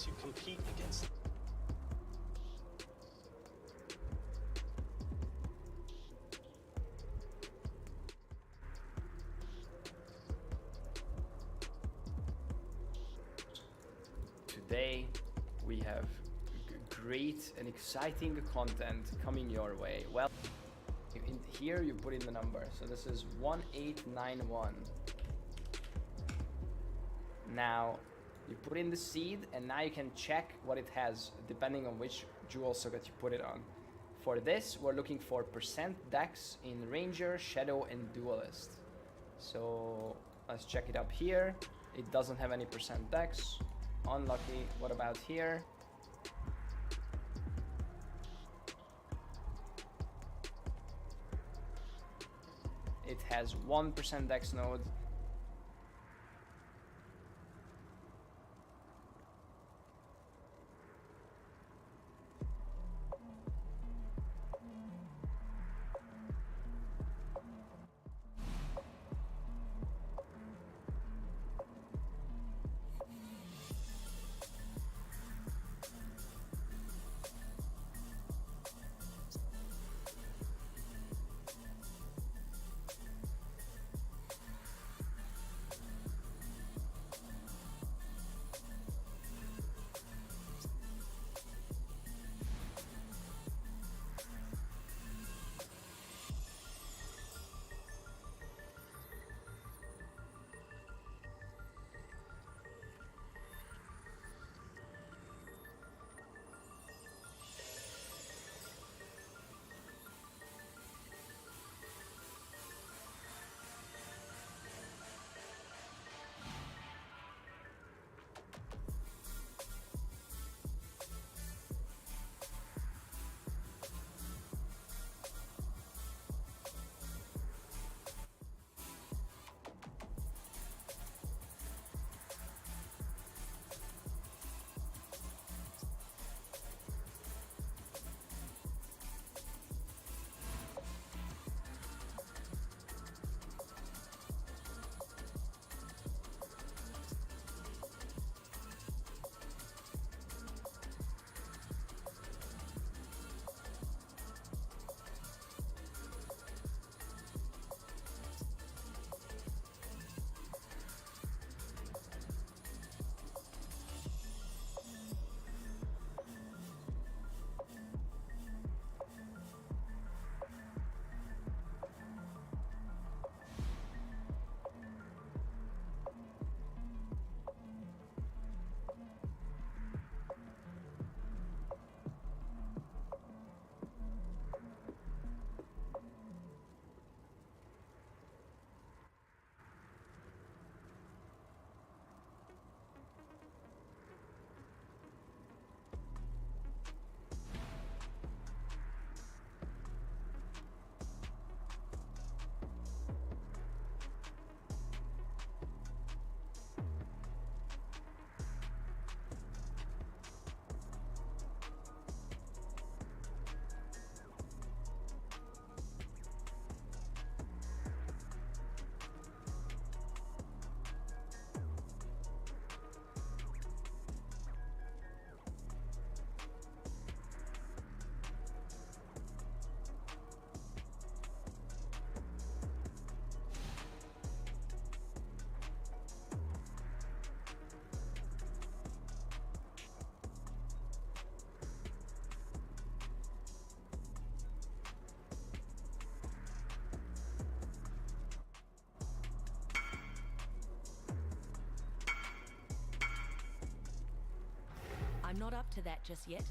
unless you compete against them. Today we have great and exciting content coming your way. Well, in here you put in the number, so this is 1891. Now you put in the seed, and now you can check what it has depending on which jewel socket you put it on. For this, we're looking for percent dex in Ranger, Shadow, and Duelist. So let's check it up here. It doesn't have any percent dex. Unlucky. What about here? It has 1% dex node. I'm not up to that just yet.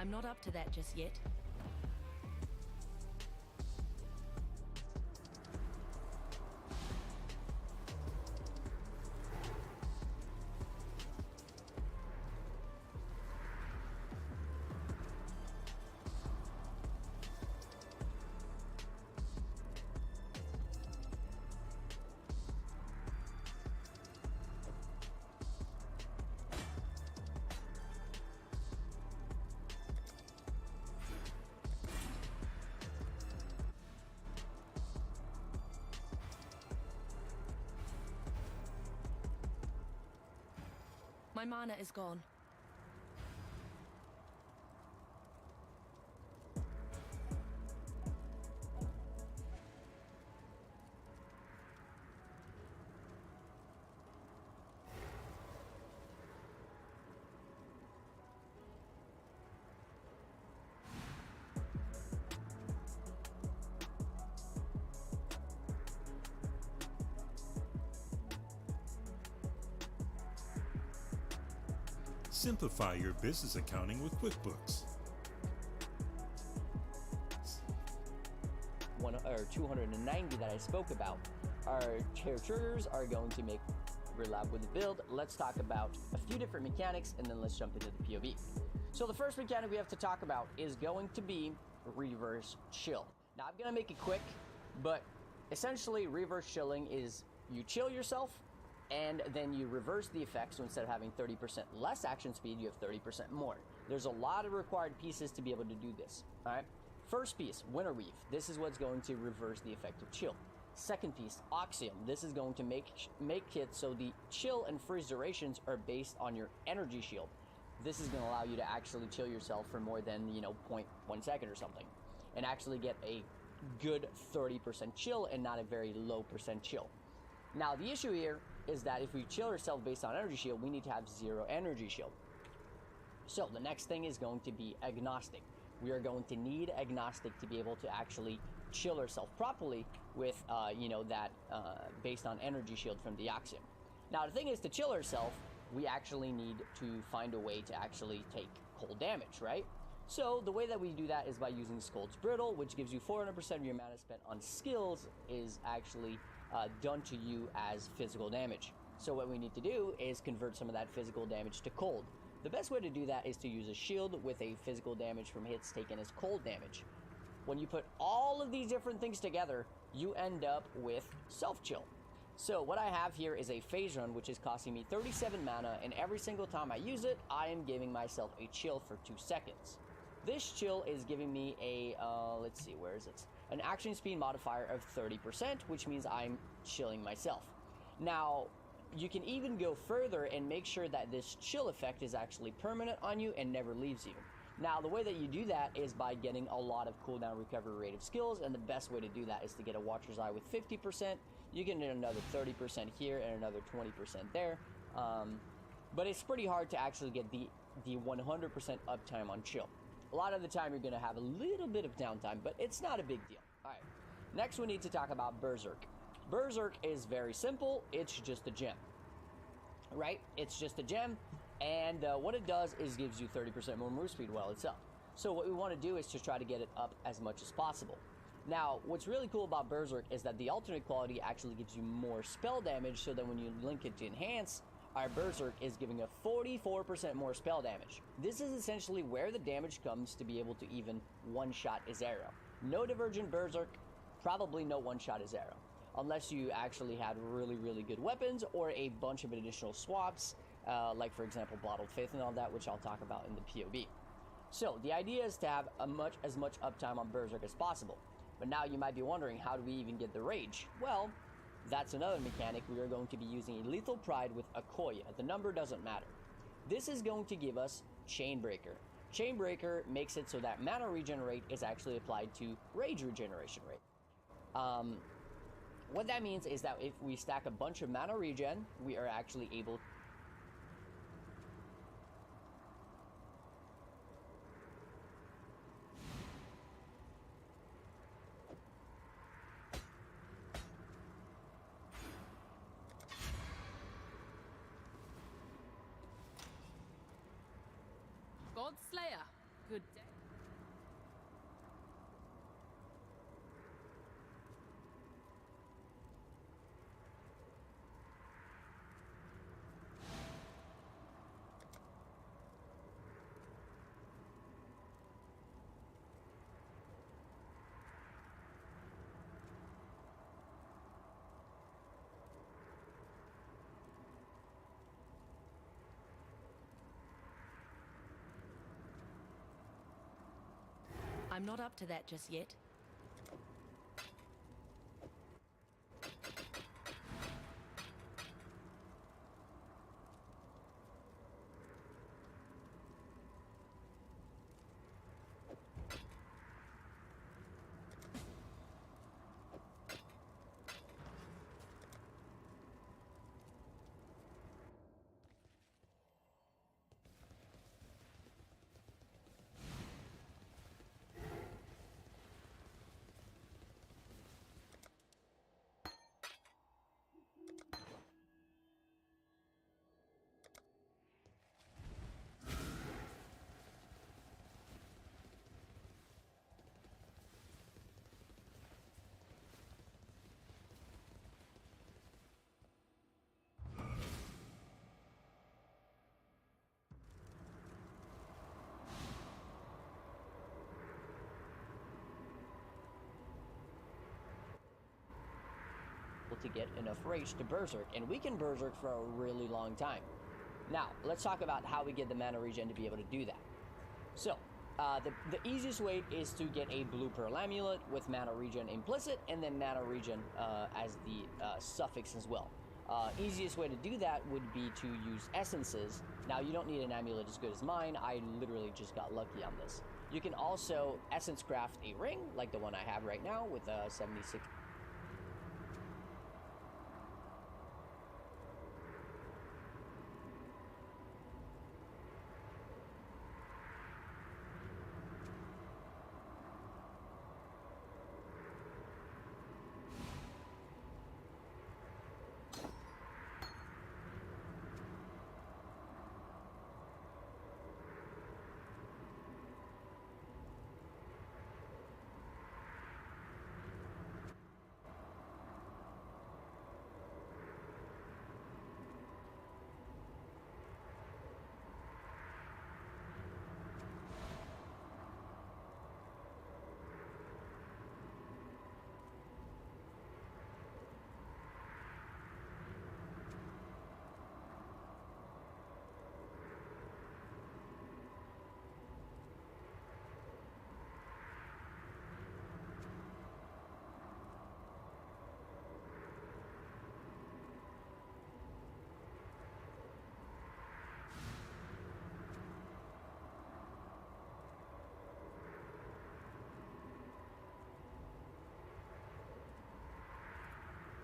I'm not up to that just yet. My mana is gone. Simplify your business accounting with QuickBooks. 290 that I spoke about. Our chair triggers are going to make relab with the build. Let's talk about a few different mechanics and then let's jump into the POV. So the first mechanic we have to talk about is going to be reverse chill. Now I'm gonna make it quick, but essentially reverse chilling is you chill yourself and then you reverse the effect. So instead of having 30% less action speed, you have 30% more. There's a lot of required pieces to be able to do this. All right. First piece, Winter Weave. This is what's going to reverse the effect of chill. Second piece, Oxium. This is going to make it so the chill and freeze durations are based on your energy shield. This is going to allow you to actually chill yourself for more than, 0.1 second or something, and actually get a good 30% chill and not a very low percent chill. Now the issue here is that if we chill ourselves based on energy shield, we need to have 0 energy shield. So the next thing is going to be agnostic. We are going to need agnostic to be able to actually chill ourselves properly with, based on energy shield from the Oxium. Now the thing is, to chill ourselves, we actually need to find a way to actually take cold damage, right? So the way that we do that is by using Scold's Brittle, which gives you 400% of your mana spent on skills is actually done to you as physical damage. So what we need to do is convert some of that physical damage to cold. The best way to do that is to use a shield with a physical damage from hits taken as cold damage. When you put all of these different things together, you end up with self-chill. So what I have here is a phase run, which is costing me 37 mana, and every single time I use it, I am giving myself a chill for 2 seconds. This chill is giving me a, let's see, where is it? An action speed modifier of 30%, which means I'm chilling myself. Now, you can even go further and make sure that this chill effect is actually permanent on you and never leaves you. Now, the way that you do that is by getting a lot of cooldown recovery rate of skills, and the best way to do that is to get a Watcher's Eye with 50%. You can get another 30% here and another 20% there. But it's pretty hard to actually get the 100% uptime on chill. A lot of the time you're going to have a little bit of downtime, but it's not a big deal. All right, next we need to talk about Berserk. Berserk is very simple. It's just a gem, right? It's just a gem, and what it does is gives you 30% more move speed while it's up. So what we want to do is to try to get it up as much as possible. Now, what's really cool about Berserk is that the alternate quality actually gives you more spell damage, so that when you link it to enhance, our Berserk is giving a 44% more spell damage. This is essentially where the damage comes to be able to even one-shot Azera. No Divergent Berserk, probably no one-shot Azera, unless you actually had really, really good weapons or a bunch of additional swaps, like for example Bottled Faith and all that, which I'll talk about in the POV. So the idea is to have as much uptime on Berserk as possible. But now you might be wondering, how do we even get the rage? Well, that's another mechanic. We are going to be using a Lethal Pride with Akoya. The number doesn't matter. This is going to give us Chainbreaker. Chainbreaker makes it so that mana regen rate is actually applied to rage regeneration rate. What that means is that if we stack a bunch of mana regen, we are actually able to God Slayer, Good day. I'm not up to that just yet. To get enough rage to berserk, and we can berserk for a really long time. Now let's talk about how we get the mana regen to be able to do that. So the easiest way is to get a blue pearl amulet with mana regen implicit, and then mana regen as the suffix as well. Easiest way to do that would be to use essences. Now you don't need an amulet as good as mine. I literally just got lucky on this. You can also essence craft a ring like the one I have right now with 76.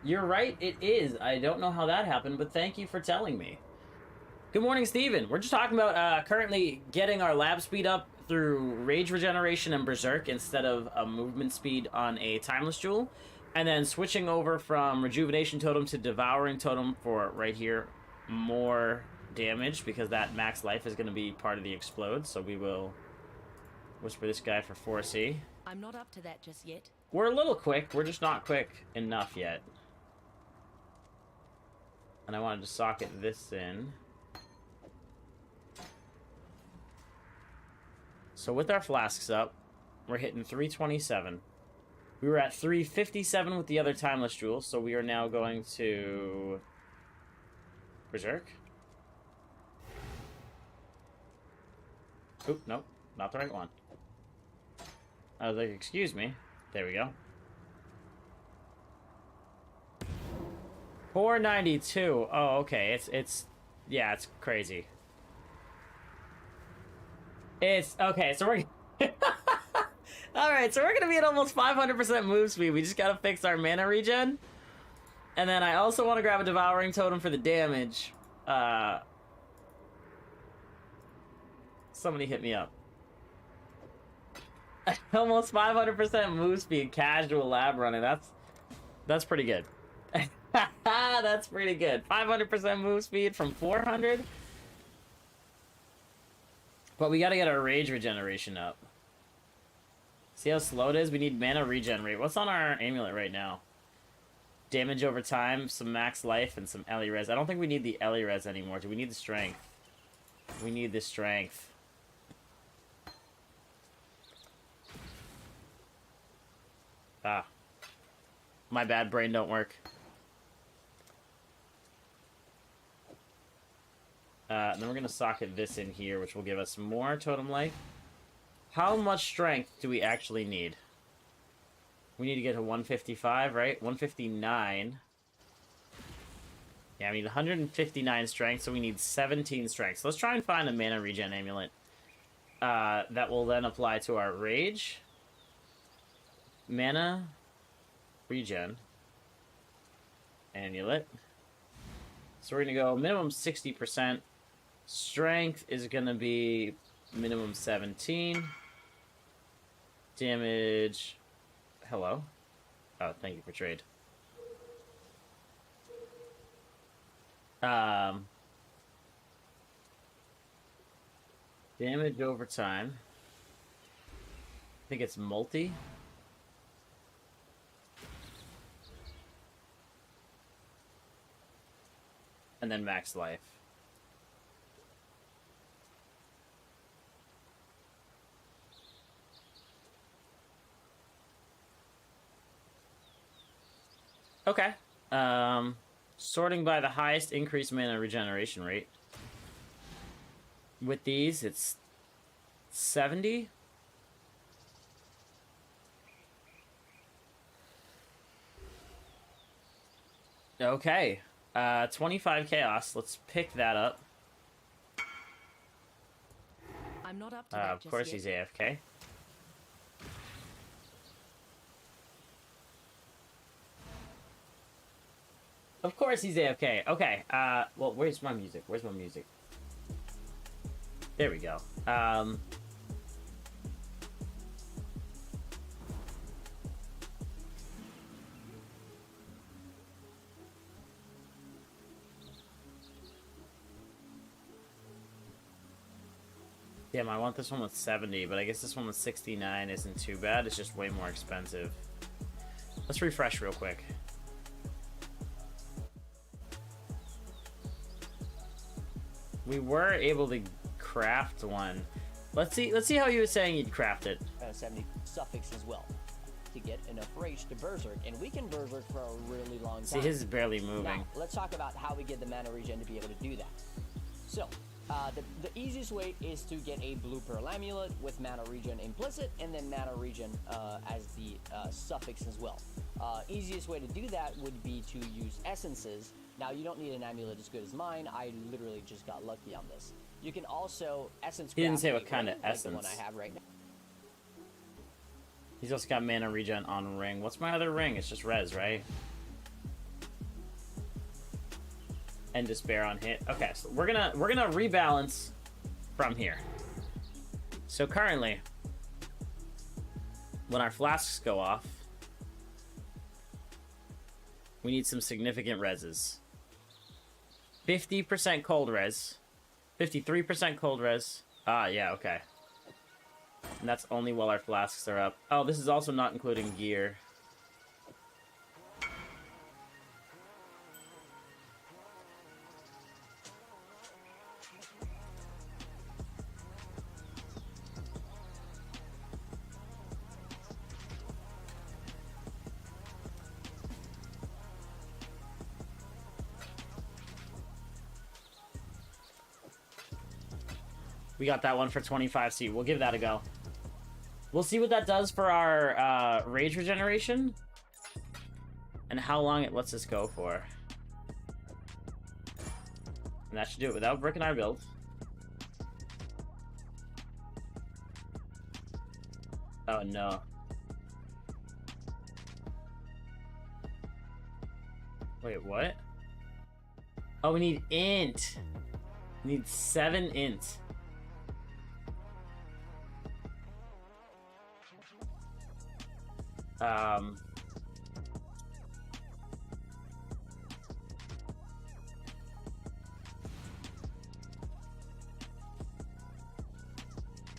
You're right, it is. I don't know how that happened, but thank you for telling me. Good morning, Steven. We're just talking about currently getting our lab speed up through Rage Regeneration and Berserk instead of a movement speed on a Timeless Jewel. And then switching over from Rejuvenation Totem to Devouring Totem for, right here, more damage, because that max life is going to be part of the Explode. So we will whisper this guy for 4C. I'm not up to that just yet. We're a little quick. We're just not quick enough yet. And I wanted to socket this in. So with our flasks up, we're hitting 327. We were at 357 with the other Timeless Jewel, so we are now going to Berserk. Oop, nope, not the right one. I was like, excuse me. There we go. 492. Oh, okay. Yeah, it's crazy. It's okay. So we're all right. So we're gonna be at almost 500% move speed. We just gotta fix our mana regen, and then I also want to grab a Devouring Totem for the damage. Somebody hit me up. Almost 500% move speed, casual lab running. That's pretty good. That's pretty good. 500% move speed from 400. But we gotta get our rage regeneration up. See how slow it is? We need mana regen rate. What's on our amulet right now? Damage over time, some max life, and some Ellie res. I don't think we need the Ellie res anymore. Do we need the strength? We need the strength. Ah. My bad, brain don't work. Then we're gonna socket this in here, which will give us more totem life. How much strength do we actually need? We need to get to 155, right? 159. Yeah, we need 159 strength, so we need 17 strength. So let's try and find a mana regen amulet. That will then apply to our rage. Mana regen amulet. So we're gonna go minimum 60%. Strength is gonna be minimum 17. Damage. Hello. Oh, thank you for trade. Damage over time. I think it's multi. And then max life. Okay. Sorting by the highest increased mana regeneration rate. With these, it's 70. Okay. 25 chaos. Let's pick that up. I'm not up to that Of just course yet. he's AFK. Of course he's AFK. Okay, well, where's my music? Where's my music? There we go. Damn, I want this one with 70, but I guess this one with 69 isn't too bad. It's just way more expensive. Let's refresh real quick. We were able to craft one. Let's see how you were saying you'd craft it. 70 suffix as well to get enough rage to berserk, and we can berserk for a really long time. See, his is barely moving. Now, let's talk about how we get the mana regen to be able to do that. So, the easiest way is to get a blue pearl amulet with mana regen implicit, and then mana regen as the suffix as well. Easiest way to do that would be to use essences. Now, you don't need an amulet as good as mine. I literally just got lucky on this. You can also essence. He didn't craft say a what kind of ring, like the one essence. I have right now. He's also got mana regen on ring. What's my other ring? It's just res, right? And despair on hit. Okay, so we're gonna rebalance from here. So currently, when our flasks go off, we need some significant reses. 50% cold res, 53% cold res. Ah, yeah, okay. And that's only while our flasks are up. Oh, this is also not including gear. We got that one for 25C. We'll give that a go. We'll see what that does for our rage regeneration. And how long it lets us go for. And that should do it without bricking our build. Oh no. Wait, what? Oh, we need int. We need 7 int.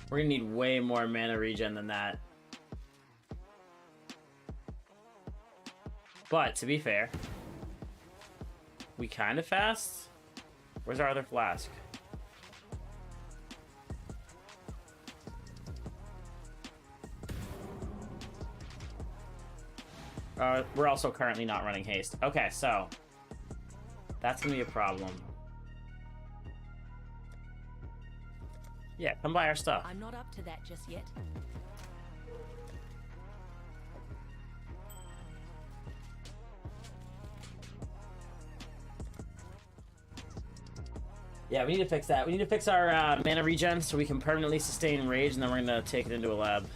We're gonna need way more mana regen than that. But, to be fair, we kind of fast. Where's our other flask? We're also currently not running haste. Okay, so that's gonna be a problem. Yeah, come buy our stuff. I'm not up to that just yet. Yeah, we need to fix that. We need to fix our mana regen so we can permanently sustain rage, and then we're gonna take it into a lab.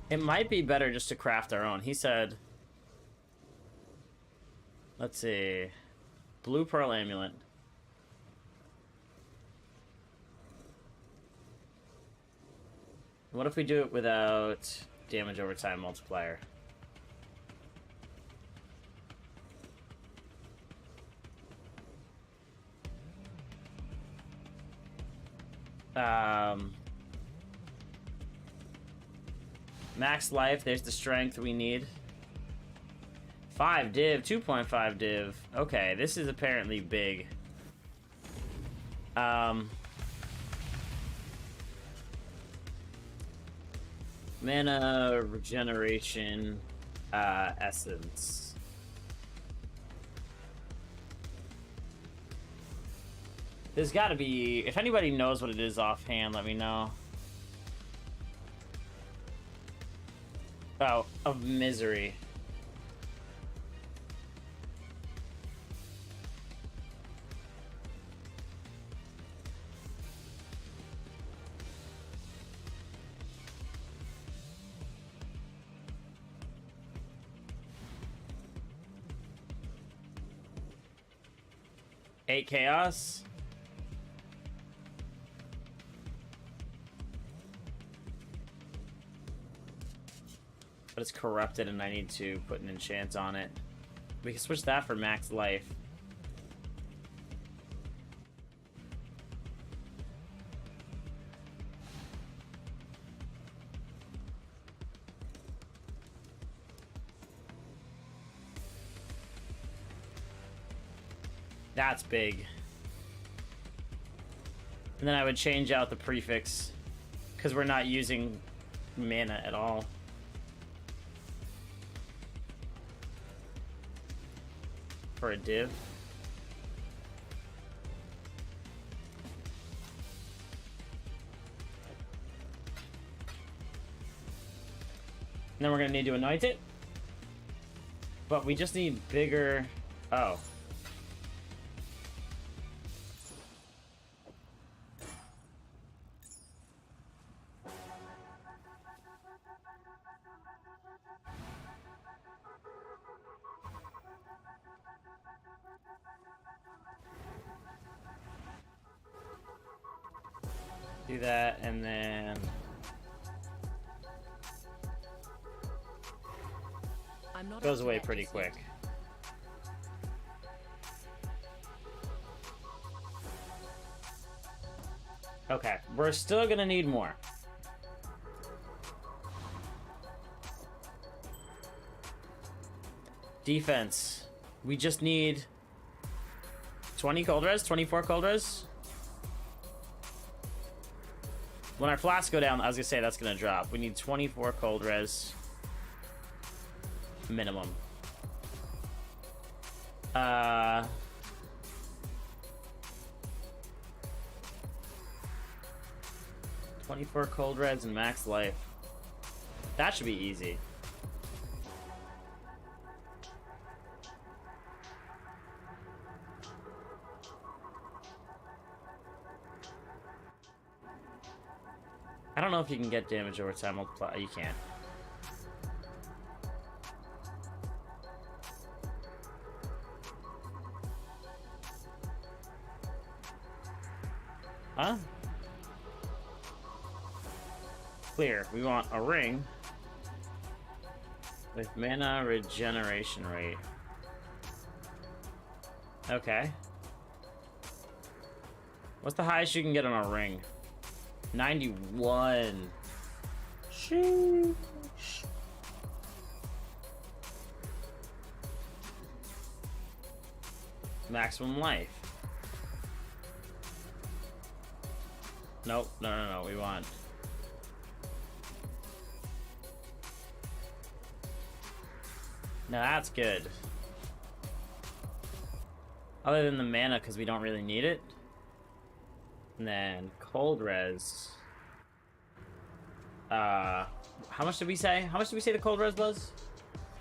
It might be better just to craft our own. He said, let's see, blue pearl amulet. What if we do it without damage over time multiplier? Max life, there's the strength we need. 5 div, 2.5 div. Okay, this is apparently big. Mana regeneration essence. There's got to be, if anybody knows what it is offhand, let me know. Oh, of misery. Eight chaos. But it's corrupted and I need to put an enchant on it. We can switch that for max life. That's big. And then I would change out the prefix because we're not using mana at all. For a div. And then we're gonna need to anoint it. But we just need bigger. Oh. Do that, and then I'm not goes up to away that pretty just quick. yet. Okay, we're still gonna need more. Defense. We just need 20 cold res, 24 cold res. When our flasks go down, I was gonna say that's gonna drop. We need 24 cold res minimum. 24 cold res and max life. That should be easy. I don't know if you can get damage over time multiply. You can't. Huh? clear. We want a ring with mana regeneration rate. Okay. What's the highest you can get on a ring? 91. Sheesh. Maximum life. Nope. No. We want... Now that's good. Other than the mana, because we don't really need it. And then cold res. How much did we say? How much did we say the cold res was?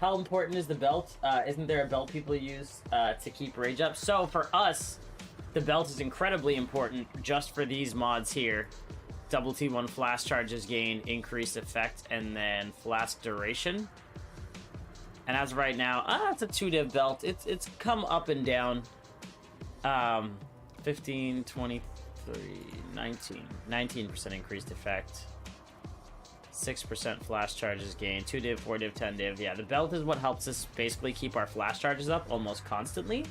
How important is the belt? Isn't there a belt people use to keep rage up? So for us, the belt is incredibly important just for these mods here. Double T1 flash charges gain, increased effect, and then flask duration. And as of right now, it's a 2-div belt. It's come up and down. 15, 23, 19. 19% increased effect. 6% flash charges gain. 2-div, 4-div, 10-div. Yeah, the belt is what helps us basically keep our flash charges up almost constantly.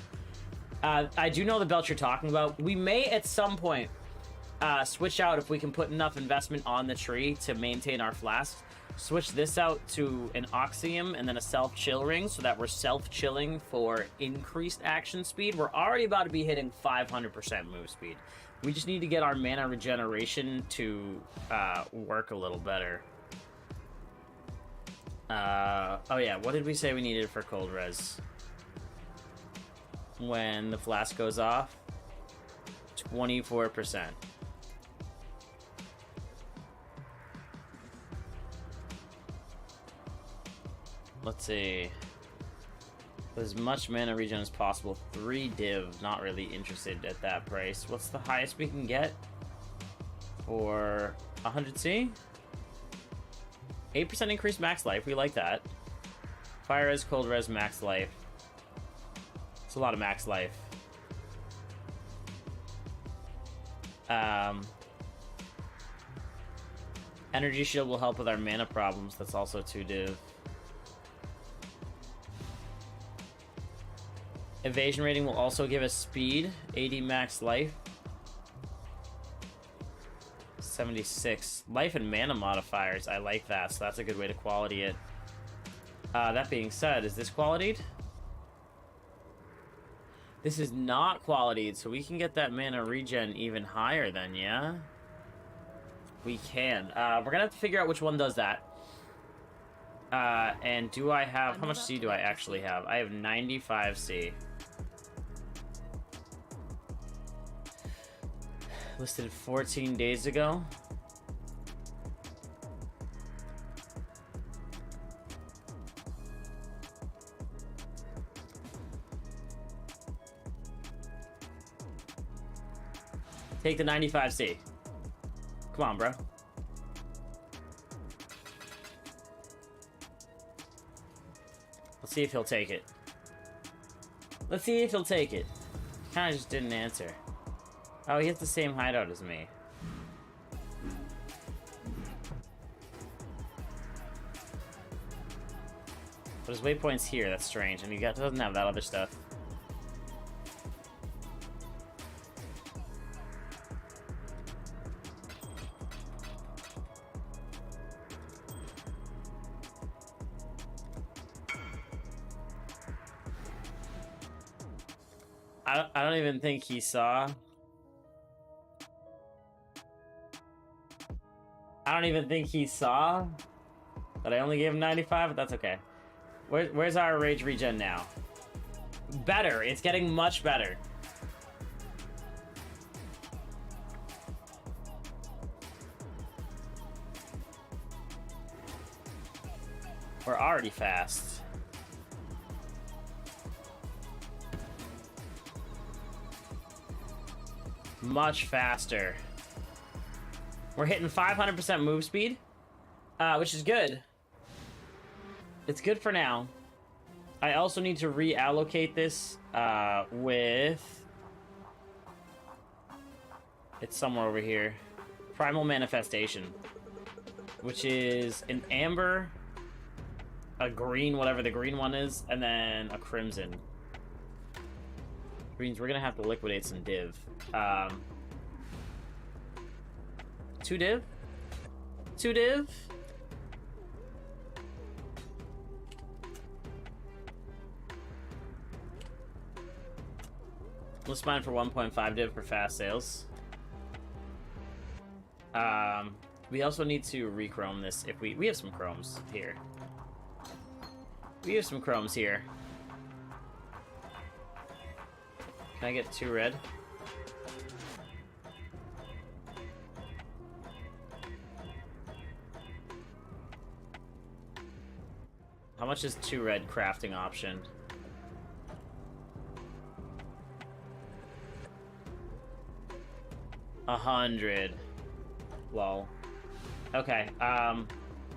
I do know the belt you're talking about. We may at some point switch out if we can put enough investment on the tree to maintain our flasks. Switch this out to an Oxium and then a self-chill ring so that we're self-chilling for increased action speed. We're already about to be hitting 500% move speed. We just need to get our mana regeneration to work a little better. Oh yeah, what did we say we needed for cold res? When the flask goes off? 24%. Let's see. As much mana regen as possible. 3 div, not really interested at that price. What's the highest we can get for 100C? 8% increased max life, we like that. Fire res, cold res, max life. It's a lot of max life. Energy shield will help with our mana problems. That's also 2 div. Evasion rating will also give us speed. 80 max life. 76. Life and mana modifiers. I like that, so that's a good way to quality it. That being said, is this qualityed? This is not qualityed, so we can get that mana regen even higher then, yeah? We can. We're gonna have to figure out which one does that. And do I have... How much C do I actually have? I have 95 C. Listed 14 days ago. Take the 95C. Come on, bro. Let's see if he'll take it. Let's see if he'll take it. Kinda just didn't answer. Oh, he has the same hideout as me. But his waypoint's here, that's strange. And he doesn't have that other stuff. I don't even think he saw. I don't even think he saw that I only gave him 95, but that's okay. Where's our rage regen now? Better. It's getting much better. We're already fast. Much faster. We're hitting 500% move speed, which is good. It's good for now. I also need to reallocate this with... It's somewhere over here. Primal Manifestation. which is an amber, a green, whatever the green one is, and then a crimson. Greens, we're gonna have to liquidate some div. 2 div? 2 div? Let's mine for 1.5 div for fast sales. We also need to rechrome this if we have some chromes here. We have some chromes here. Can I get 2 red? How much is 2 red crafting option? $100. Lol. Okay,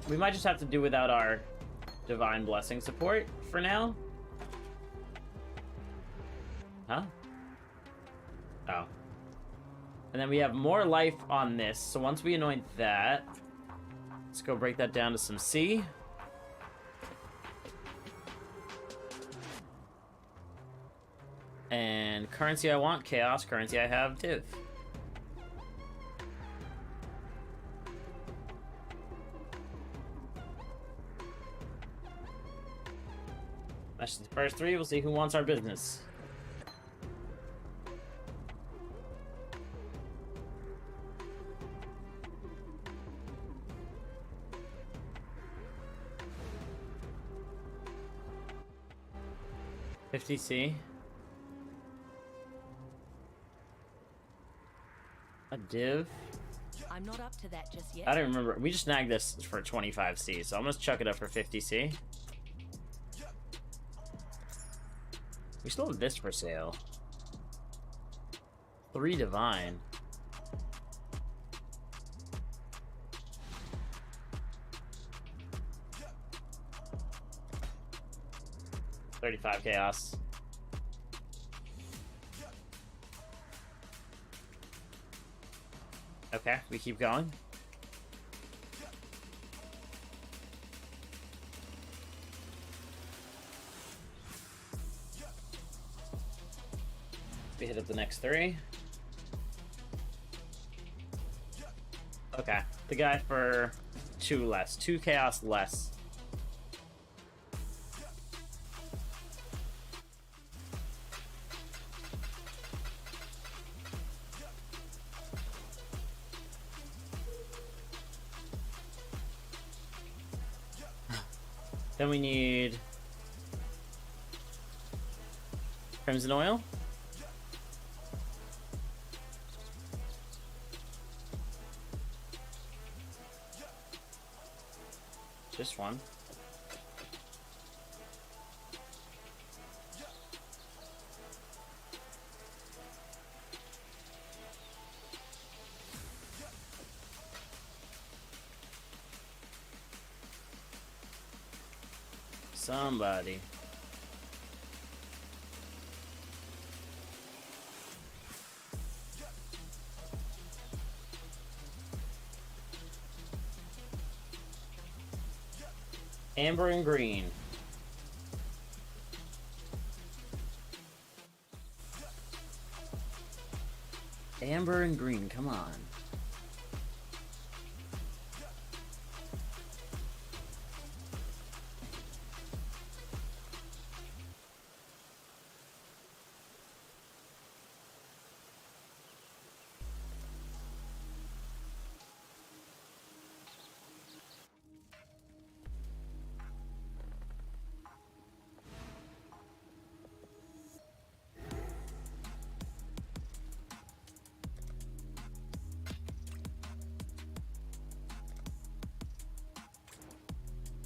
we might just have to do without our Divine Blessing support for now. Huh? Oh. And then we have more life on this, so once we anoint that, let's go break that down to some C. And currency I want, Chaos. Currency I have, Div. That's the first 3. We'll see who wants our business. $50C. A div. I'm not up to that just yet. I don't remember. We just snagged this for 25C, so I'm gonna chuck it up for 50C. We still have this for sale. 3 divine. $35 chaos. Okay, we keep going. We hit up the next 3. Okay, the guy for 2 less. 2 chaos less. Then we need crimson oil. Just 1. Somebody. Amber and green. Amber and green, come on.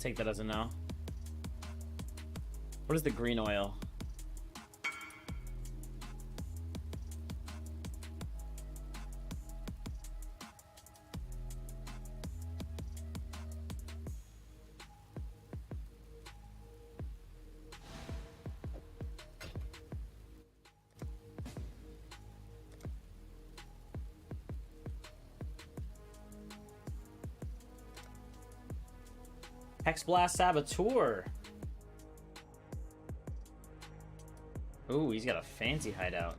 Take that as a no. What is the green oil? Hexblast Saboteur. Ooh, he's got a fancy hideout.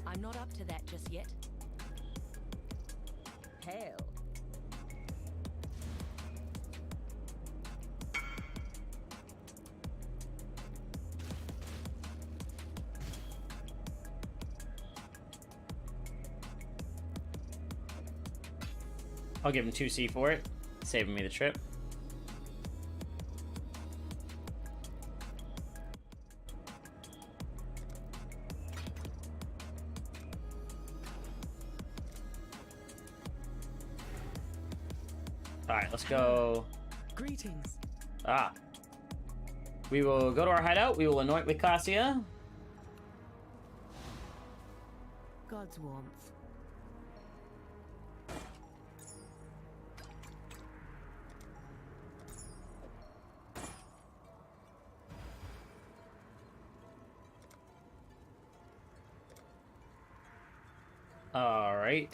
I'm not up to that just yet. Hell. I'll give him 2C for it, saving me the trip. Alright, let's go. Greetings. Ah. We will go to our hideout. We will anoint with Cassia. God's warmth. Alright.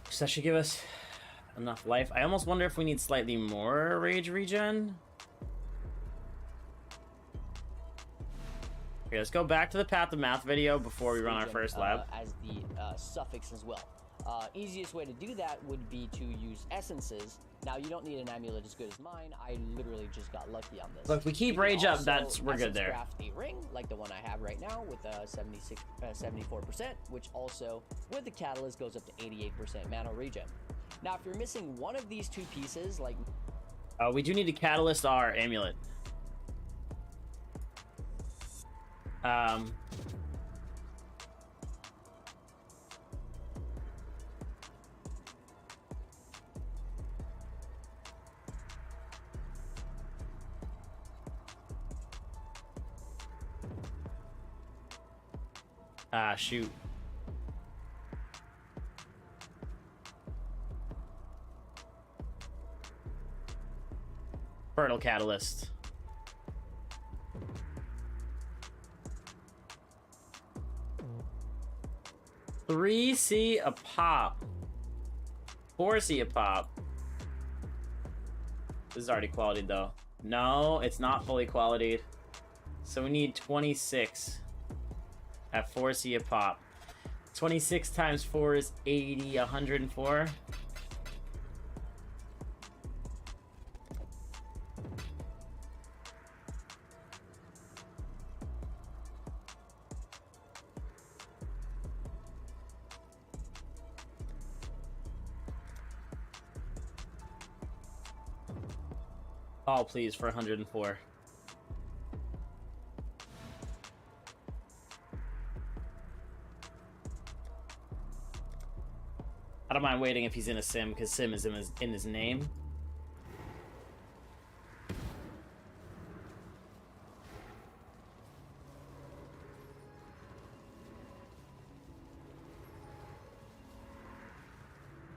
So that should give us enough life. I almost wonder if we need slightly more rage regen. Okay, let's go back to the Path of Math video before we run our first lab. As the suffix as well. Easiest way to do that would be to use essences. Now, you don't need an amulet as good as mine. I literally just got lucky on this. Look, we keep You can rage up, also we're good there. craft a ring, like the one I have right now, with 74%, which also, with the catalyst, goes up to 88% mana regen. Now, if you're missing one of these two pieces, like... We do need to catalyst our amulet. Shoot. Fertile Catalyst. $3C a pop. $4C a pop. This is already qualityed though. No, it's not fully qualityed. So we need 26 at 4C a pop. 26 times 4 is 80, 104. Oh, please, for 104. I don't mind waiting if he's in a sim, because sim is in his name.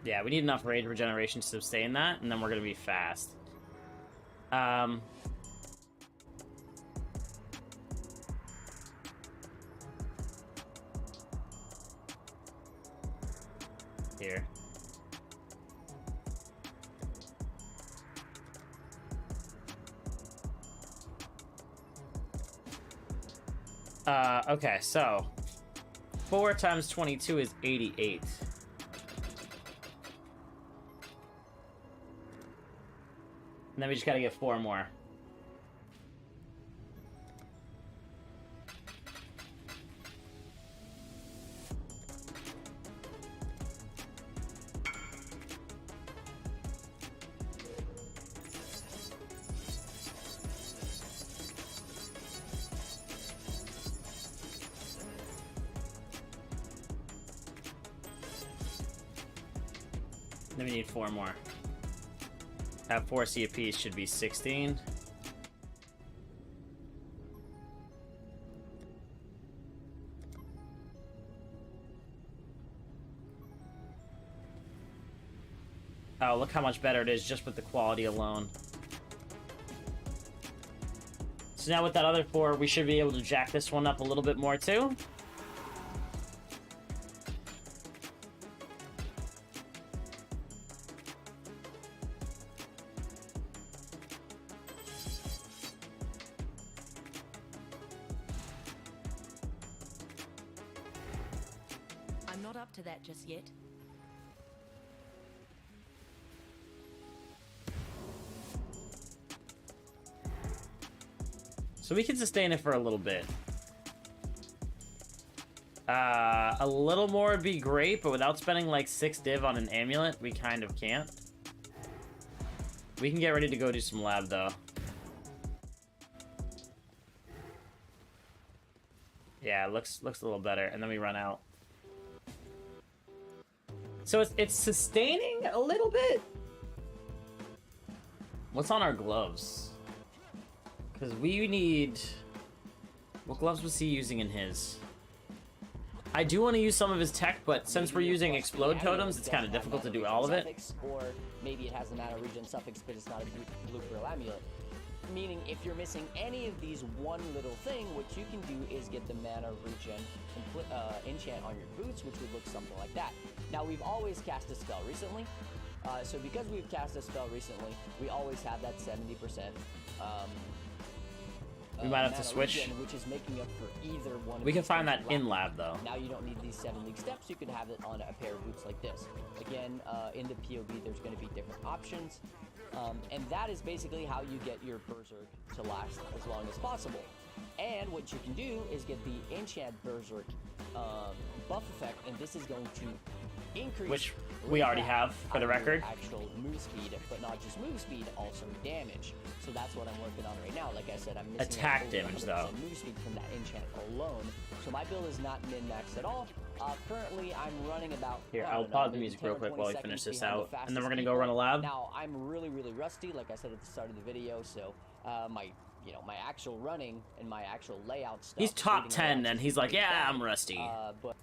Yeah, we need enough rage regeneration to sustain that, and then we're gonna be fast. Here. Okay, so 4 times 22 is 88. And then we just gotta get 4 more. Then we need 4 more. Have 4C apiece should be 16. Oh, look how much better it is just with the quality alone. So now with that other 4, we should be able to jack this one up a little bit more too. I'm not up to that just yet. So we can sustain it for a little bit. A little more would be great, but without spending like 6 div on an amulet, we kind of can't. We can get ready to go do some lab though. Yeah, looks a little better, and then we run out. So it's sustaining a little bit. What's on our gloves? Because we need... What gloves was he using in his? I do want to use some of his tech, but since we're using explode totems, it's kind of difficult to do all of it. Or maybe it has a mana regen suffix, but it's not a blue pearl amulet. Meaning, if you're missing any of these one little thing, what you can do is get the mana regen enchant on your boots, which would look something like that. Now, we've always cast a spell recently. So because we've cast a spell recently, we always have that 70%. We might have to switch. Regen, which is making up for either one. We can find that in lab though. Now you don't need these 7 league steps. You can have it on a pair of boots like this. Again, in the POV, there's going to be different options. And that is basically how you get your Berserk to last as long as possible. And what you can do is get the Enchant Berserk buff effect, and this is going to increase... Which we already have, for the record. Actual move speed, but not just move speed, also damage. So that's what I'm working on right now. Like I said, I'm missing attack damage though. Move speed from that enchant alone. So my build is not min-maxed at all. Currently, I'm running about... Here, I'll pause the music real quick while we finish this out, and then we're gonna go run a lab. Now, I'm really rusty, like I said at the start of the video, so my actual running and my actual layout stuff... He's top 10, and he's like, yeah, I'm rusty. But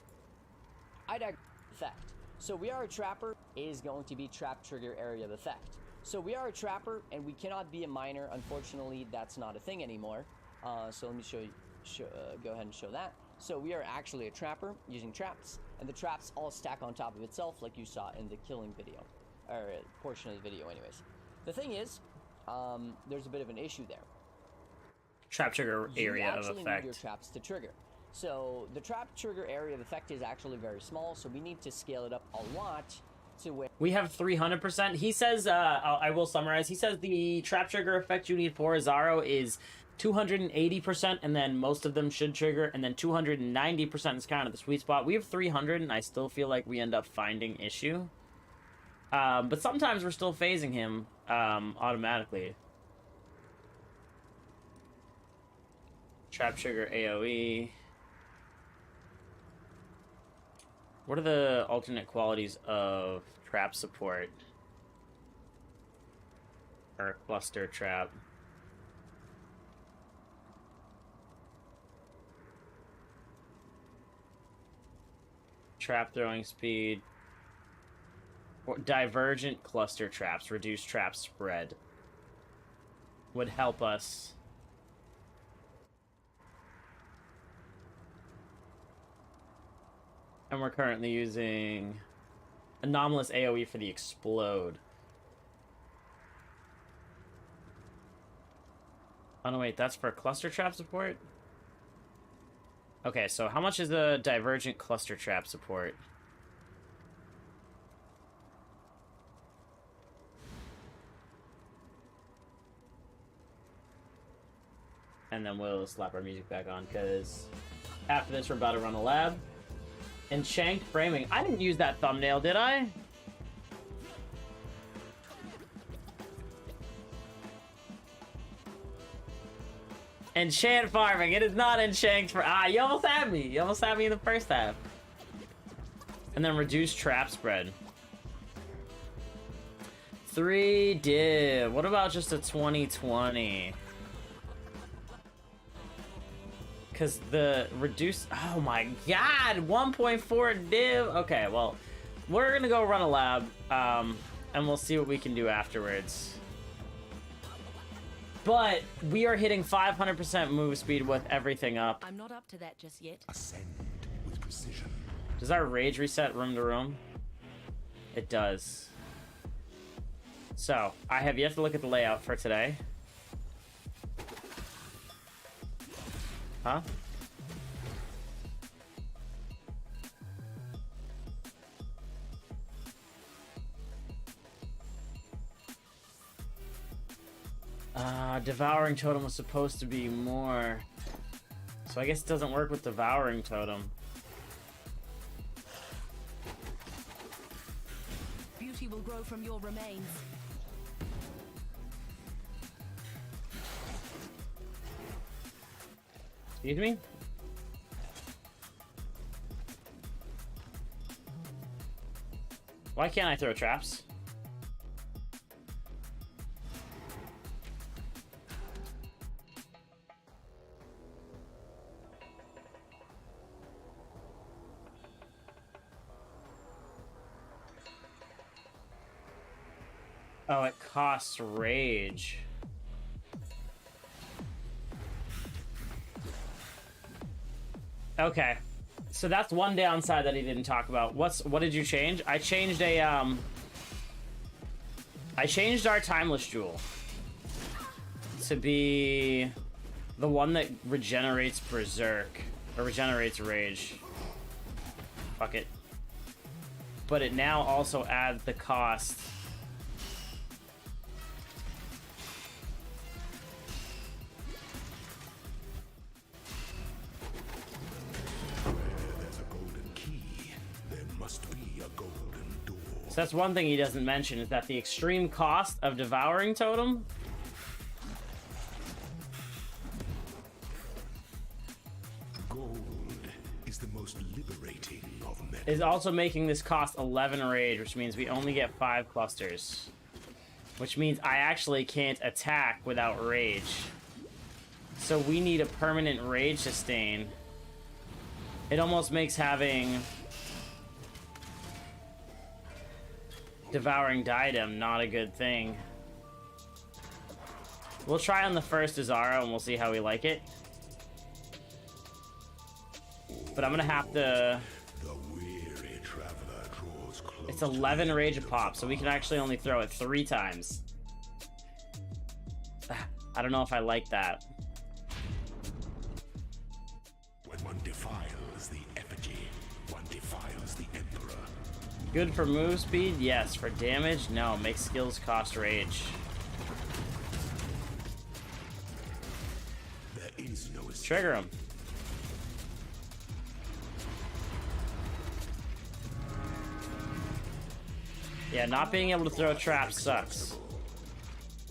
I digress. Effect. So we are a trapper is going to be trap trigger area of effect. So we are a trapper, and we cannot be a miner. Unfortunately, that's not a thing anymore. So let me show you. Go ahead and show that. So we are actually a trapper using traps, and the traps all stack on top of itself, like you saw in the killing video, or portion of the video, anyways. The thing is, there's a bit of an issue there. Trap trigger area of You actually effect. need your traps to trigger. So the trap trigger area of effect is actually very small, so we need to scale it up a lot to where... We have 300%. He says, I will summarize. He says the trap trigger effect you need for Azaro is 280%, and then most of them should trigger, and then 290% is kind of the sweet spot. We have 300, and I still feel like we end up finding issue. But sometimes we're still phasing him automatically. Trap trigger AoE. What are the alternate qualities of trap support? Or cluster trap? Trap throwing speed. Or divergent cluster traps. Reduce trap spread. Would help us. And we're currently using anomalous AoE for the explode. Oh no, wait, that's for cluster trap support? Okay, so how much is the divergent cluster trap support? And then we'll slap our music back on, because after this we're about to run a lab. Enchant framing. I didn't use that thumbnail, did I? Enchant farming. It is not enchant for... Ah, you almost had me. You almost had me in the first half. And then reduce trap spread. 3 div. What about just a 2020? Because the reduce... Oh my god! 1.4 div! Okay, well, we're gonna go run a lab. And and we'll see what we can do afterwards. But we are hitting 500% move speed with everything up. I'm not up to that just yet. Ascend with precision. Does our rage reset room to room? It does. So, I have yet to look at the layout for today. Huh? Devouring Totem was supposed to be more. So I guess it doesn't work with Devouring Totem. Beauty will grow from your remains. Excuse me? Why can't I throw traps? Oh, it costs rage. Okay. So that's one downside that he didn't talk about. What did you change? I changed I changed our Timeless Jewel to be the one that regenerates Berserk or regenerates Rage. Fuck it. But it now also adds the cost. So that's one thing he doesn't mention, is that the extreme cost of Devouring Totem Gold is the most liberating of men. is also making this cost 11 rage, which means we only get 5 clusters. Which means I actually can't attack without rage. So we need a permanent rage sustain. It almost makes having Devouring Diadem not a good thing. We'll try on the first Azara and we'll see how we like it. But I'm gonna have to... The weary traveler draws close. It's 11 rage a pop, so we can actually only throw it 3 times. I don't know if I like that. When one defiles the effigy, one defiles the emperor. Good for move speed? Yes. For damage? No. Makes skills cost rage. There is no escape. Trigger him. Yeah, not being able to throw traps sucks.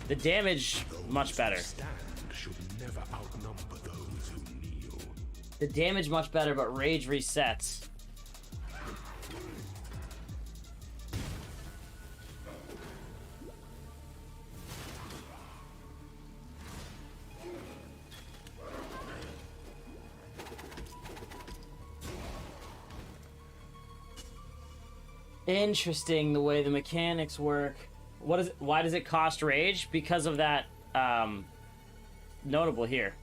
The damage, much better. Stand should never outnumber those who kneel. The damage much better, but rage resets. Interesting the way the mechanics work. What is it, why does it cost rage? Because of that notable here.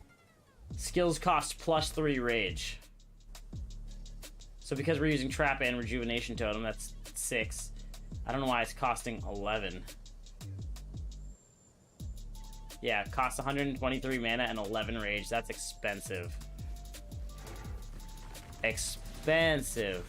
Skills cost +3 rage. So because we're using Trap and Rejuvenation Totem, that's 6. I don't know why it's costing 11. Yeah, it costs 123 mana and 11 rage. That's expensive. Expensive.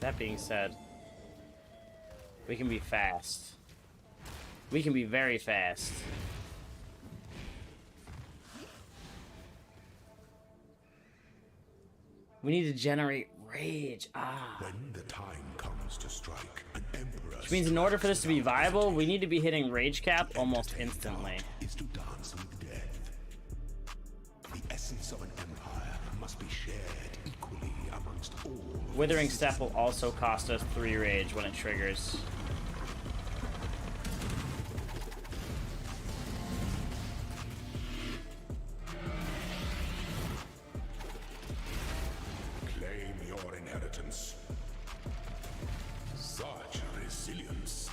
That being said, we can be fast. We can be very fast. We need to generate rage. When the time comes to strike, an emperor. Which means in order for this to be viable, we need to be hitting rage cap almost instantly. Is to dance with death. The essence of an empire must be Withering Step will also cost us 3 rage when it triggers. Claim your inheritance. Such resilience.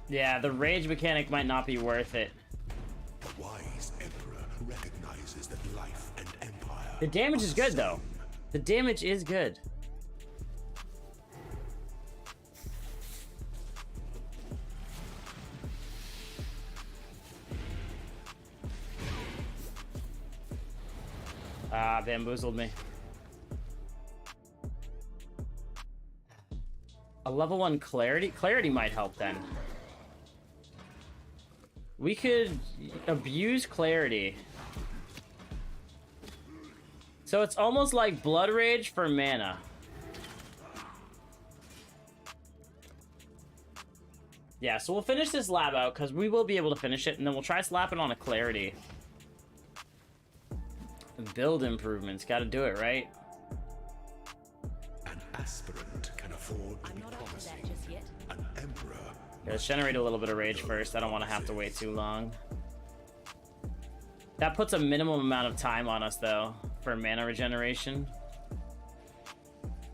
Yeah, the rage mechanic might not be worth it. The wise emperor recognizes that life and empire. The damage are is good, the though. same. The damage is good. Ah, bamboozled me. A level 1 clarity? Clarity might help then. We could abuse clarity. So it's almost like Blood Rage for mana. Yeah, so we'll finish this lab out because we will be able to finish it, and then we'll try slap it on a clarity. Build improvements, gotta do it, right? An aspirant can afford to I'm be not up to promising. that just yet. An emperor. Yeah, let's generate a little bit of rage first. I don't want to have to wait too long. That puts a minimum amount of time on us, though, for mana regeneration.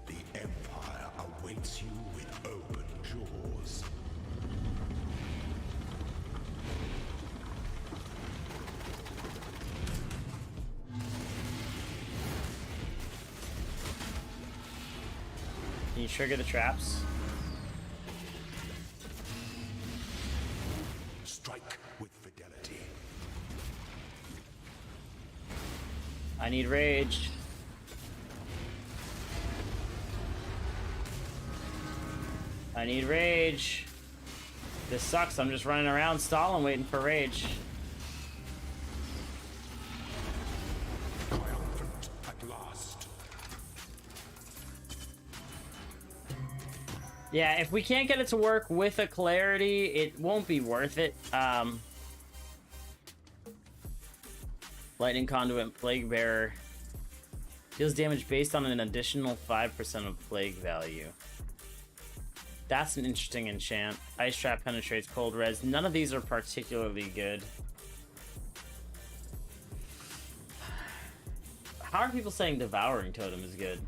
The empire awaits you with open jaws. Can you trigger the traps? Strike with fidelity. I need rage. I need rage. This sucks. I'm just running around stalling, waiting for rage. Triumphant at last. Yeah, if we can't get it to work with a clarity, it won't be worth it. Lightning Conduit, Plague Bearer. Deals damage based on an additional 5% of plague value. That's an interesting enchant. Ice Trap penetrates cold res. None of these are particularly good. How are people saying Devouring Totem is good?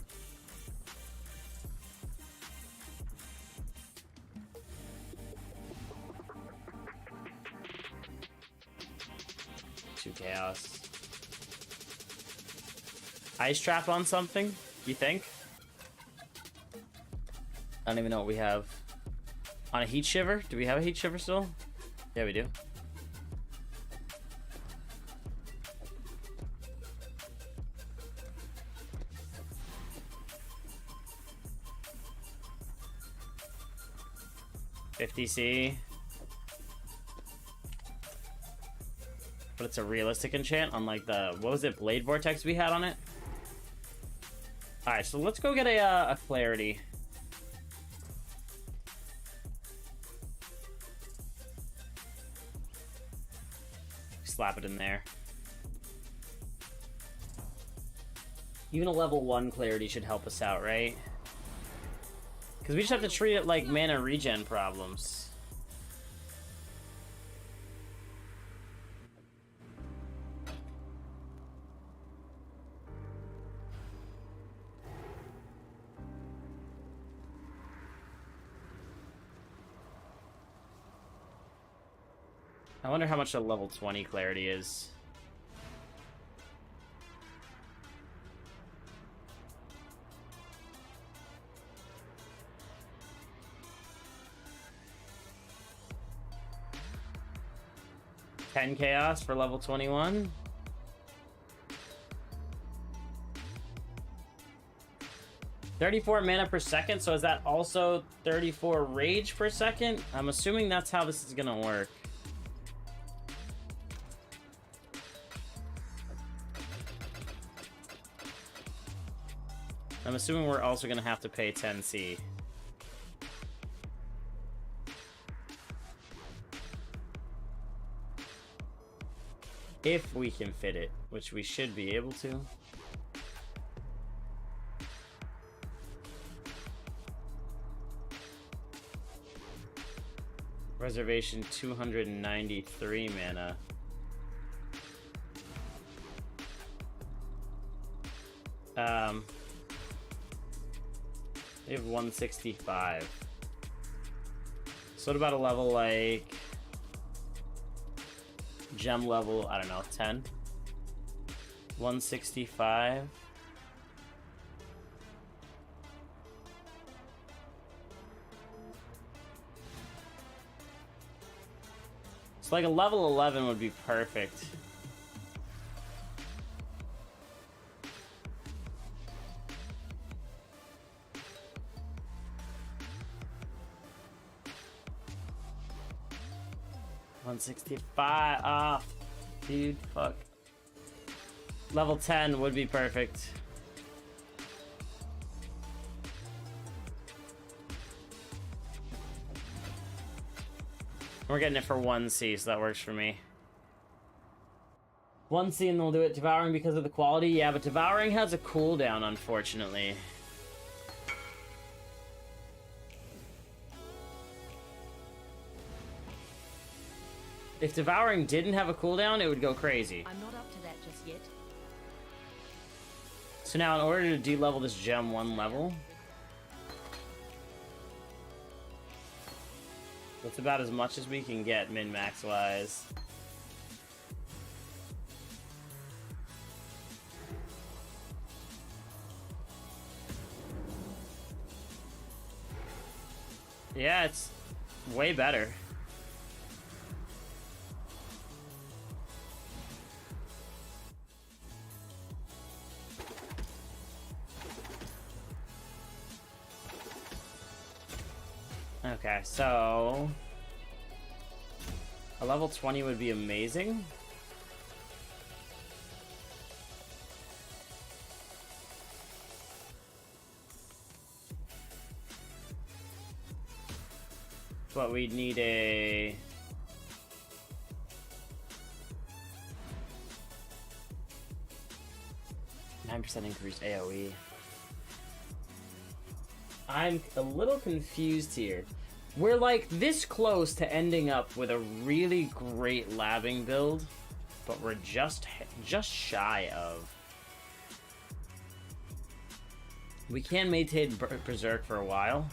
Two chaos. Ice Trap on something, you think? I don't even know what we have. On a Heat Shiver? Do we have a Heat Shiver still? Yeah, we do. $50C. But it's a realistic enchant, unlike the, what was it, Blade Vortex we had on it? Alright, so let's go get a Clarity. Slap it in there. Even a level 1 Clarity should help us out, right? Because we just have to treat it like mana regen problems. I wonder how much a level 20 Clarity is. $10 chaos for level 21. $34 mana per second, so is that also 34 rage per second? I'm assuming that's how this is gonna work. I'm assuming we're also gonna have to pay 10C. If we can fit it, which we should be able to. Reservation 293 mana. They have 165. So what about a level like gem level, I don't know, 10? 165. So like a level 11 would be perfect. $165. Ah, dude, fuck. Level 10 would be perfect. We're getting it for 1C, so that works for me. 1C and they'll do it. Devouring because of the quality? Yeah, but Devouring has a cooldown, unfortunately. If Devouring didn't have a cooldown, it would go crazy. I'm not up to that just yet. So now, in order to de-level this gem 1 level, that's about as much as we can get min-max wise. Yeah, it's way better. Okay, so a level 20 would be amazing. But we'd need a 9% increased AoE. I'm a little confused here. We're like this close to ending up with a really great labbing build, but we're just shy of. We can maintain Berserk for a while.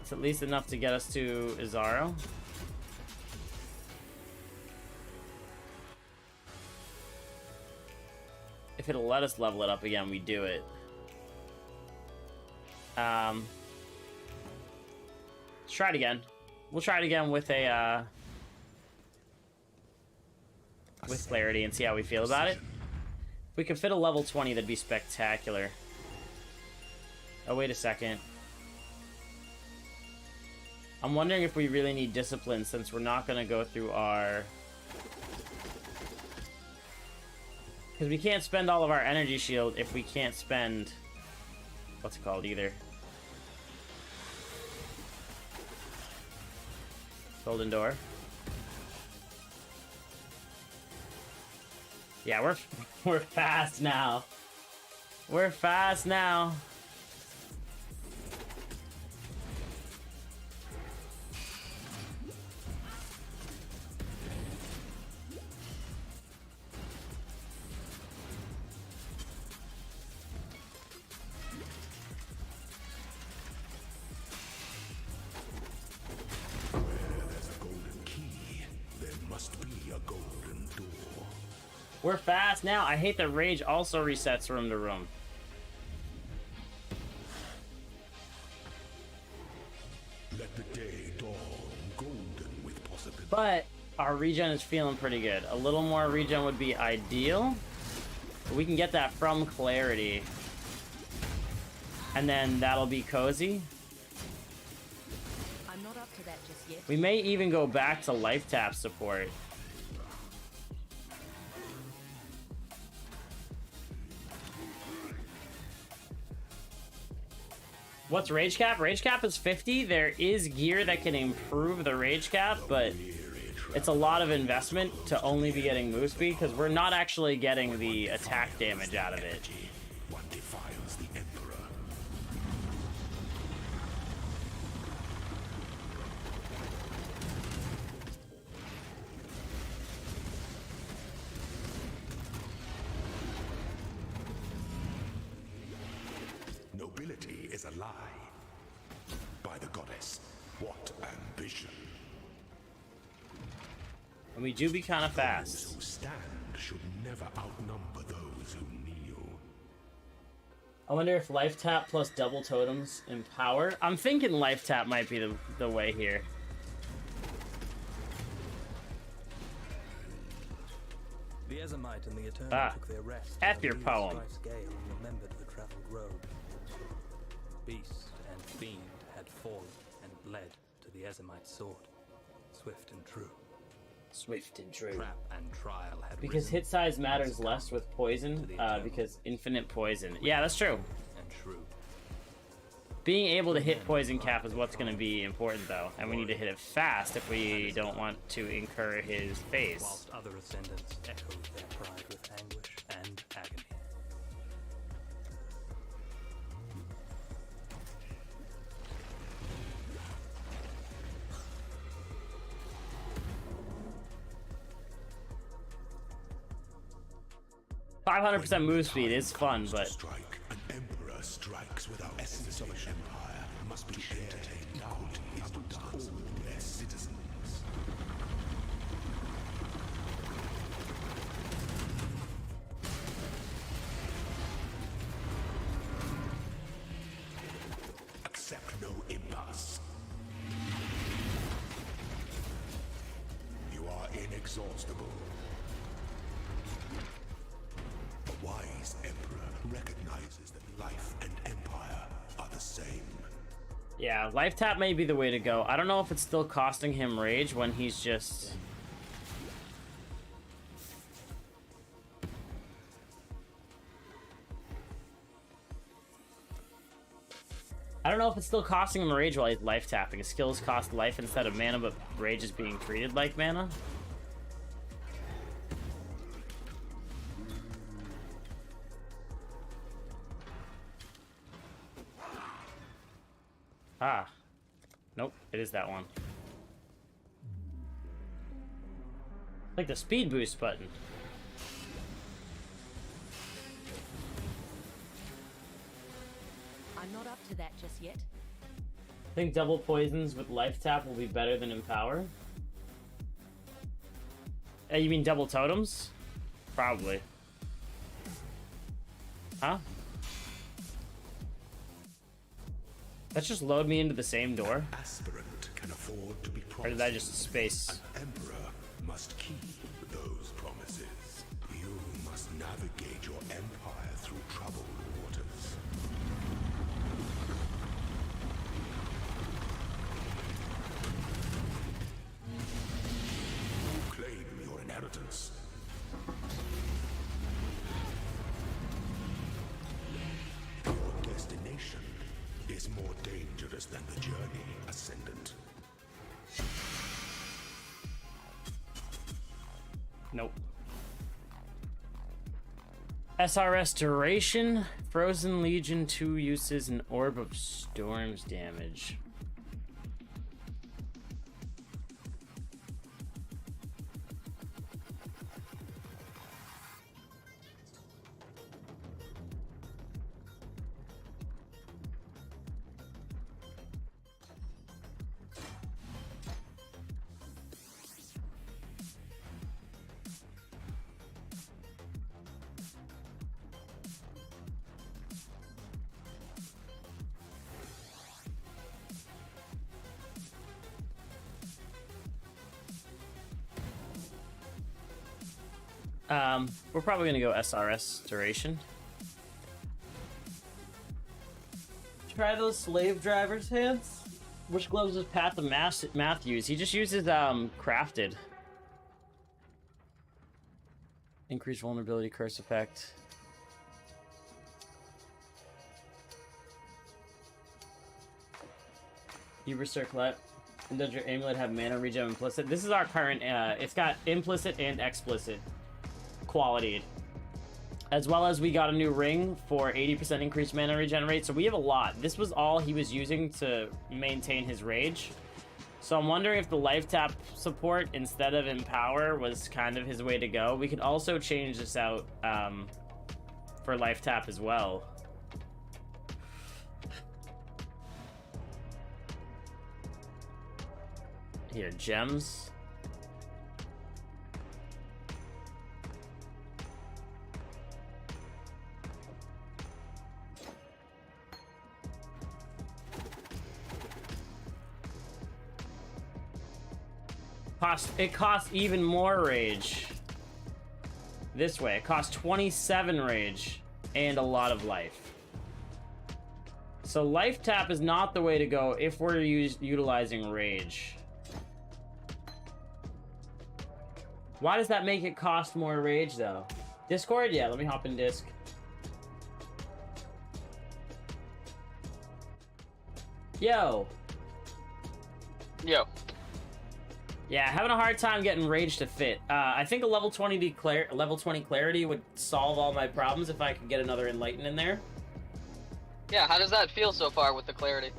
It's at least enough to get us to Izaro. If it'll let us level it up again, we do it. Let's try it again. We'll try it again with a with clarity and see how we feel about it. If we could fit a level 20, that'd be spectacular. Oh, wait a second. I'm wondering if we really need discipline since we're not going to go through our... Because we can't spend all of our energy shield if we can't spend... What's it called either? Golden Door. Yeah, we're fast now. We're fast now. We're fast now. I hate that Rage also resets room to room. Let the day dawn golden with possibility. But our regen is feeling pretty good. A little more regen would be ideal. But we can get that from Clarity. And then that'll be cozy. I'm not up to that just yet. We may even go back to life tap support. What's rage cap? Rage cap is 50. There is gear that can improve the rage cap, but it's a lot of investment to only be getting move speed because we're not actually getting the attack damage out of it. One defiles the Emperor. What ambition! And we do be kind of Those fast. who stand should never outnumber those who kneel. I wonder if life tap plus double totems empower. I'm thinking life tap might be the way here. The Ezemite and the Eternal took their rest. F your Leaves poem. Strife's gale and remembered the traveled road. Beast and fiend had fallen and bled to the Ezemite sword, swift and true. Swift and true. Trap and trial had Because risen hit size matters less with poison, because infinite poison. Yeah, that's true. and true. Being able to hit poison cap is what's going to be important, though, and we need to hit it fast if we don't want to incur his face. Whilst other ascendants echoed their pride with anguish and agony. .500% move speed is fun, but Strike, an emperor strikes without essence of an empire must be entertained out amongst all their citizens. Accept no impasse. You are inexhaustible. A wise emperor recognizes that life and empire are the same. yeah, life tap may be the way to go. I don't know if it's still costing him rage when he's just... I don't know if it's still costing him rage while he's life tapping. His skills cost life instead of mana, but rage is being treated like mana. Ah. Nope, it is that one. Like the speed boost button. I'm not up to that just yet. I think double poisons with life tap will be better than empower. You mean double totems? Probably. Huh? That just load me into the same door? Aspirant can afford to be Or promised. did I just space? An emperor must keep those promises. You must navigate your empire through troubled waters. Claim your inheritance. Your destination is more dangerous than the journey, Ascendant. Nope. SRS duration, Frozen Legion 2 uses an Orb of Storms damage. We're probably gonna go SRS duration. Try those slave driver's hands. Which gloves does Path of Math use? He just uses crafted. Increased vulnerability, curse effect. Uber Circlet. And does your amulet have mana regen implicit? This is our current, it's got implicit and explicit quality. As well as we got a new ring for 80% increased mana regenerate, so we have a lot. This was all he was using to maintain his rage. So I'm wondering if the life tap support instead of empower was kind of his way to go. We could also change this out for life tap as well. Here, gems. It costs even more rage. This way, it costs 27 rage and a lot of life. So life tap is not the way to go if we're utilizing rage. Why does that make it cost more rage though? Discord? Yeah, let me hop in disc. Yo. Yo. Yeah, having a hard time getting rage to fit. I think a level 20 clarity would solve all my problems if I could get another enlighten in there. Yeah, how does that feel so far with the clarity?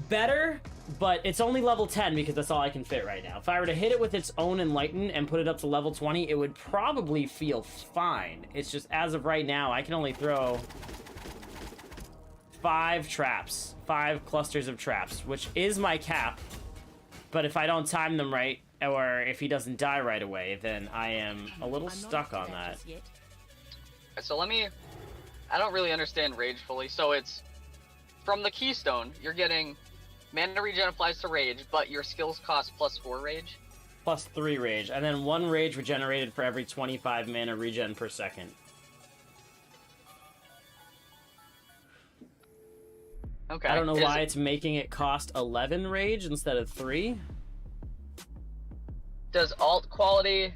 Better, but it's only level 10 because that's all I can fit right now. If I were to hit it with its own enlighten and put it up to level 20, it would probably feel fine. It's just as of right now, I can only throw 5 traps, 5 clusters of traps, which is my cap. But if I don't time them right, or if he doesn't die right away, then I am a little stuck on that. So I don't really understand rage fully. So it's from the keystone, you're getting mana regen applies to rage, but your skills cost +4 rage. +3 rage, and then 1 rage regenerated for every 25 mana regen per second. Okay. I don't know why it's making it cost 11 rage instead of 3. Does alt quality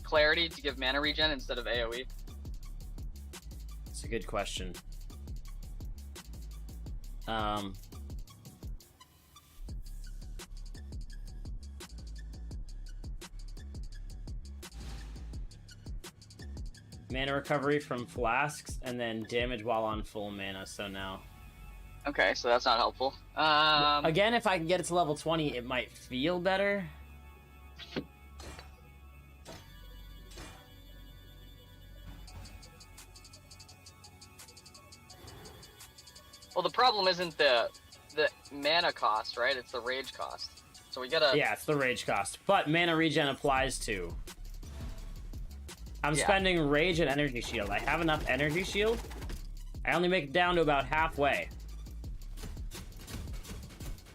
clarity to give mana regen instead of AoE? It's a good question. Mana recovery from flasks, and then damage while on full mana, so no. Okay, so that's not helpful. Again, if I can get it to level 20, it might feel better. Well, the problem isn't the mana cost, right? It's the rage cost. So we gotta... Yeah, it's the rage cost. But mana regen applies to. I'm spending rage and energy shield. I have enough energy shield. I only make it down to about halfway.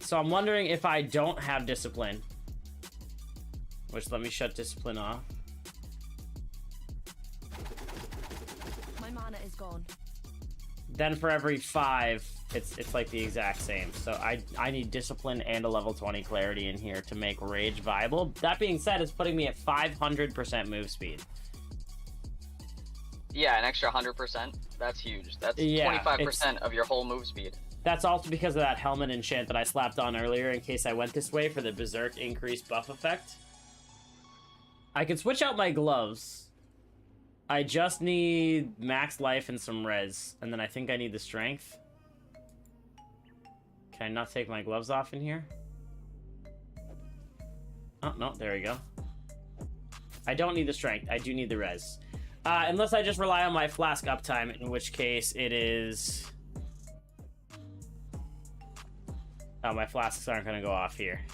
So I'm wondering if I don't have discipline. Which, let me shut discipline off. My mana is gone. Then for every 5, it's like the exact same. So I need discipline and a level 20 clarity in here to make rage viable. That being said, it's putting me at 500% move speed. Yeah, an extra 100%. That's huge. That's 25% of your whole move speed. That's also because of that helmet enchant that I slapped on earlier in case I went this way for the Berserk increased buff effect. I can switch out my gloves. I just need max life and some res, and then I think I need the strength. Can I not take my gloves off in here? Oh, no, there we go. I don't need the strength. I do need the res. Unless I just rely on my flask uptime, in which case it is... Oh, my flasks aren't going to go off here.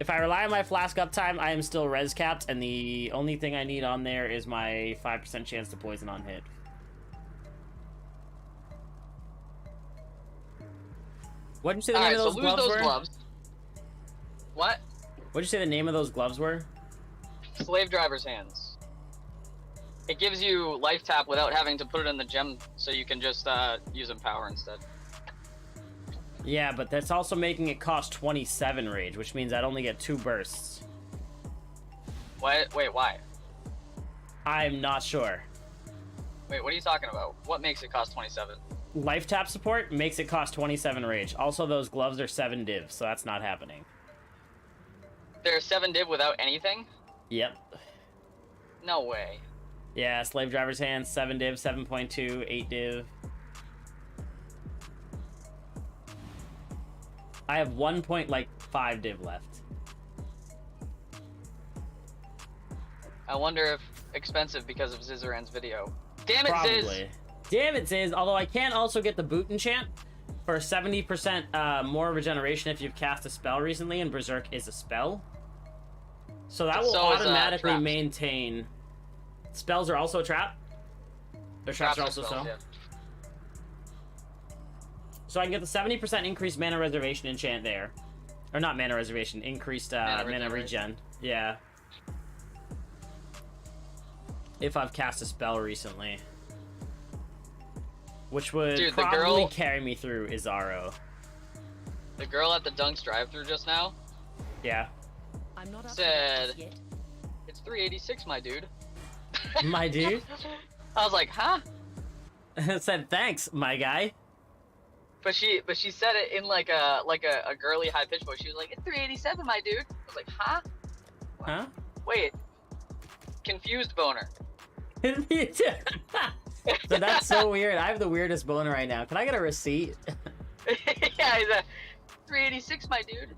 If I rely on my flask uptime, I am still res capped, and the only thing I need on there is my 5% chance to poison on hit. What did you say the name of those gloves were? Gloves. What? What did you say the name of those gloves were? Slave driver's hands. It gives you life tap without having to put it in the gem, so you can just use Empower instead. Yeah, but that's also making it cost 27 rage, which means I'd only get 2 bursts. What? Wait, why? I'm not sure. Wait, what are you talking about? What makes it cost 27? Life tap support makes it cost 27 rage. Also, those gloves are 7 div, so that's not happening. There's 7 div without anything? Yep. No way. Yeah, slave driver's hands, 7 div, 7.2, 8 div. I have 1.5 div left. I wonder expensive because of Zizaran's video. Damn it, Probably. Ziz! Damn it, Ziz. Although I can also get the boot enchant for 70% more regeneration if you've cast a spell recently, and Berserk is a spell. So that will So is, automatically traps. maintain. Spells are also a trap. Their traps are also spells, so. yeah. So I can get the 70% increased mana reservation enchant there. Or not mana reservation, increased mana regen. Yeah. If I've cast a spell recently. Which would Dude, the probably girl- carry me through Izaro. The girl at the Dunks drive-thru just now Yeah. I'm not up to Said- that just yet. it's 386, my dude. My dude. I was like, huh? It said thanks, my guy. But she said it in like a girly high pitched voice. She was like, it's 387, my dude. I was like, huh? Huh? Wait. Confused boner. Me too. So that's so weird. I have the weirdest boner right now. Can I get a receipt? Yeah, he's a 386, my dude.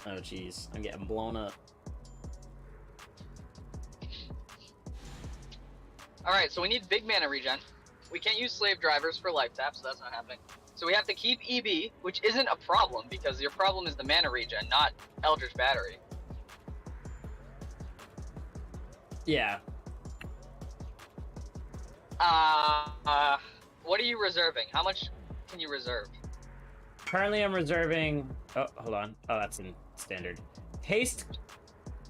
Oh jeez, I'm getting blown up. Alright, so we need big mana regen. We can't use slave drivers for life tap, so that's not happening. So we have to keep EB, which isn't a problem, because your problem is the mana regen, not Eldritch Battery. Yeah. What are you reserving? How much can you reserve? Currently I'm reserving... Oh, hold on. Oh, that's in standard. Haste,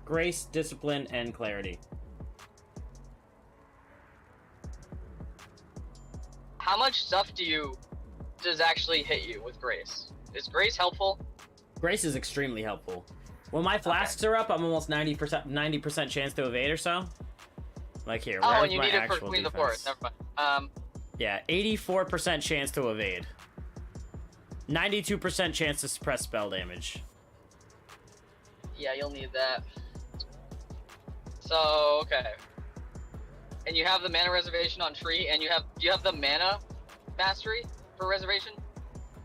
Grace, Discipline, and Clarity. How much stuff does actually hit you with Grace? Is Grace helpful? Grace is extremely helpful. When my flasks are up, I'm almost 90% chance to evade or so. Like here, Oh, where's and you my need it for actual Queen of the defense? Forest. Never mind. Yeah, 84% chance to evade. 92% chance to suppress spell damage. Yeah, you'll need that. So, okay. And you have the mana reservation on tree, and do you have the mana mastery for reservation?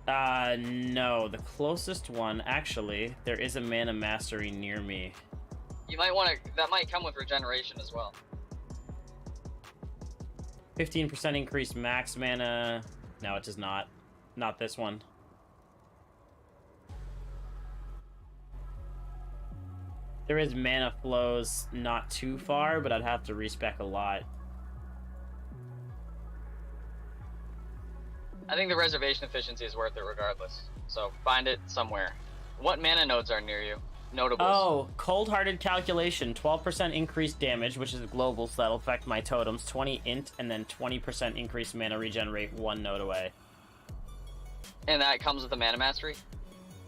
No, the closest one, actually, there is a mana mastery near me. You might want to, that might come with regeneration as well. 15% increased max mana. No, it does not. Not this one. There is mana flows not too far, but I'd have to respec a lot. I think the reservation efficiency is worth it regardless. So find it somewhere. What mana nodes are near you? Notables. Oh, cold-hearted calculation. 12% increased damage, which is global, so that'll affect my totems. 20 int, and then 20% increased mana regenerate 1 node away. And that comes with the mana mastery?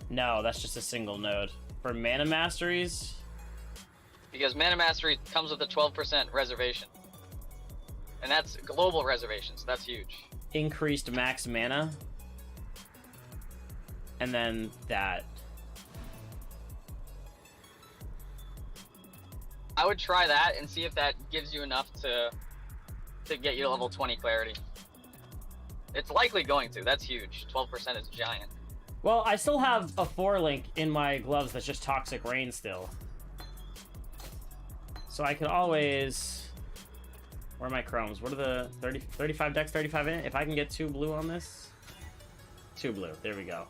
No, that's just a single node. For mana masteries... Because mana mastery comes with a 12% reservation. And that's global reservation, so that's huge. Increased max mana. And then that. I would try that and see if that gives you enough to get you to level 20 clarity. It's likely going to. That's huge. 12% is giant. Well, I still have a 4-link in my gloves that's just Toxic Rain still. So I could always... Where are my chromes? What are the 35 dex, 35 in it? If I can get 2 blue on this? 2 blue. There we go.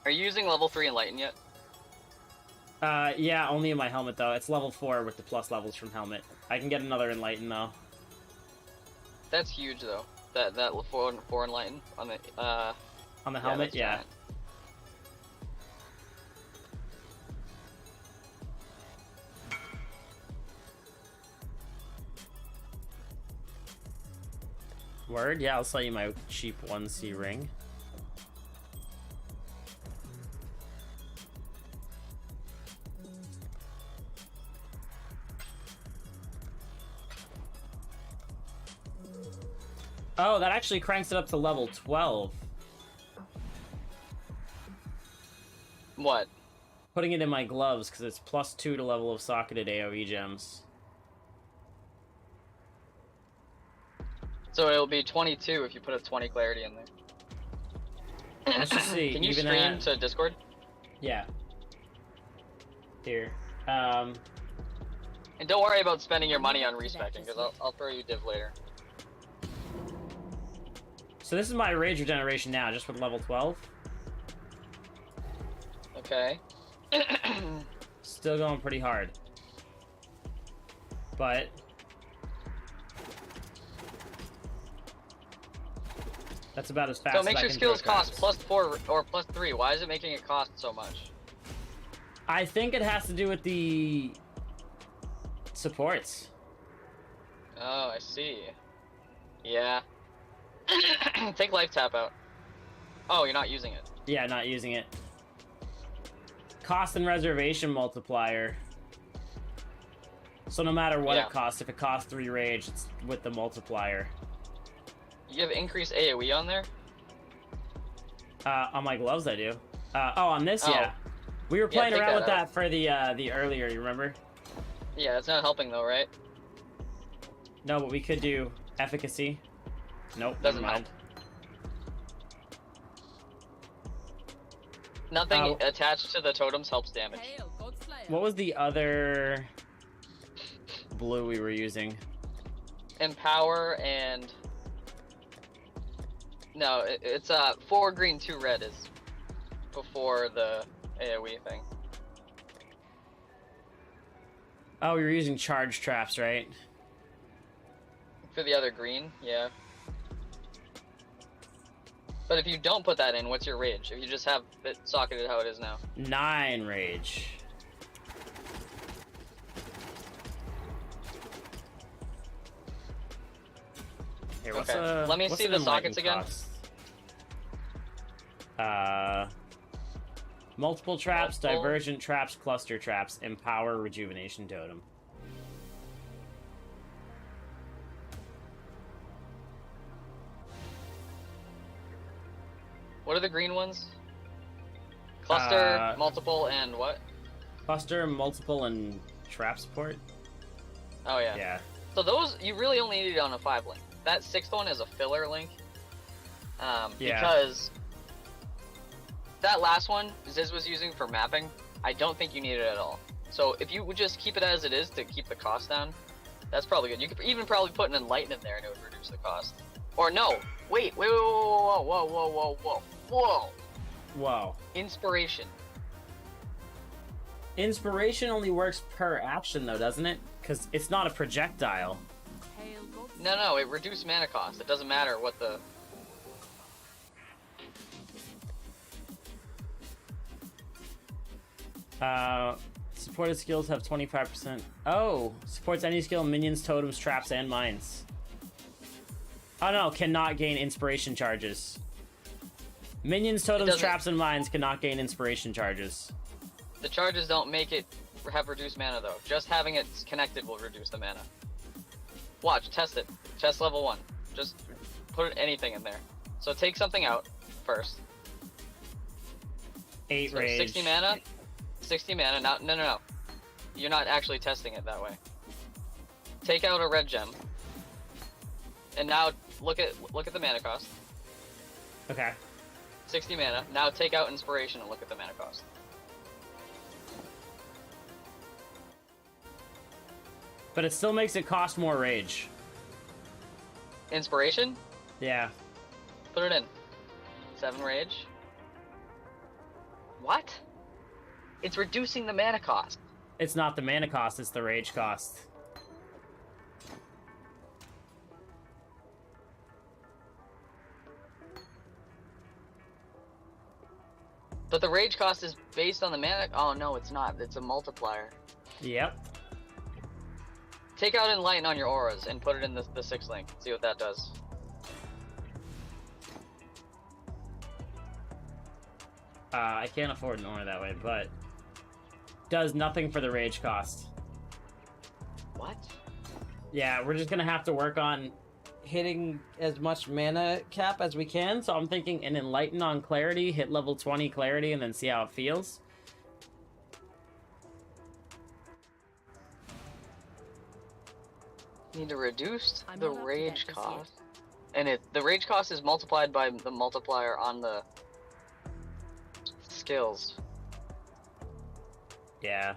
Are you using level 3 Enlighten yet? Yeah, only in my helmet, though. It's level 4 with the plus levels from helmet. I can get another Enlighten, though. That's huge, though. That 4 Enlighten on the, On the helmet? that's Yeah. giant. Word? Yeah, I'll sell you my cheap 1C ring. Oh, that actually cranks it up to level 12. What? Putting it in my gloves, because it's +2 to level of socketed AoE gems. So it'll be 22 if you put a 20 clarity in there. Let's just see. Can you even stream at... to Discord? Yeah. Here. And don't worry about spending your money on respecking, because I'll throw you div later. So this is my rage regeneration now, just with level 12. Okay. Still going pretty hard. But... that's about as fast So as it makes I your can skills throw cost crabs. +4 or +3. Why is it making it cost so much? I think it has to do with the supports. Oh, I see. Yeah. Take life tap out. Oh, you're not using it. Yeah, not using it. Cost and reservation multiplier. So no matter what Yeah. it costs, if it costs 3 rage, it's with the multiplier. You have increased AoE on there? On my gloves I do. Oh, on this, Oh. yeah. We were playing take around that with out. that for the earlier, you remember? Yeah, it's not helping though, right? No, but we could do efficacy. Nope, Doesn't never mind. Nothing Oh. attached to the totems helps damage. What was the other blue we were using? Empower and... No, it's 4 green, 2 red is before the AoE thing. Oh, we were using charge traps, right? For the other green, yeah. But if you don't put that in, what's your rage? If you just have it socketed how it is now. 9 rage. Here, what's Okay, let me what's see an the sockets enlightened again. cost? Multiple traps, Multiple? divergent traps, cluster traps, empower, rejuvenation totem. What are the green ones? Cluster, Uh, multiple, and what? Cluster, multiple, and trap support? Oh yeah. Yeah. So those, you really only need it on a 5 link. That 6th one is a filler link. Yeah. Because that last one Ziz was using for mapping, I don't think you need it at all. So if you would just keep it as it is to keep the cost down, that's probably good. You could even probably put an Enlighten in there and it would reduce the cost. Or no, wait, whoa. Whoa. Inspiration. Inspiration only works per action, though, doesn't it? Because it's not a projectile. No, it reduced mana cost. It doesn't matter what the... Supported skills have 25%. Oh, supports any skill, minions, totems, traps, and mines. Oh no, cannot gain inspiration charges. Minions, totems, doesn't- traps, and mines cannot gain inspiration charges. The charges don't make it have reduced mana though. Just having it connected will reduce the mana. Watch, test it. Test level 1. Just put anything in there. So take something out first. 8 So rage. 60 mana. 60 mana. Now, no. You're not actually testing it that way. Take out a red gem. And now look at the mana cost. Okay. 60 mana. Now take out inspiration and look at the mana cost. But it still makes it cost more rage. Inspiration? Yeah. Put it in. 7 rage. What? It's reducing the mana cost. It's not the mana cost, it's the rage cost. But the rage cost is based on the mana. Oh no, it's not. It's a multiplier. Yep. Take out Enlighten on your auras and put it in the 6th link. See what that does. I can't afford an aura that way, but does nothing for the rage cost. What? Yeah, we're just gonna have to work on hitting as much mana cap as we can, so I'm thinking an Enlighten on Clarity, hit level 20 Clarity, and then see how it feels. Need to reduce I'm the not up to rage that just yet. cost. And the rage cost is multiplied by the multiplier on the skills. Yeah.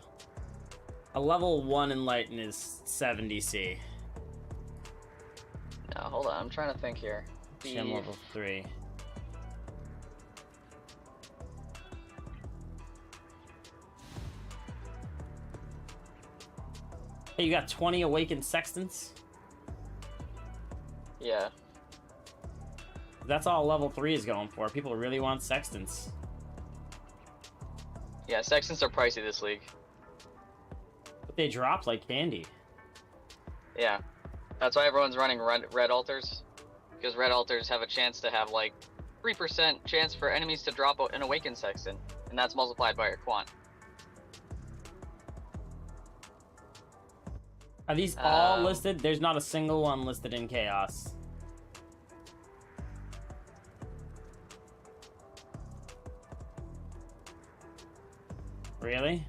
A level 1 Enlighten is 70C. No, hold on. I'm trying to think here. Shim level 3. Hey, you got 20 Awakened Sextants? Yeah. That's all level 3 is going for. People really want Sextants. Yeah, sextants are pricey this league. But they drop like candy. Yeah. That's why everyone's running red altars. Because red altars have a chance to have like 3% chance for enemies to drop an awakened sextant. And that's multiplied by your quant. Are these all listed? There's not a single one listed in Chaos. Really?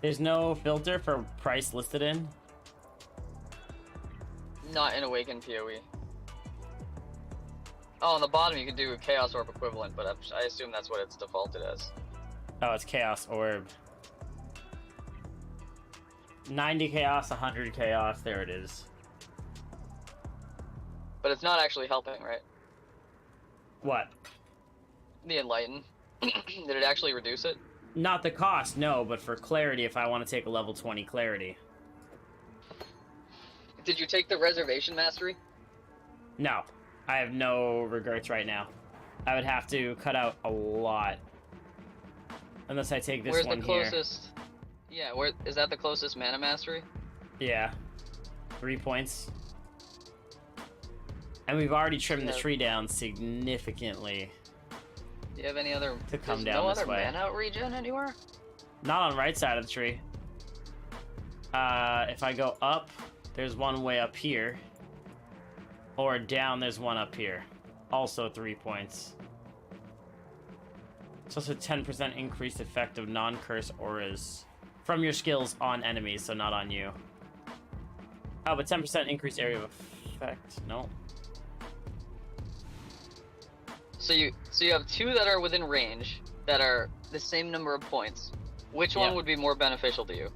There's no filter for price listed in? Not in awakened PoE. Oh, on the bottom you can do a Chaos Orb equivalent, but I assume that's what it's defaulted as. Oh, it's Chaos Orb. 90 Chaos, 100 Chaos, there it is. But it's not actually helping, right? What? The Enlighten. Did it actually reduce it? Not the cost, no, but for clarity, if I want to take a level 20 clarity. Did you take the Reservation Mastery? No, I have no regrets right now. I would have to cut out a lot. Unless I take this Where's one the here. closest? Yeah, where is that the closest Mana Mastery? Yeah. 3 points. And we've already trimmed the tree down significantly. Do you have any other... To come There's down no this other way. mana regen anywhere? Not on the right side of the tree. If I go up, there's one way up here. Or down, there's one up here. Also 3 points. It's also 10% increased effect of non-curse auras from your skills on enemies, so not on you. Oh, but 10% increased area of effect. No. So you have two that are within range that are the same number of points. Which one would be more beneficial to you?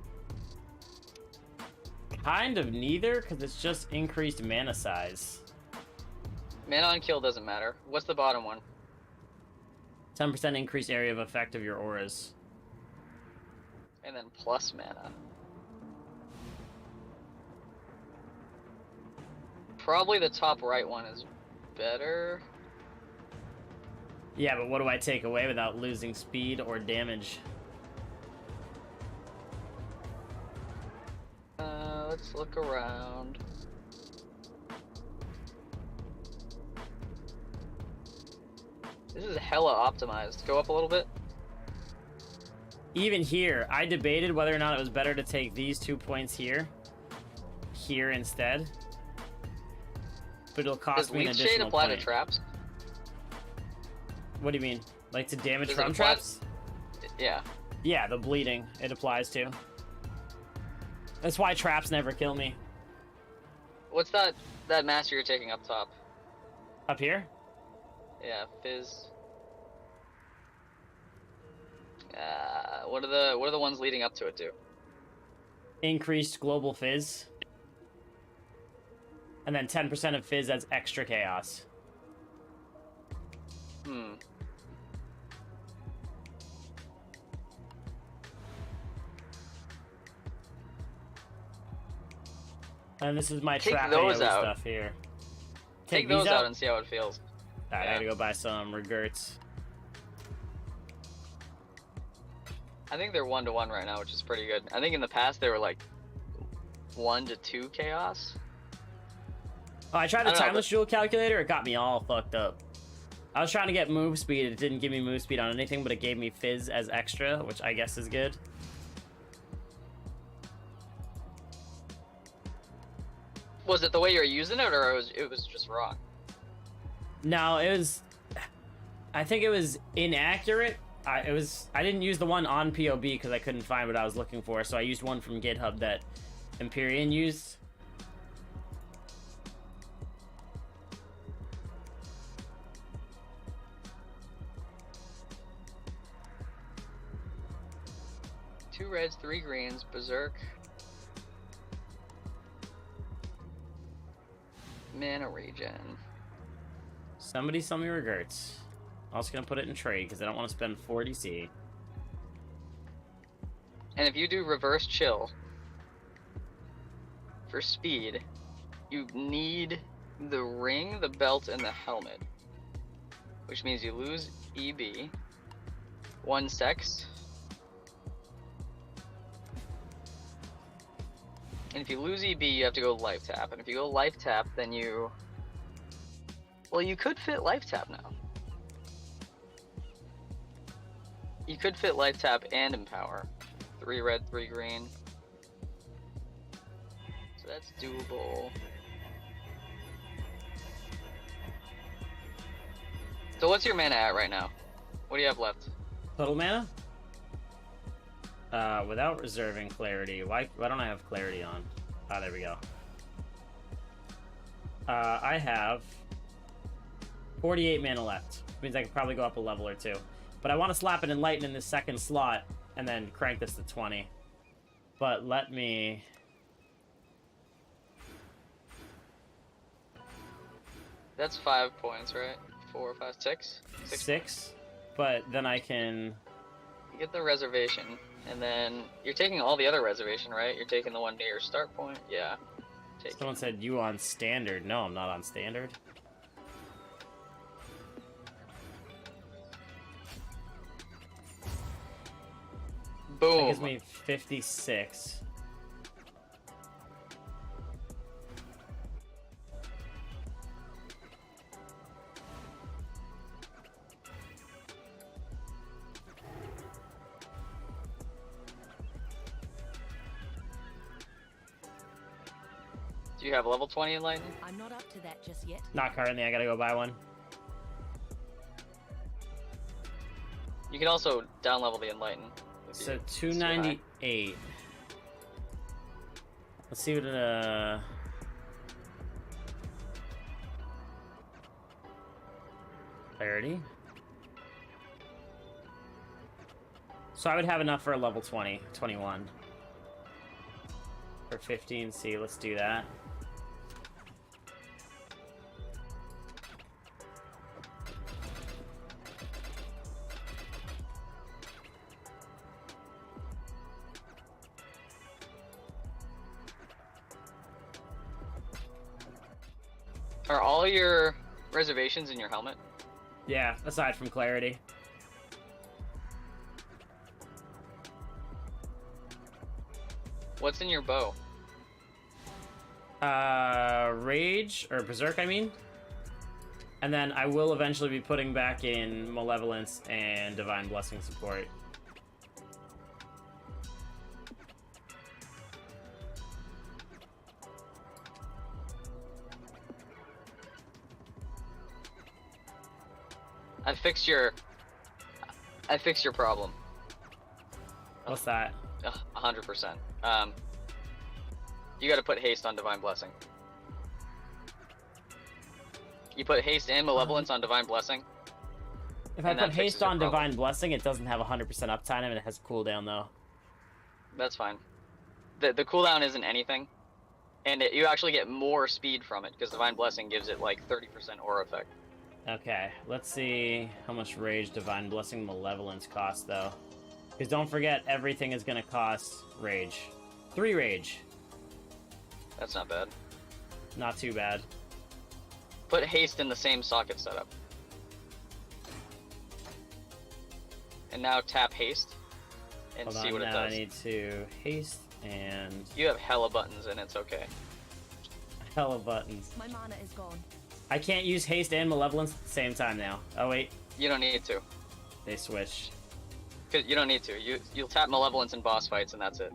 Kind of neither, because it's just increased mana size. Mana on kill doesn't matter. What's the bottom one? 10% increased area of effect of your auras. And then plus mana. Probably the top right one is better. Yeah, but what do I take away without losing speed or damage? Let's look around. This is hella optimized. Go up a little bit. Even here, I debated whether or not it was better to take these 2 points here instead. But it'll cost Does me an Leech Shade additional apply point. to traps? What do you mean? Like to damage Does it from apply- traps? Yeah. Yeah, the bleeding it applies to. That's why traps never kill me. What's that master you're taking up top? Up here? Yeah, Fizz. What are the ones leading up to it do? Increased global fizz. And then 10% of fizz as extra chaos. And this is my Take trap those AoE out. stuff here. Take those out and see how it feels. Alright, Yeah. I gotta go buy some regrets. I think they're 1-to-1 right now, which is pretty good. I think in the past they were like 1-to-2 chaos. Oh, I tried the I don't know, timeless jewel calculator. It got me all fucked up. I was trying to get move speed. It didn't give me move speed on anything, but it gave me fizz as extra, which I guess is good. Was it the way you're using it, or it was just wrong? No, it was. I think it was inaccurate. I didn't use the one on POB because I couldn't find what I was looking for, so I used one from GitHub that Empyrean used. 2 reds, 3 greens, Berserk. Mana regen. Somebody sell me regrets. I'm also gonna put it in trade because I don't want to spend 40 C. And if you do reverse chill for speed, you need the ring, the belt, and the helmet. Which means you lose EB, 1 sex. And if you lose EB, you have to go life tap. And if you go life tap, then you... Well, you could fit life tap now. You could fit life tap and empower. 3 red, 3 green. So that's doable. So what's your mana at right now? What do you have left? Total mana? Without reserving clarity. Why don't I have clarity on? Ah, there we go. I have 48 mana left. Which means I could probably go up a level or two. But I want to slap an Enlighten in this second slot and then crank this to 20. But let me... That's 5 points, right? 4, 5, 6? 6. But then I can... You get the reservation, and then you're taking all the other reservation, right? You're taking the one near your start point? Yeah. Take Someone said you on standard. No, I'm not on standard. Boom. That gives me 56. Do you have level 20 Enlighten? I'm not up to that just yet. Not currently, I gotta go buy one. You can also down level the Enlighten. So 298. Let's see what clarity. So I would have enough for a level 20, 21. For 15C, let's do that. Are all your reservations in your helmet? Yeah, aside from clarity. What's in your bow? Rage, or Berserk, I mean. And then I will eventually be putting back in Malevolence and Divine Blessing support. I fixed your problem. What's that? 100%. You gotta put haste on Divine Blessing. You put haste and Malevolence on Divine Blessing. If I and put that fixes haste your on problem. Divine Blessing, it doesn't have 100% uptime and it has cooldown though. That's fine. The cooldown isn't anything. And you actually get more speed from it, because Divine Blessing gives it like 30% aura effect. Okay, let's see how much Rage, Divine Blessing, Malevolence costs though. Because don't forget, everything is gonna cost Rage. 3 Rage. That's not bad. Not too bad. Put haste in the same socket setup. And now tap haste and Hold see on, what it now I does. need to haste and You have hella buttons and it's okay. hella buttons. My mana is gone. I can't use haste and Malevolence at the same time now. Oh wait, You don't need to. they switched. 'Cause you don't need to. You'll tap Malevolence in boss fights and that's it.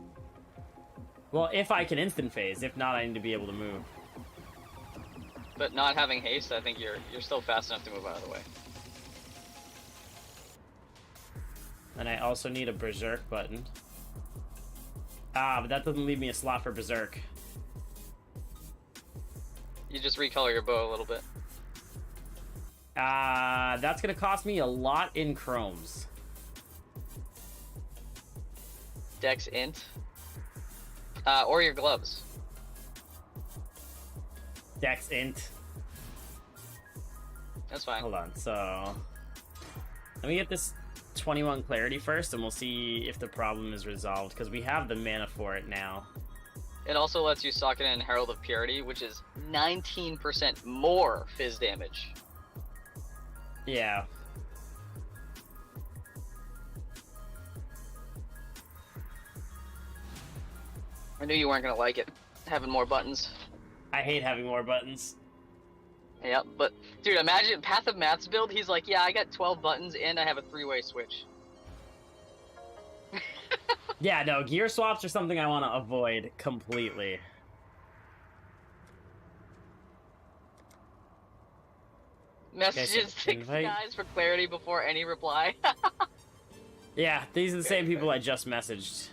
Well, if I can instant phase. If not, I need to be able to move. But not having haste, I think you're still fast enough to move out of the way. And I also need a Berserk button. Ah, but that doesn't leave me a slot for Berserk. You just recolor your bow a little bit. That's gonna cost me a lot in chromes. Dex int. Or your gloves. Dex int. That's fine. Hold on, so... Let me get this 21 clarity first, and we'll see if the problem is resolved, because we have the mana for it now. It also lets you sock it in Herald of Purity, which is 19% more fizz damage. Yeah. I knew you weren't gonna like it, having more buttons. I hate having more buttons. Yeah, but dude, imagine Path of Math's build. He's like, yeah, I got 12 buttons and I have a 3-way switch. Yeah, no, gear swaps are something I want to avoid completely. Messages Okay, 6 guys for clarity before any reply. Yeah, these are the same people I just messaged.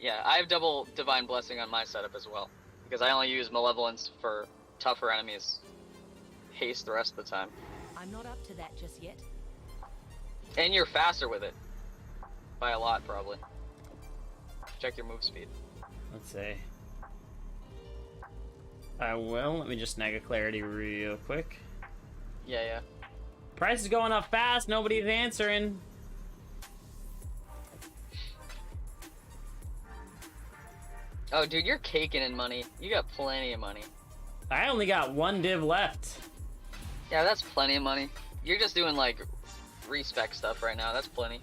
Yeah, I have double Divine Blessing on my setup as well, because I only use Malevolence for tougher enemies. Haste the rest of the time. I'm not up to that just yet. And you're faster with it. By a lot, probably. Check your move speed. Let's see. I will. Let me just snag a clarity real quick. Yeah, yeah. Price is going up fast. Nobody's answering. Oh, dude, you're caking in money. You got plenty of money. I only got 1 div left. Yeah, that's plenty of money. You're just doing, like, respec stuff right now. That's plenty.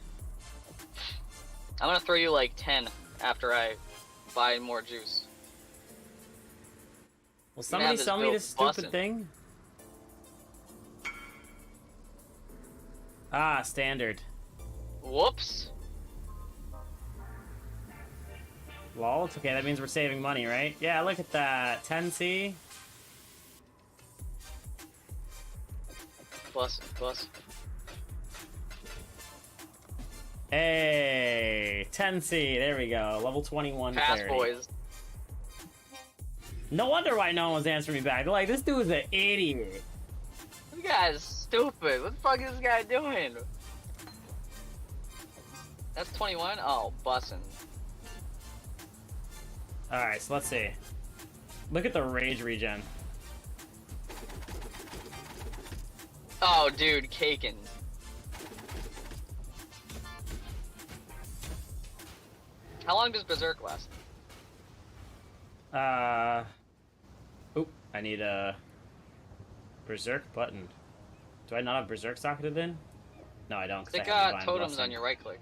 I'm gonna throw you, like, 10 after I buy more juice. Will somebody sell me this stupid thing? Ah, standard. Whoops. Lol, it's okay, that means we're saving money, right? Yeah, look at that. 10C. Plus, plus. Hey, 10C, there we go. Level 21 Pass, clarity. boys. No wonder why no one's answering me back. They're like, this dude's an idiot. This guy's stupid. What the fuck is this guy doing? That's 21? Oh, bussin'. Alright, so let's see. Look at the rage regen. Oh, dude, caking. How long does Berserk last? Oop, I need a Berserk button. Do I not have Berserk socketed in? No, I don't. 'Cause I Stick have Divine totems Blessing. on your right click.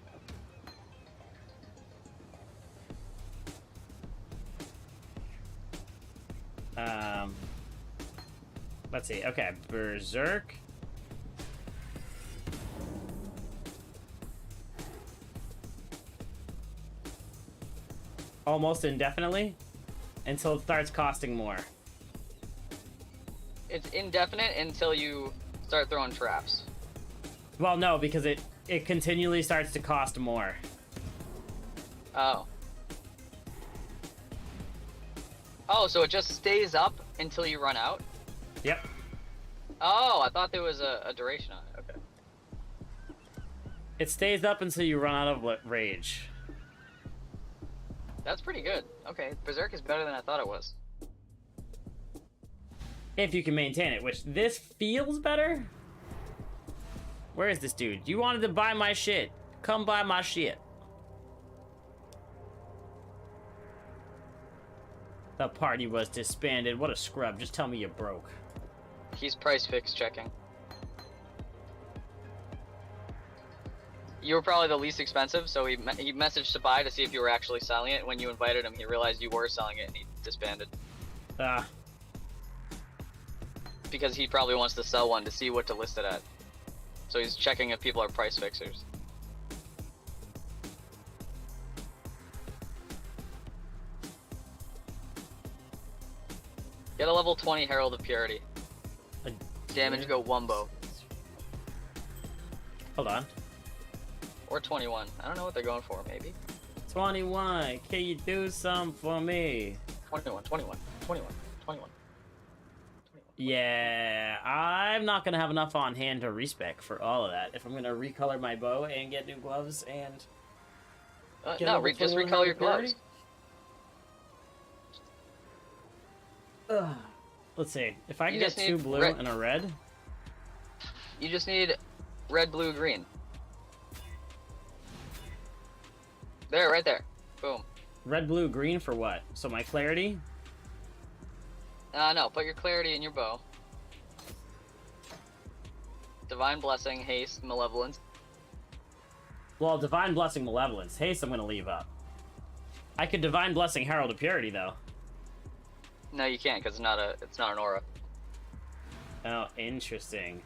Let's see. Okay, Berserk. Almost indefinitely until it starts costing more. It's indefinite until you start throwing traps. Well, no, because it continually starts to cost more. Oh. Oh, so it just stays up until you run out? Yep. Oh, I thought there was a duration on it. Okay. It stays up until you run out of rage. That's pretty good. Okay, Berserk is better than I thought it was. If you can maintain it, which this feels better. Where is this dude? You wanted to buy my shit. Come buy my shit. The party was disbanded. What a scrub. Just tell me you're broke. He's price fix checking. You were probably the least expensive, so he messaged to buy to see if you were actually selling it. When you invited him, he realized you were selling it and he disbanded. Because he probably wants to sell one to see what to list it at. So he's checking if people are price fixers. Get a level 20 Herald of Purity. Damage go wumbo. Hold on. Or 21. I don't know what they're going for, maybe. 21. Can you do something for me? 21, 21, 21, 21, 21. Yeah, I'm not gonna have enough on hand to respec for all of that. If I'm gonna recolor my bow and get new gloves and get no, level just 21 recolor your purity? gloves. Ugh. Let's see. If I can You get just 2 need blue red- and a red, You just need red, blue, green. There, right there. Boom. red, blue, green for what? So my clarity? No, put your clarity in your bow. Divine Blessing, Haste, Malevolence. Well, Divine Blessing, Malevolence. Haste, I'm gonna leave up. I could Divine Blessing, Herald of Purity, though. No, you can't, because it's not an aura. Oh, interesting.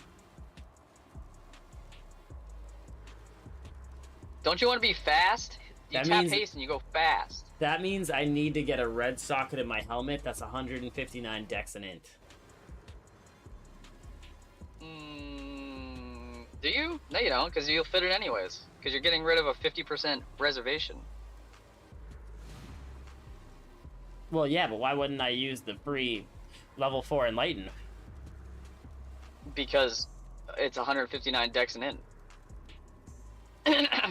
Don't you want to be fast? You That tap means- haste and you go fast. That means I need to get a red socket in my helmet that's 159 dex and int. Do you? No, you don't, because you'll fit it anyways. Because you're getting rid of a 50% reservation. Well, yeah, but why wouldn't I use the free level 4 Enlighten? Because it's 159 dex and int.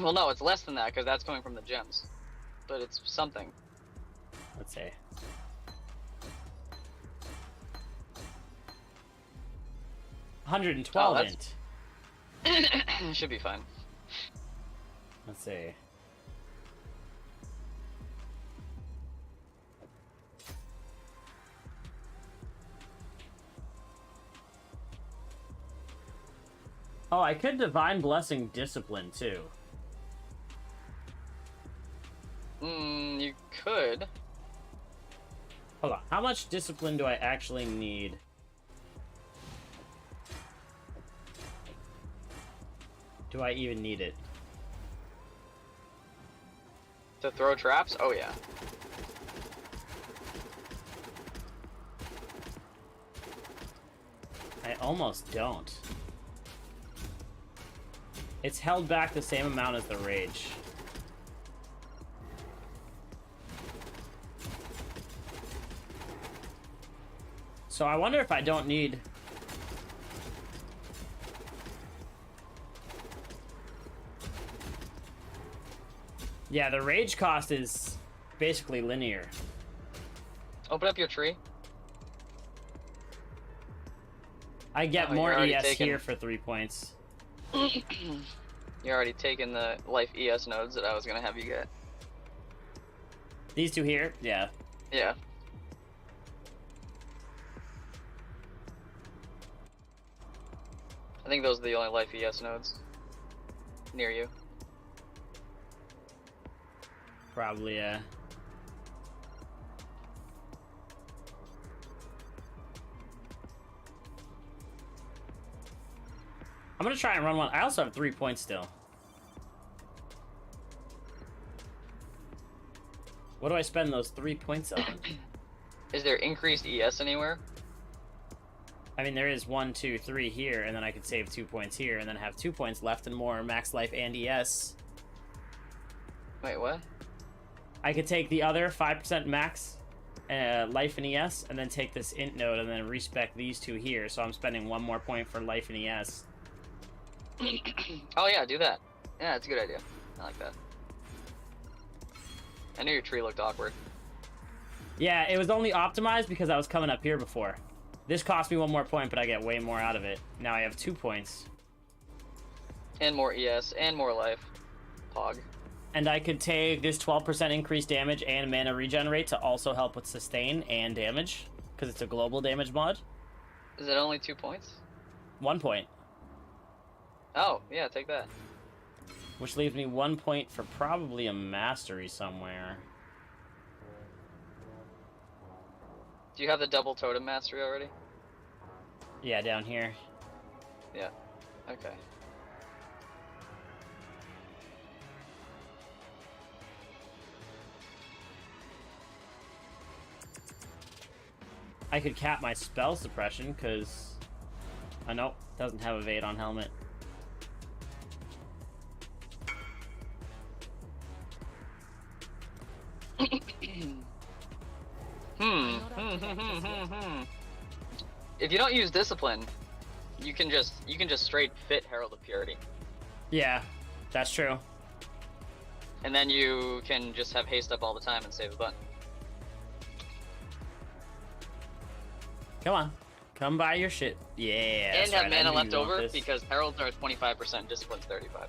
Well, no, it's less than that, because that's coming from the gems. But it's something. Let's see. $112 that's- int. Should be fine. Let's see. Oh, I could Divine Blessing Discipline, too. You could. Hold on. How much Discipline do I actually need? Do I even need it? To throw traps? Oh, yeah. I almost don't. It's held back the same amount as the Rage. So I wonder if I don't need... Yeah, the Rage cost is basically linear. Open up your tree. I get Oh, more you're already ES taken- here for 3 points. You're already taking the life ES nodes that I was going to have you get. These two here? Yeah. Yeah. I think those are the only life ES nodes near you. Probably, yeah. I'm gonna try and run one. I also have 3 points still. What do I spend those 3 points on? Is there increased ES anywhere? I mean, there is 1, 2, 3 here, and then I could save 2 points here, and then have 2 points left and more max life and ES. Wait, what? I could take the other 5% max life and ES, and then take this int node and then respec these two here, so I'm spending 1 more point for life and ES. Oh yeah, do that. Yeah, that's a good idea. I like that. I knew your tree looked awkward. Yeah, it was only optimized because I was coming up here before. This cost me 1 more point, but I get way more out of it. Now I have 2 points. And more ES, and more life. Pog. And I could take this 12% increased damage and mana regenerate to also help with sustain and damage, because it's a global damage mod. Is it only 2 points? 1 point. Oh, yeah, take that. Which leaves me 1 point for probably a mastery somewhere. Do you have the double totem mastery already? Yeah, down here. Yeah. Okay. I could cap my spell suppression, because... Oh, no, doesn't have evade on helmet. if you don't use discipline, you can just straight fit Herald of Purity, Yeah, that's true. and then you can just have haste up all the time and save a button. Come on. Come buy your shit. Yeah. And that's have right, I mana knew left you'd want over this. because Heralds are 25%, Discipline's 35.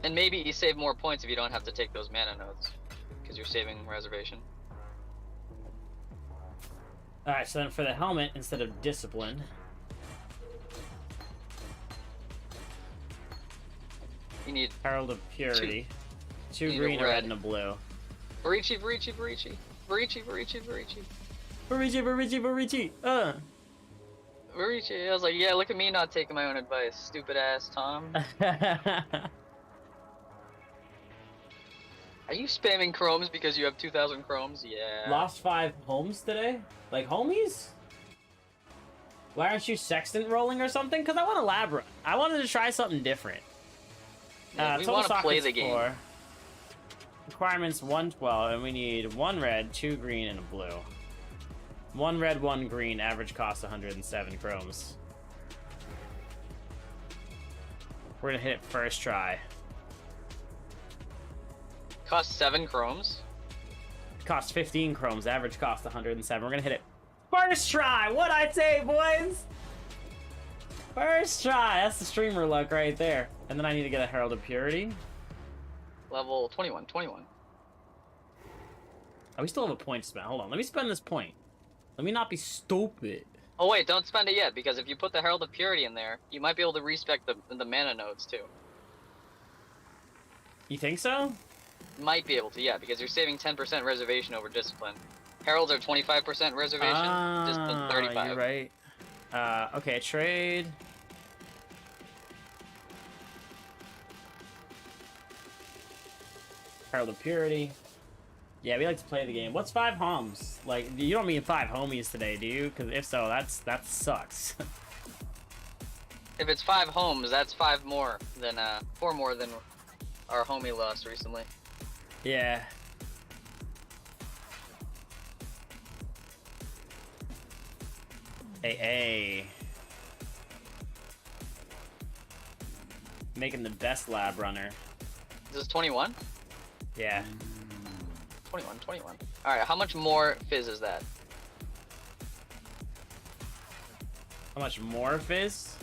And maybe you save more points if you don't have to take those mana nodes, because you're saving reservation. Alright, so then for the helmet, instead of discipline, You need Herald of Purity, two need a green, a red. red, and a blue. Varici, Varici, Varici, Varici, Varici, Varici. Barichi. Varici, I was like, yeah, look at me not taking my own advice, stupid ass Tom. Are you spamming chromes because you have 2,000 chromes? Yeah. Lost 5 homes today? Like homies? Why aren't you sextant rolling or something? Because I want a lab run. I wanted to try something different. Yeah, we total want to play sockets the game. 4. Requirements 112, and we need 1 red, 2 green, and a blue. 1 red, 1 green, average cost 107 chromes. We're gonna hit it first try. Cost 7 chromes? Cost 15 chromes, average cost 107. We're gonna hit it first try! What'd I say, boys? First try! That's the streamer luck right there. And then I need to get a Herald of Purity. Level 21, 21. Oh, we still have a point to spend. Hold on, let me spend this point. Let me not be stupid. Oh wait, don't spend it yet, because if you put the Herald of Purity in there, you might be able to respec the mana nodes too. You think so? Might be able to, yeah, because you're saving 10% reservation over Discipline. Heralds are 25% reservation, Discipline 35. You're right. Okay, trade. Herald of Purity. Yeah, we like to play the game. What's 5 homes? Like, you don't mean 5 homies today, do you? Because if so, that sucks. If it's 5 homes, that's 5 more than 4 more than our homie lost recently. Yeah. Hey. Making the best lab runner. This is 21? Yeah. 21. Alright, how much more fizz is that? How much more fizz?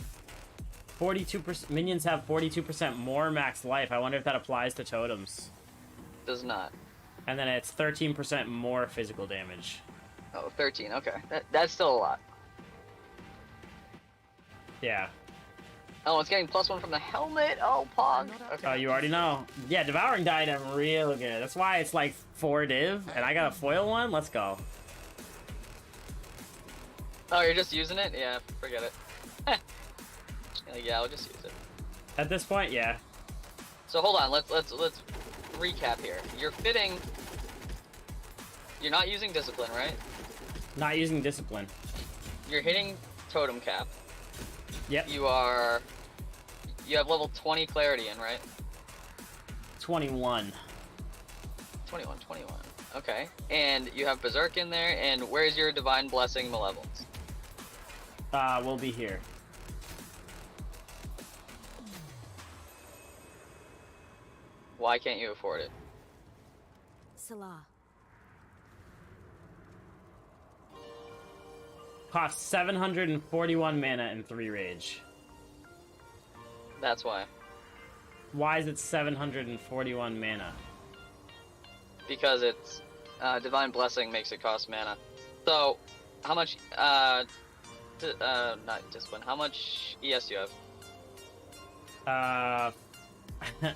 42%. Minions have 42% more max life. I wonder if that applies to totems. Does not. And then it's 13% more physical damage. Oh, 13, okay. That's still a lot. Yeah. Oh, it's getting +1 from the helmet? Oh, Pog. Okay. Oh, you already know. Yeah, Devouring Diadem real good. That's why it's like 4 div, and I got a foil one. Let's go. Oh, you're just using it? Yeah, forget it. Yeah, I'll just use it. At this point, yeah. So hold on, let's recap here. You're fitting. You're not using discipline, right? Not using discipline. You're hitting totem cap. Yep. You have level 20 clarity in, right? 21. 21. Okay. And you have Berserk in there, and where's your Divine Blessing Malevolence? We'll be here. Why can't you afford it? Salah. Costs 741 mana and 3 rage. That's why. Why is it 741 mana? Because it's Divine Blessing makes it cost mana. So, how much? Not Discipline. How much ES do you have?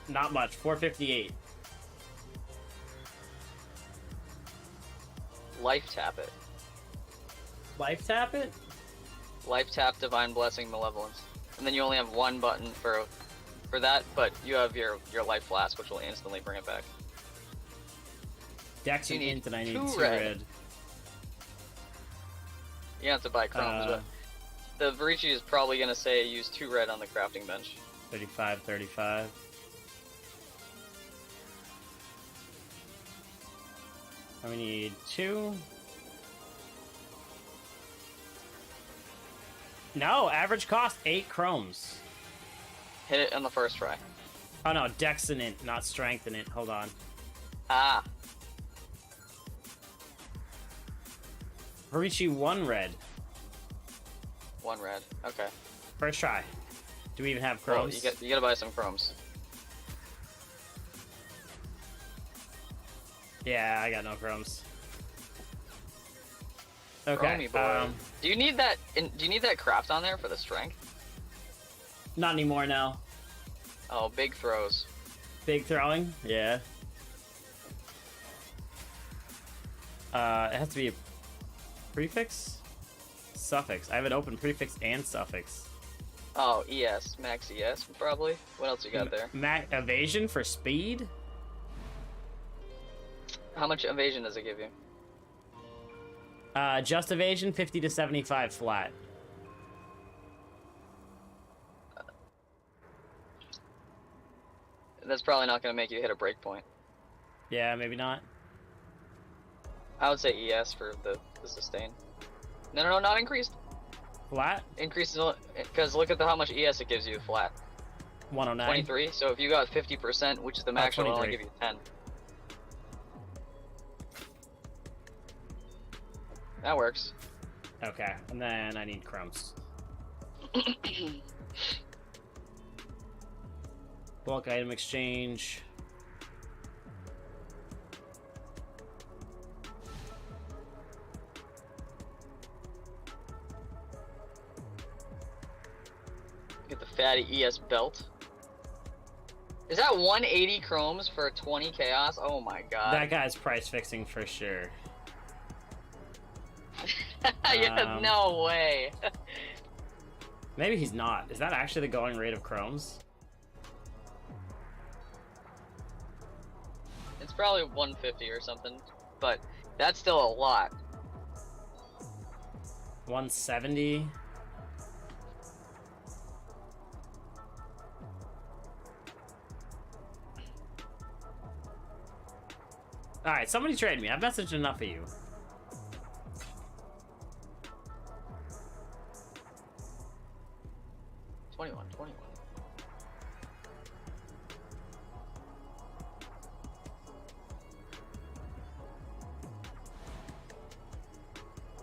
Not much. 458. Life tap it. Life tap it? Life tap Divine Blessing Malevolence, and then you only have 1 button for that, but you have your life flask, which will instantly bring it back. Dex You and need int, and I need 2 2 red. red. You have to buy chromes, but the Varici is probably gonna say use 2 red on the crafting bench. 35. And we need 2. No, average cost 8 chromes. Hit it on the first try. Oh no, Dexinant, not Strengthenant. Hold on. Ah. Horichi 1 red. 1 red. Okay. First try. Do we even have Well, chromes? you gotta buy some chromes. Yeah, I got no chromes. Okay. Chromey boy. Do you need that? Do you need that craft on there for the strength? Not anymore now. Oh, big throws. Big throwing? Yeah. It has to be a prefix? Suffix. I have an open prefix and suffix. Oh, ES. Max ES, probably. What else you got there? Evasion for speed? How much evasion does it give you? Just evasion, 50 to 75 flat. That's probably not going to make you hit a breakpoint. Yeah, maybe not. I would say ES for the sustain. No, not increased. Flat? Increased, because look at how much ES it gives you flat. 109. 23, so if you got 50%, which is the max, it'll only give you 10. That works. Okay, and then I need crumbs. Bulk item exchange. Get the fatty ES belt. Is that 180 chromes for 20 chaos? Oh my god. That guy's price fixing for sure. Yeah, no way. Maybe he's not. Is that actually the going rate of chromes? It's probably 150 or something, but that's still a lot. 170. Alright, somebody trade me. I've messaged enough of you. $21.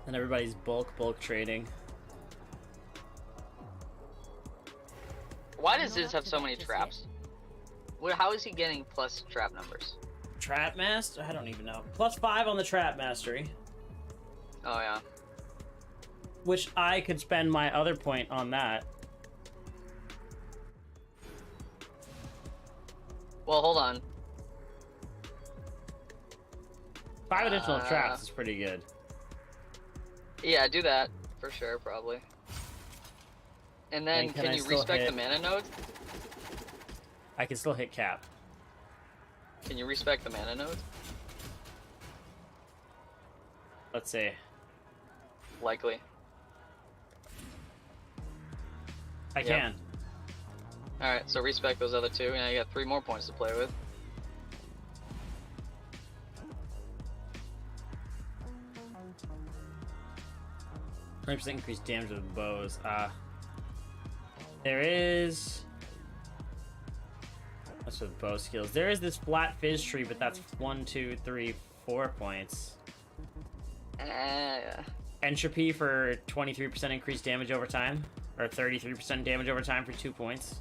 And everybody's bulk trading. Why does Ziz have so many traps? How is he getting plus trap numbers? Trap master? I don't even know. +5 on the trap mastery. Oh yeah. Which I could spend my other point on that. Well, hold on. 5 additional traps is pretty good. Yeah, do that for sure, probably. And then, And can I you still respect hit- the mana nodes? I can still hit cap. Can you respect the mana nodes? Let's see. Likely. I Yep. can. Alright, so respect those other two. Now you got 3 more points to play with. %, increased damage with bows. There is... What's with bow skills? There is this flat fizz tree, but that's 1, 2, 3, 4 points. Entropy for 23% increased damage over time. Or 33% damage over time for 2 points.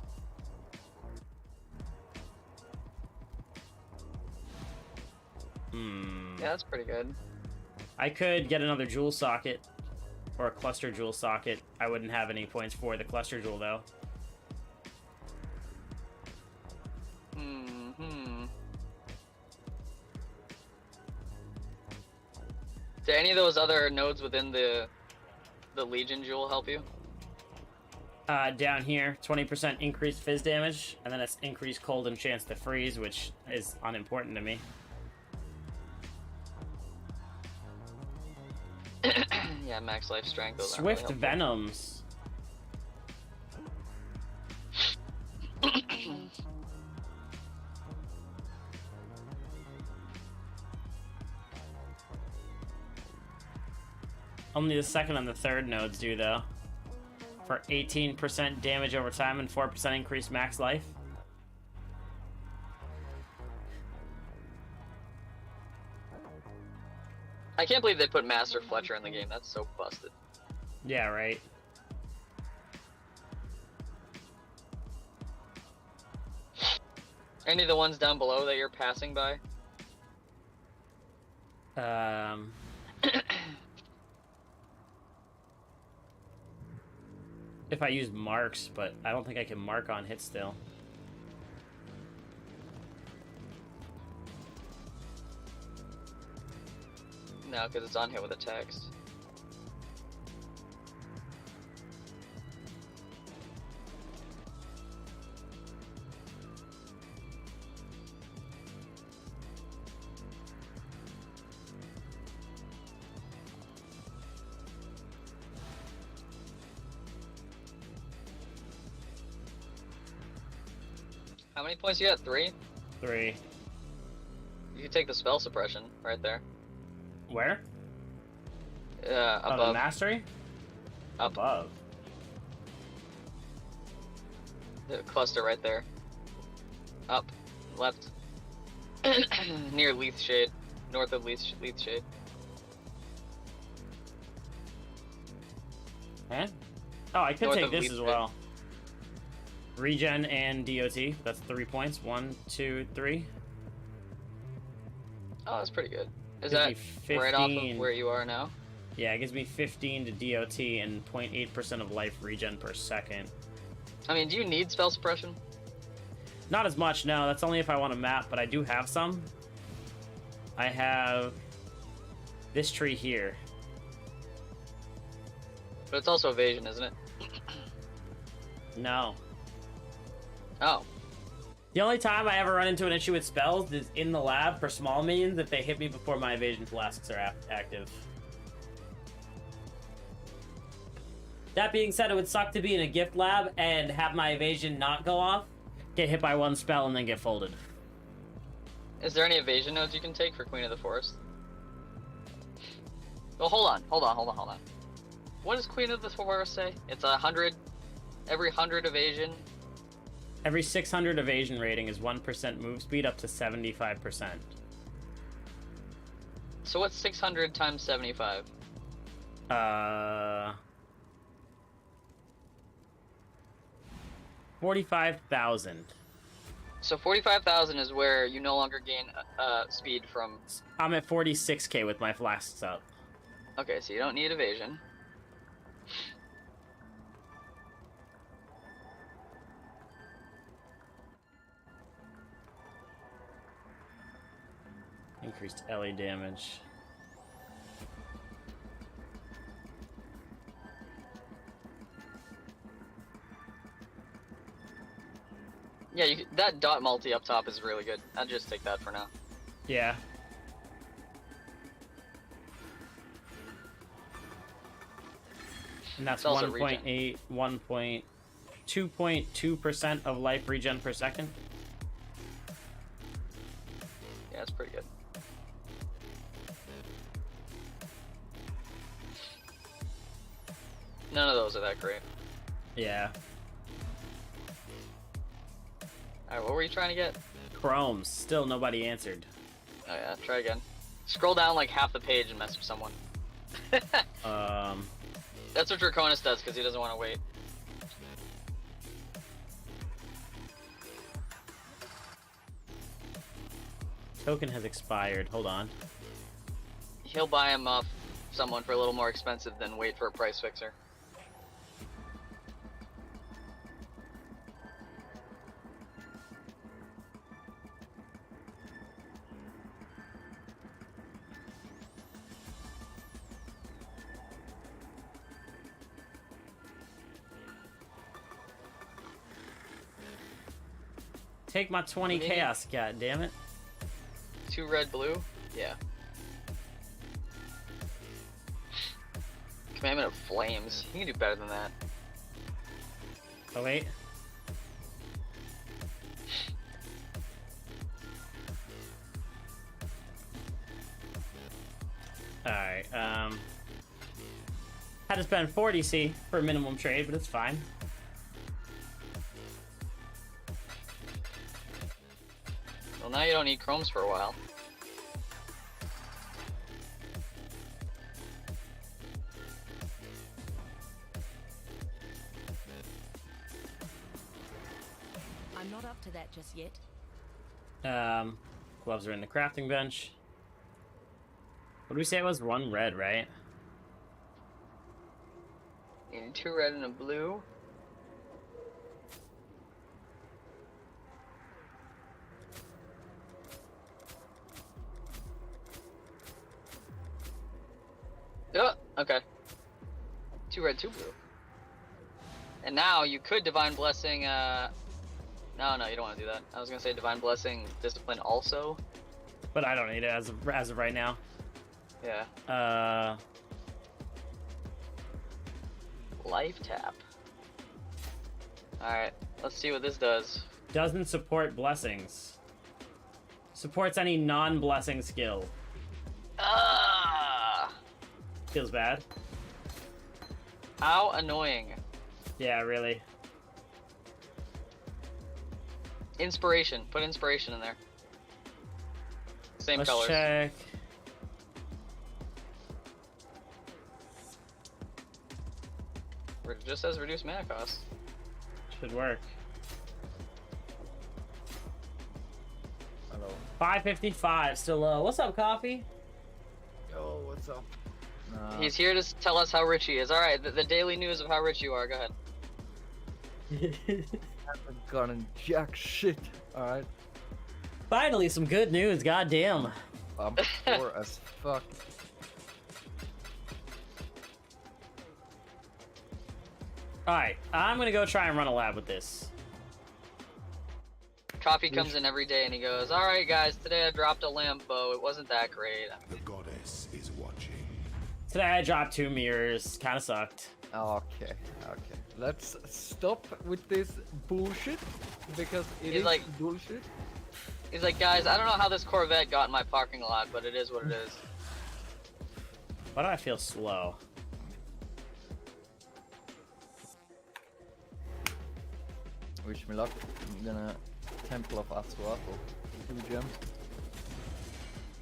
Yeah, that's pretty good. I could get another jewel socket. Or a cluster jewel socket. I wouldn't have any points for the cluster jewel, though. Do any of those other nodes within the Legion Jewel help you? Down here, 20% increased fizz damage, and then it's increased cold and chance to freeze, which is unimportant to me. Yeah, max life strength. Those aren't Swift really Venoms. Only the second and the third nodes do, though. For 18% damage over time and 4% increased max life. I can't believe they put Master Fletcher in the game. That's so busted. Yeah, right. Any of the ones down below that you're passing by? If I use marks, but I don't think I can mark on hit still. No, because it's on hit with a text. How many points you got? 3? 3. You can take the spell suppression right there. Where? Above. Oh, the mastery? Up. Above. The cluster right there. Up. Left. Near Leith Shade. North of Leith Shade. Eh? Oh, I could North take of this Leith as Shade. well. Regen and DOT. That's 3 points. 1, 2, 3. Oh, that's pretty good. Is Gives that me right off 15. of where you are now? Yeah, it gives me 15 to DOT and 0.8% of life regen per second. I mean, do you need spell suppression? Not as much, no. That's only if I want to map, but I do have some. I have this tree here. But it's also evasion, isn't it? No. Oh. The only time I ever run into an issue with spells is in the lab for small minions if they hit me before my evasion flasks are active. That being said, it would suck to be in a gift lab and have my evasion not go off, get hit by one spell, and then get folded. Is there any evasion nodes you can take for Queen of the Forest? Well, hold on. What does Queen of the Forest say? It's 100, every 100 evasion. Every 600 evasion rating is 1% move speed up to 75%. So what's 600 times 75? 45,000. So 45,000 is where you no longer gain speed from... I'm at 46k with my flasks up. Okay, so you don't need evasion. Increased LA damage. Yeah, that dot multi up top is really good. I'll just take that for now. Yeah. And that's It's also 1.8, 2.2% of life regen per second. Yeah, that's pretty good. None of those are that great. Yeah. Alright, what were you trying to get? Chromes. Still nobody answered. Oh yeah, try again. Scroll down like half the page and mess with someone. That's what Draconis does because he doesn't want to wait. Token has expired. Hold on. He'll buy him off someone for a little more expensive than wait for a price fixer. Take my 20 Okay. chaos, god damn it. 2 red, blue? Yeah. Commandment of Flames. You can do better than that. Oh wait. Alright, Had to spend 40C for a minimum trade, but it's fine. Well, now you don't need chromes for a while. I'm not up to that just yet. Gloves are in the crafting bench. What did we say it was? 1 red, right? And 2 red and a blue. Oh, okay. 2 red, 2 blue. And now you could Divine Blessing, no, you don't want to do that. I was gonna say Divine Blessing, Discipline also. But I don't need it as of right now. Yeah. Life tap. Alright, let's see what this does. Doesn't support blessings. Supports any non-blessing skill. Ah! Feels bad. How annoying. Yeah, really. Inspiration. Put inspiration in there. Same Let's colors. check. It just says reduce mana cost. Should work. Hello. 555, still low. What's up, Coffee? Yo, what's up? He's here to tell us how rich he is. Alright, the daily news of how rich you are. Go ahead. Haven't gotten jack shit. Alright. Finally, some good news. Goddamn. I'm poor as fuck. Alright, I'm gonna go try and run a lab with this. Coffee comes in every day and he goes, alright guys, today I dropped a Lambo. It wasn't that great. The goddess is watching. Today I dropped 2 mirrors. Kinda sucked. Okay, okay. Let's stop with this bullshit because it He's is like- bullshit. He's like, guys, I don't know how this Corvette got in my parking lot, but it is what it is. Why do I feel slow? Wish me luck. I'm gonna Temple of Asuato. 2 gems.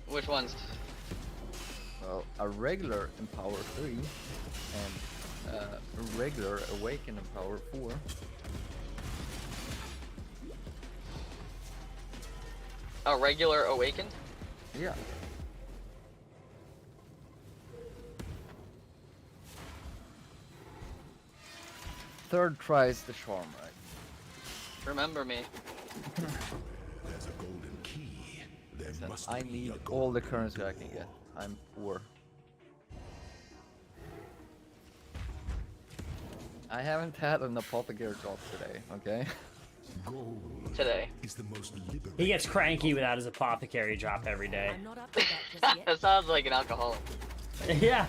Which ones? Well, a regular Empower 3 and a regular Awaken Empower 4. A regular Awakened? Yeah. Third try is the charm, right? Remember me. There's a golden key. There Listen, must I be need a all golden the currency key. I can get. I'm poor. I haven't had an apothecary job today, okay? Gold Today. is the most liberating. He gets cranky without his apothecary drop every day. I'm not up to that just yet. That sounds like an alcoholic. Yeah.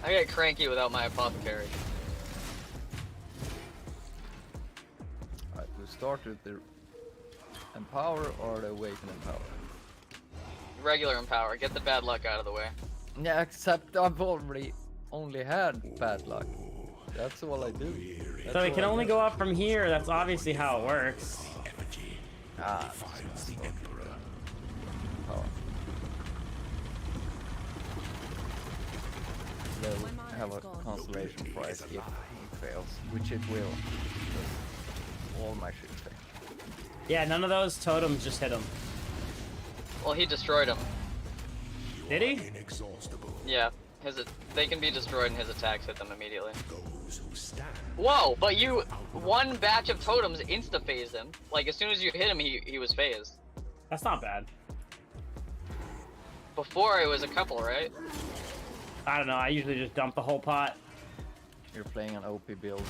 I get cranky without my apothecary. Alright, we start with the Empower or the Awaken Empower. Regular Empower. Get the bad luck out of the way. Yeah, except I've already only had bad luck. That's all I do. So it can only go up from here. That's obviously how it works. Effigy Ah, defies the emperor. power. They'll My mana have is a gone. consolation prize if he fails, which it will. Because all my shit fail. Yeah, none of those totems just hit him. Well, he destroyed him. Did he? Inexhaustible. Yeah. They can be destroyed and his attacks hit them immediately. Those who stand. Whoa, but one batch of totems insta-phased him. Like, as soon as you hit him, he was phased. That's not bad. Before, it was a couple, right? I don't know. I usually just dump the whole pot. You're playing an OP build.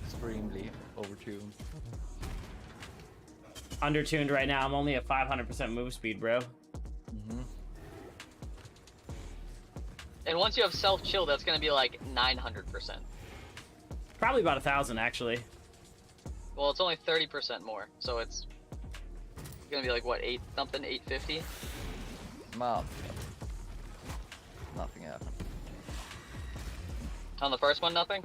Extremely overtuned. Undertuned right now. I'm only at 500% move speed, bro. And once you have self-chill, that's gonna be like 900%. Probably about 1,000 actually. Well, it's only 30% more, so it's gonna be like, what, 8 something, 850? Mouth. Nothing happened. On the first one, nothing?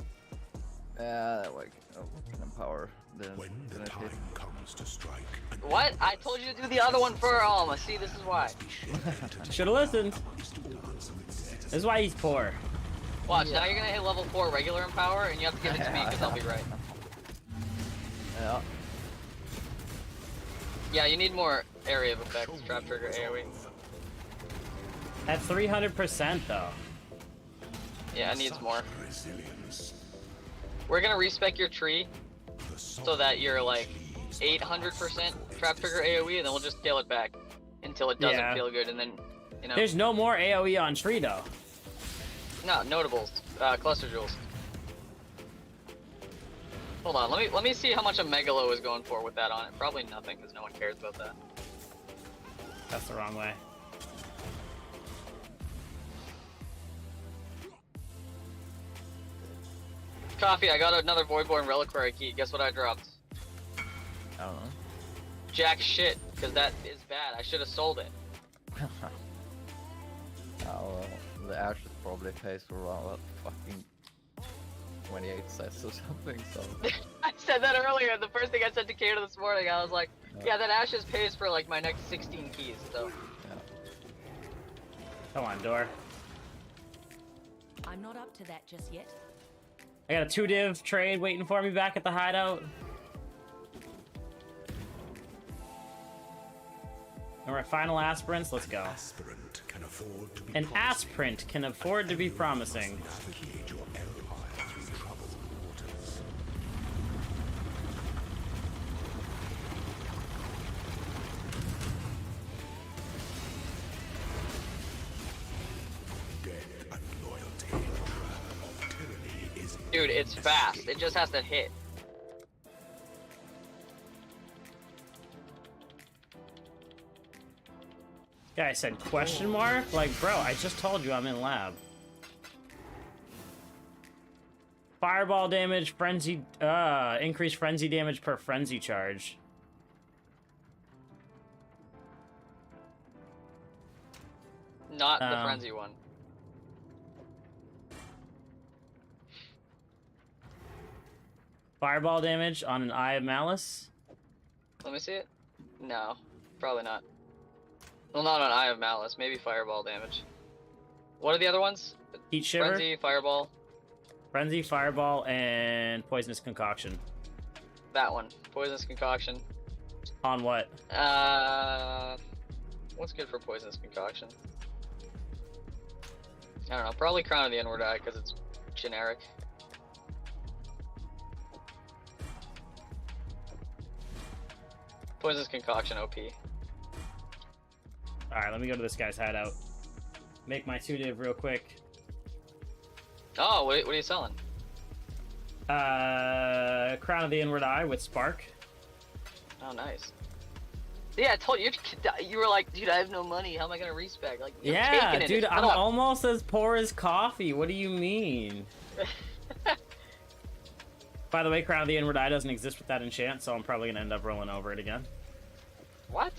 Like, oh, can empower. When the time comes to strike, What? I told you to do the other one for Alma. See, this is why. Should have listened. This is why he's poor. Watch, now you're gonna hit level 4 regular empower, and you have to give it to me, because I'll be right. Yeah. Yeah, you need more area of effects, trap trigger AoE. At 300% though. Yeah, it needs more. resilience. We're gonna respec your tree, so that you're like 800% trap trigger AoE, and then we'll just scale it back until it doesn't Yeah. feel good, and then, you know. There's no more AoE on tree though. No, notables, cluster jewels. Hold on, let me see how much a Megalo is going for with that on it. Probably nothing, because no one cares about that. That's the wrong way. Coffee, I got another Voidborn Reliquary key. Guess what I dropped? I don't know. Jack shit, because that is bad. I should have sold it. Oh, the Ashes probably pays for around fucking 28 cents or something, so... I said that earlier. The first thing I said to Kato this morning, I was like, yeah, that Ashes pays for like my next 16 keys, so... Yeah. Come on, door. I'm not up to that just yet. I got a 2-div trade waiting for me back at the hideout. Alright, final aspirants, let's go. Aspirant can afford to be An promising. aspirant can afford to be promising. Navigate your empire through troubled waters. Death and loyalty. Tyranny is Dude, it's fast. It just has to hit. Guy said question mark? Like, bro, I just told you I'm in lab. Fireball damage, frenzy, increased frenzy damage per frenzy charge. Not the frenzy one. Fireball damage on an Eye of Malice. Let me see it. No, probably not. Well, not on Eye of Malice. Maybe fireball damage. What are the other ones? Heat Shiver. Frenzy, fireball. Frenzy, Fireball, and Poisonous Concoction. That one. Poisonous concoction. On what? What's good for poisonous concoction? I don't know. Probably Crown of the Inward Eye because it's generic. Poisonous concoction OP. Alright, let me go to this guy's hideout. Make my 2-div real quick. Oh, what are you selling? Crown of the Inward Eye with Spark. Oh, nice. Yeah, I told you. You were like, dude, I have no money. How am I gonna respec? Like, you're Yeah, taking it. dude, Shut I'm up. almost as poor as coffee. What do you mean? By the way, Crown of the Inward Eye doesn't exist with that enchant, so I'm probably gonna end up rolling over it again. What?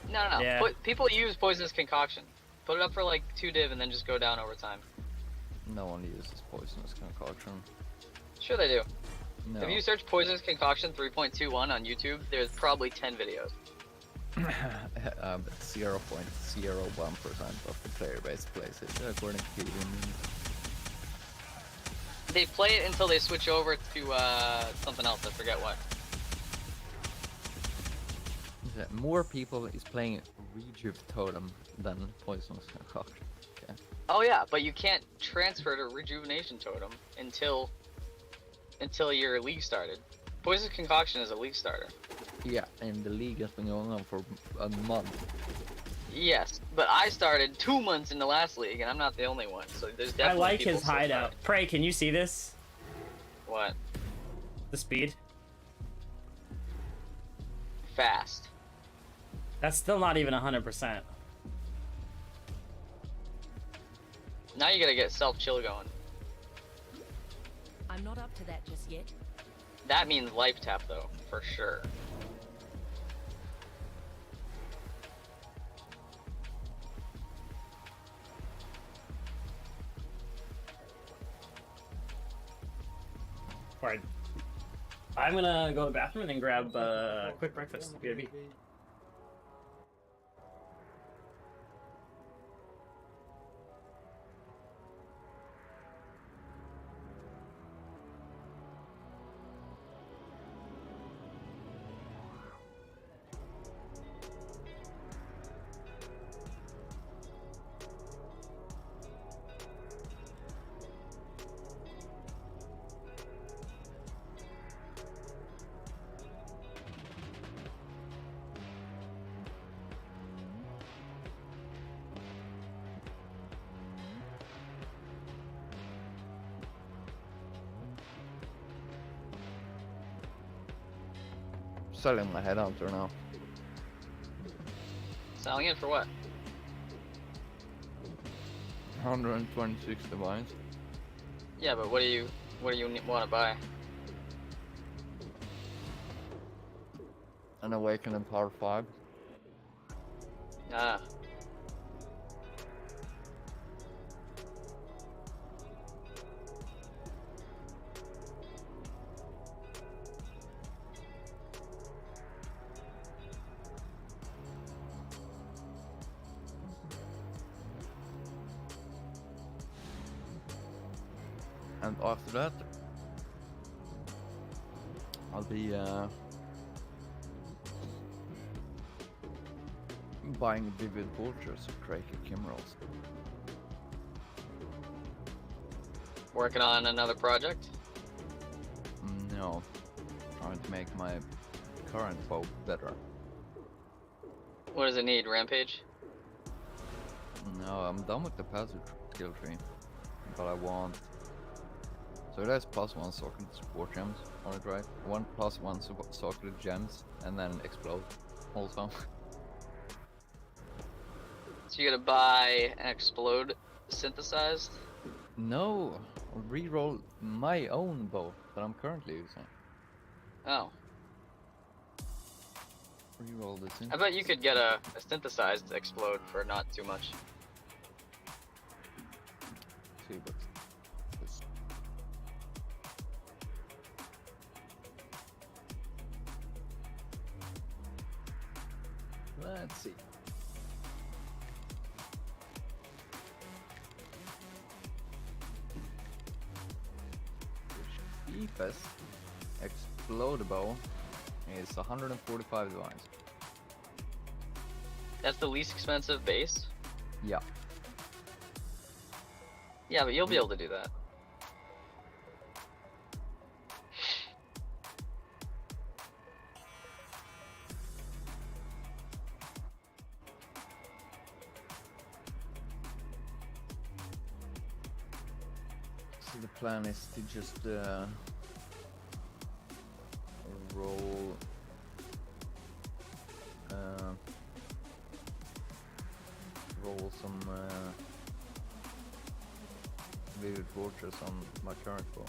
No. Yeah. People use poisonous concoction. Put it up for like 2 div and then just go down over time. No one uses poisonous concoction. Sure they do. No. If you search poisonous concoction 3.21 on YouTube, there's probably 10 videos. 0.01% of the player base plays it, according to Kevin. They play it until they switch over to something else. I forget what. More people is playing Rejuve Totem than Poisonous Concoction. Okay. Oh yeah, but you can't transfer to Rejuvenation Totem until your league started. Poisonous Concoction is a league starter. Yeah, and the league has been going on for a month. Yes, but I started 2 months in the last league, and I'm not the only one. So there's definitely I like people his still hideout. starting. Prey, can you see this? What? The speed? Fast. That's still not even 100%. Now you gotta get self-chill going. I'm not up to that just yet. That means life tap though, for sure. required. I'm gonna go to the bathroom and then grab a quick breakfast. BRB. Selling my headhunter now. Selling it for what? 126 divines. Yeah, but what do you want to buy? An awakening power 5. Ah. And after that, I'll be buying vivid vultures of Kraken Kimmerals. Working on another project? No, trying to make my current bow better. What does it need? Rampage? No, I'm done with the passive skill tree, but I want. So it has +1 socketed support gems on it, right? One +1 socketed gems, and then explode also. So you gotta buy and explode synthesized? No, I'll reroll my own bow that I'm currently using. Oh. Reroll this in. I bet you could get a synthesized explode for not too much. See, but this. Let's see. The cheapest explodable is 145 divines. That's the least expensive base? Yeah. Yeah, but you'll be able to do that. So the plan is to just roll roll some vivid fortress on my current bow.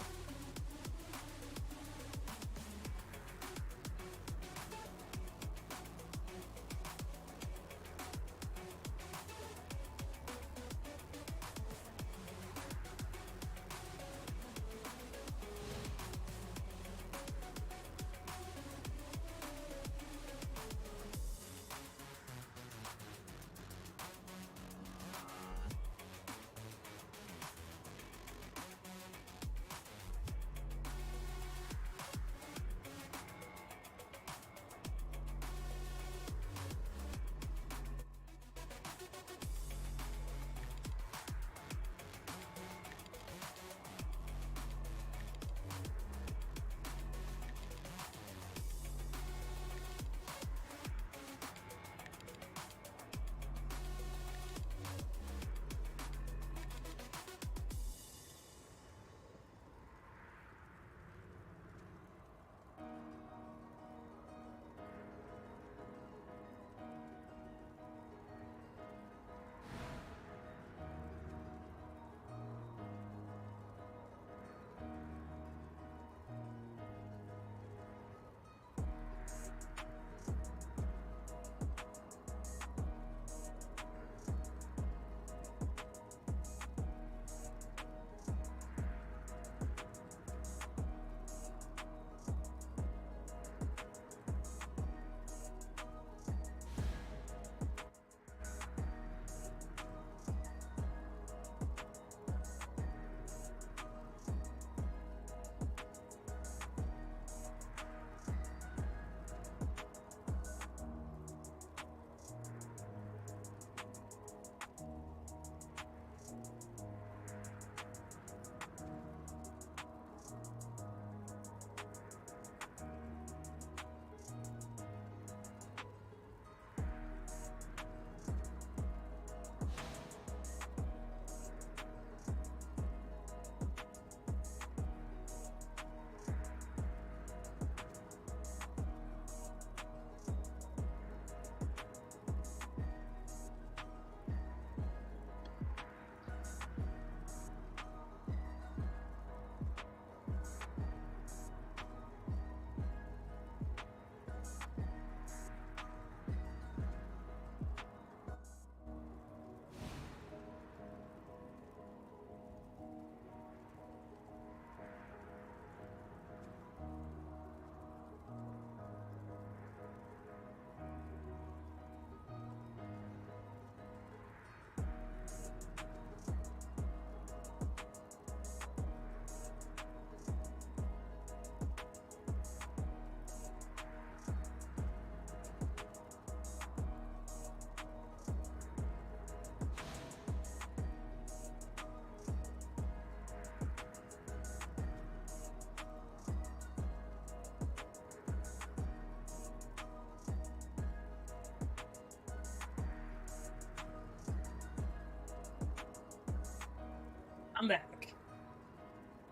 I'm back.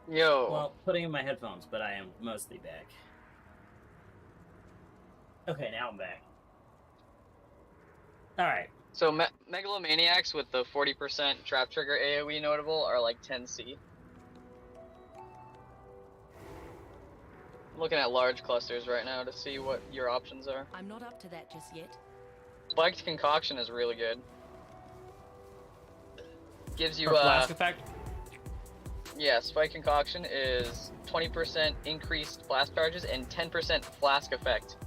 Yo. Well, putting in my headphones, but I am mostly back. Okay, now I'm back. Alright. So Megalomaniacs with the 40% trap trigger AoE notable are like 10C. I'm looking at large clusters right now to see what your options are. I'm not up to that just yet. Spiked Concoction is really good. Gives you For flask effect? Yeah, Spike Concoction is 20% increased blast charges and 10% flask effect.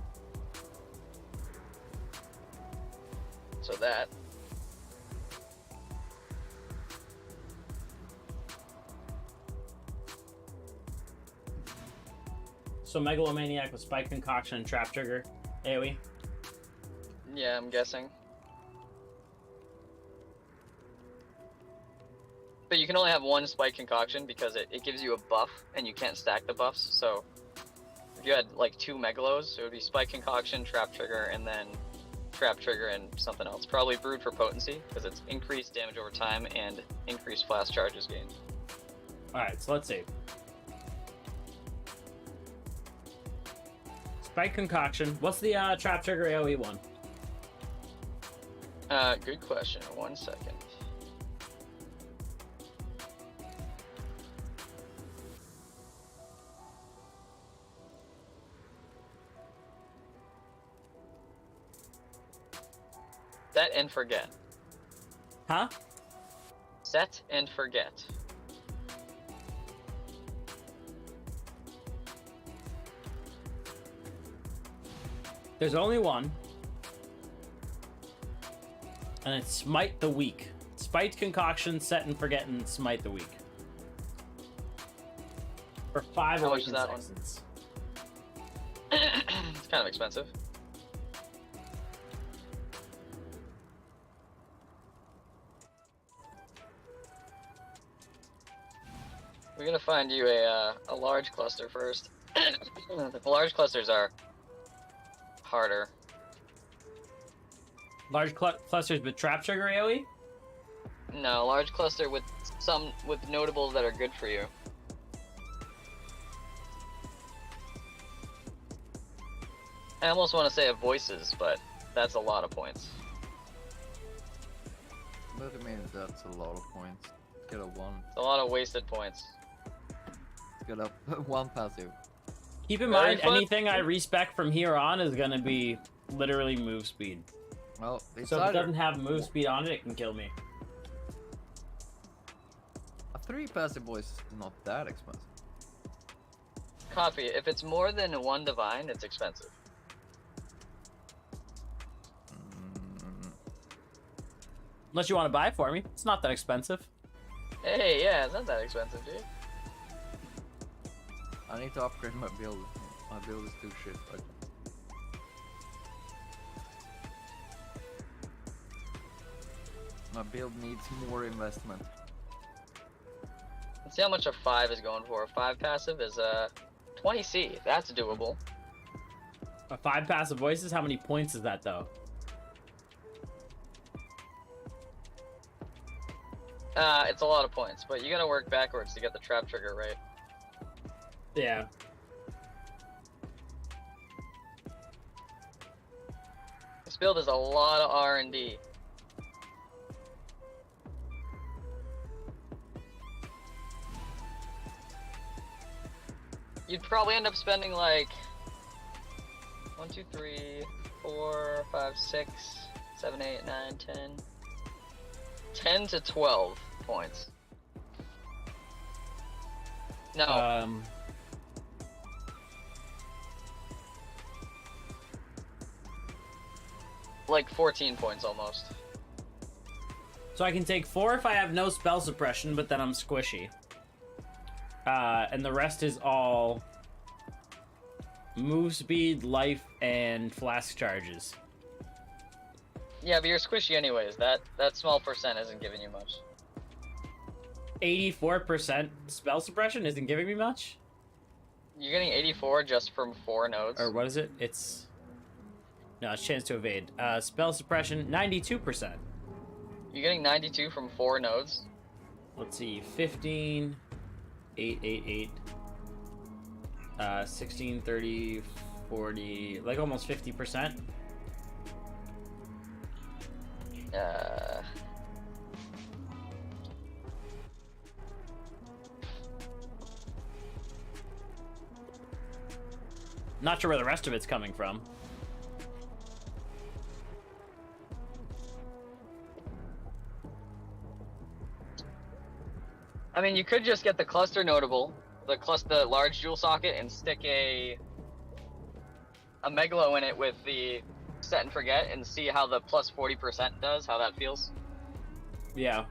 So that. So Megalomaniac with Spike Concoction and Trap Trigger AoE? Yeah, I'm guessing. But you can only have one Spike Concoction because it gives you a buff and you can't stack the buffs. So if you had like 2 Megalos, it would be Spike Concoction, Trap Trigger, and then Trap Trigger and something else. Probably Brewed for Potency because it's increased damage over time and increased flash charges gained. Alright, so let's see. Spike Concoction. What's the Trap Trigger AoE one? Good question. 1 second. Set and forget. Huh? Set and forget. There's only one. And it's Smite the Weak. Spite Concoction, Set and Forget, and Smite the Weak. For 5 How much is that seconds. It's kind of expensive. We're gonna find you a large cluster first. The large clusters are harder. Large clusters with Trap Trigger AoE? No, large cluster with notables that are good for you. I almost want to say voices, but that's a lot of points. But I mean, that's a lot of points. Get a 1. It's a lot of wasted points. Get a 1 passive. Keep in Very mind, fun. anything I respec from here on is gonna be literally move speed. Well, it's So if it either doesn't have move speed on it, it can kill me. a 3 passive voice is not that expensive. Coffee, if it's more than 1 divine, it's expensive. Unless you want to buy it for me. It's not that expensive. Hey, yeah, it's not that expensive, dude. I need to upgrade my build. My build is too shit right now. My build needs more investment. Let's see how much a 5 is going for. A 5 passive is 20C. That's doable. A 5 passive voices? How many points is that though? It's a lot of points, but you gotta work backwards to get the trap trigger right. Yeah. This build is a lot of R&D. You'd probably end up spending like 1, 2, 3, 4, 5, 6, 7, 8, 9, 10 to 12 points. No. Like 14 points almost. So I can take 4 if I have no spell suppression, but then I'm squishy. And the rest is all move speed, life, and flask charges. Yeah, but you're squishy anyways. That small percent isn't giving you much. 84% spell suppression isn't giving me much? You're getting 84 just from 4 nodes. Or what is it? It's... No, it's chance to evade. Spell suppression, 92%. You're getting 92 from 4 nodes. let's see, 15, 8, 8, 8, 16, 30, 40, like almost 50%. Not sure where the rest of it's coming from. I mean, you could just get the cluster notable, the large jewel socket, and stick a megalo in it with the set and forget, and see how the plus 40% does, how that feels. Yeah.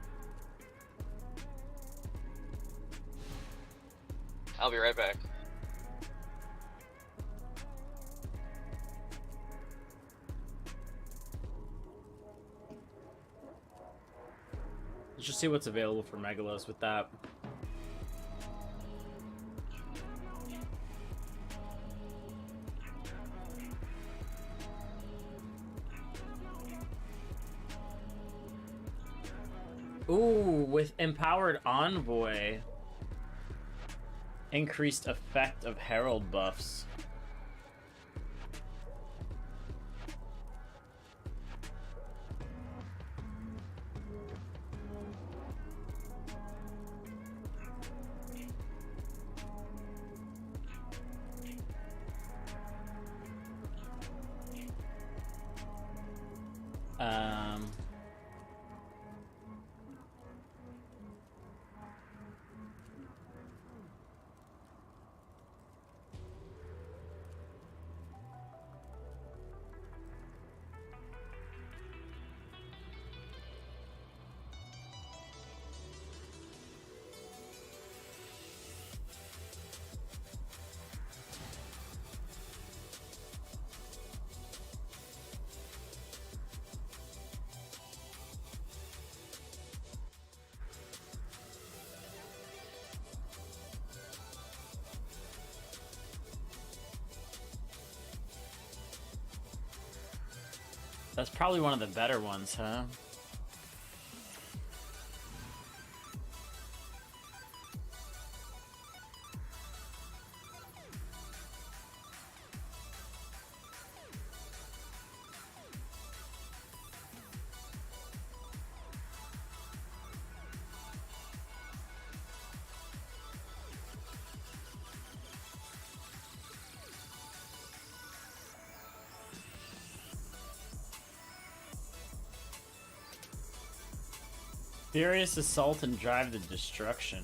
I'll be right back. Let's just see what's available for Megalos with that. Ooh, with Empowered Envoy. Increased effect of Herald buffs. That's probably one of the better ones, huh? Furious Assault and Drive the Destruction.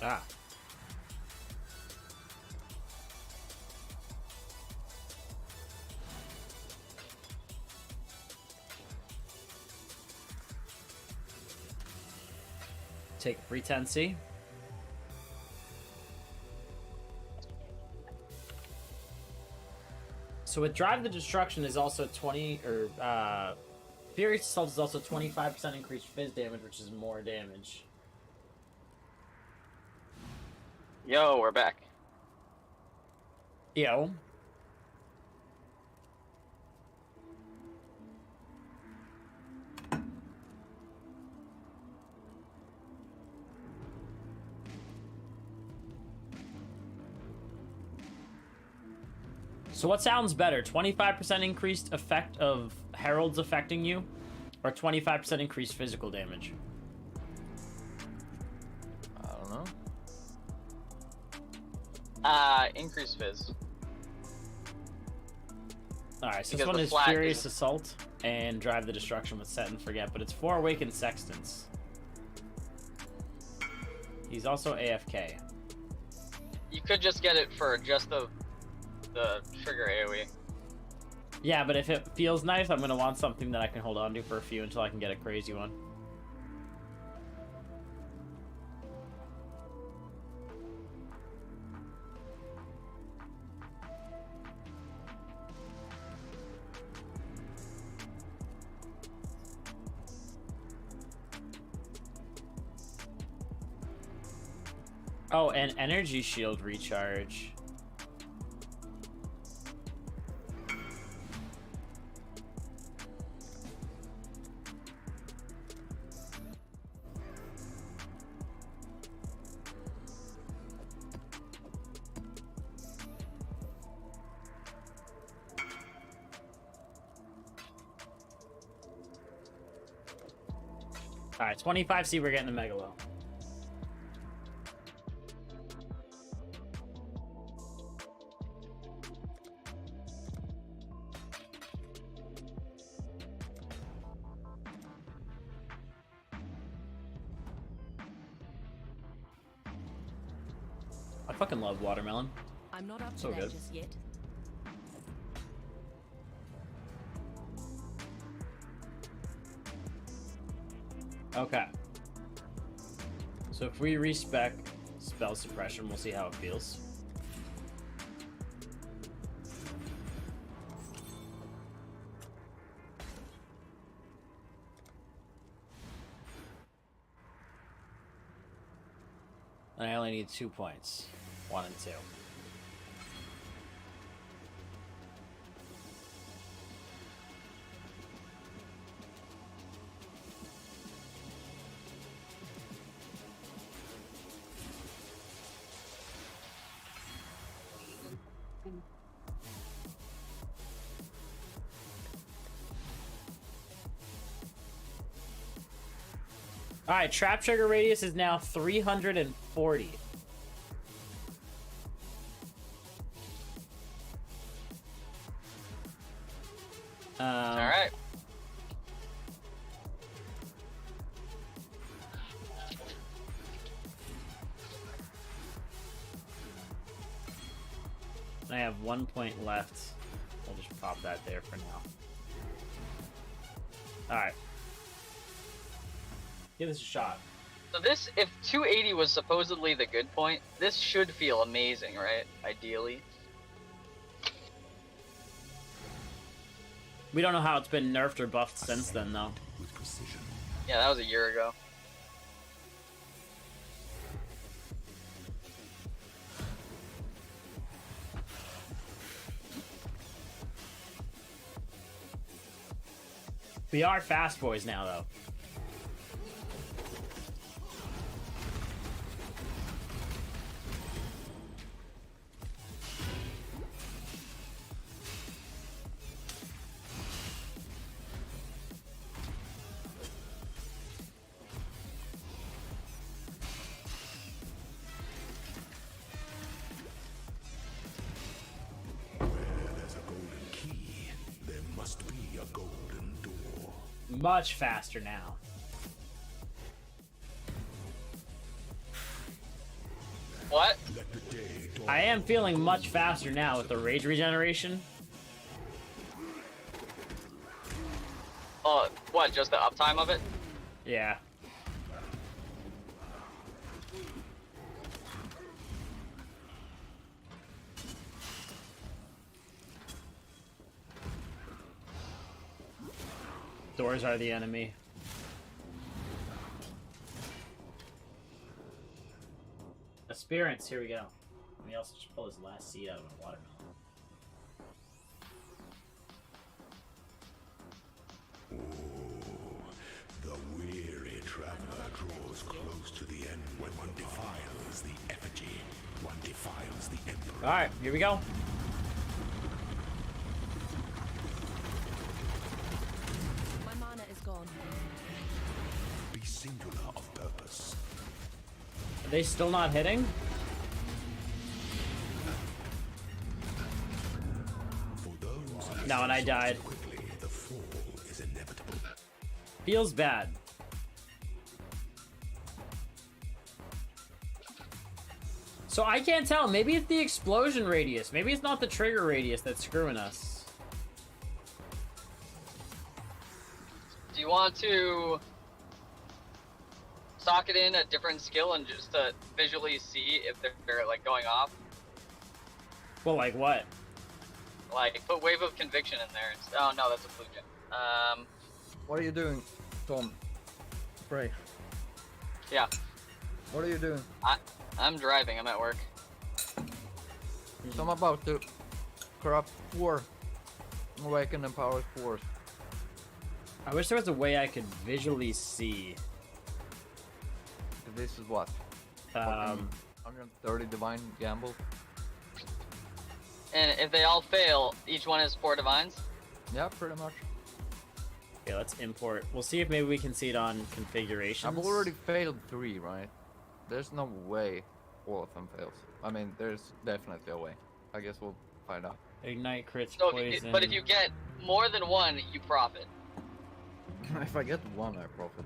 Ah. Take free 10C. So with Drive the Destruction is also 20, or Furious Assault is also 25% increased fizz damage, which is more damage. Yo, we're back. Yo. So what sounds better? 25% increased effect of heralds affecting you, or 25% increased physical damage? I don't know. Increase fizz. Alright, so Because this one the is flag Furious is- Assault and Drive the Destruction with Set and Forget, but it's 4 Awakened Sextants. He's also AFK. You could just get it for just the trigger AoE. Yeah, but if it feels nice, I'm gonna want something that I can hold on to for a few until I can get a crazy one. Oh, and energy shield recharge. Alright, 25C, we're getting the Megalo. I fucking love watermelon. I'm not up to So that good. just yet. Okay. So if we respec spell suppression, we'll see how it feels. And I only need 2 points. 1 and 2. Alright, trap trigger radius is now 340. Alright. I have 1 point left. We'll just pop that there for now. Alright. Give this a shot. So this, if 280 was supposedly the good point, this should feel amazing, right? Ideally. We don't know how it's been nerfed or buffed since then, though. With precision. Yeah, that was a year ago. We are fast boys now, though. Much faster now. What? I am feeling much faster now with the rage regeneration. Oh, what? Just the uptime of it? Yeah. Doors are the enemy. Aspirants, here we go. Let me also just pull his last seed out of a watermelon. The weary traveler draws close to the end when one defiles the effigy, one defiles the emperor. Alright, here we go. My mana is gone. Be singular of purpose. Are they still not hitting? For those No, and I died. quickly, the fall is inevitable. Feels bad. So I can't tell. Maybe it's the explosion radius. Maybe it's not the trigger radius that's screwing us. Do you want to socket in a different skill and just to visually see if they're like going off? Well, like what? Like put Wave of Conviction in there. Oh no, that's a blue gem. What are you doing, Tom? Pray. Yeah. What are you doing? I'm driving. I'm at work. So I'm about to corrupt 4. Awaken and power 4. I wish there was a way I could visually see. This is what? 130 divine gamble. And if they all fail, each one has 4 divines. Yeah, pretty much. Okay, let's import. We'll see if maybe we can see it on configurations. I've already failed 3, right? There's no way all of them fails. I mean, there's definitely a way. I guess we'll find out. Ignite crits So poison. but if you get more than 1, you profit. If I get 1, I profit.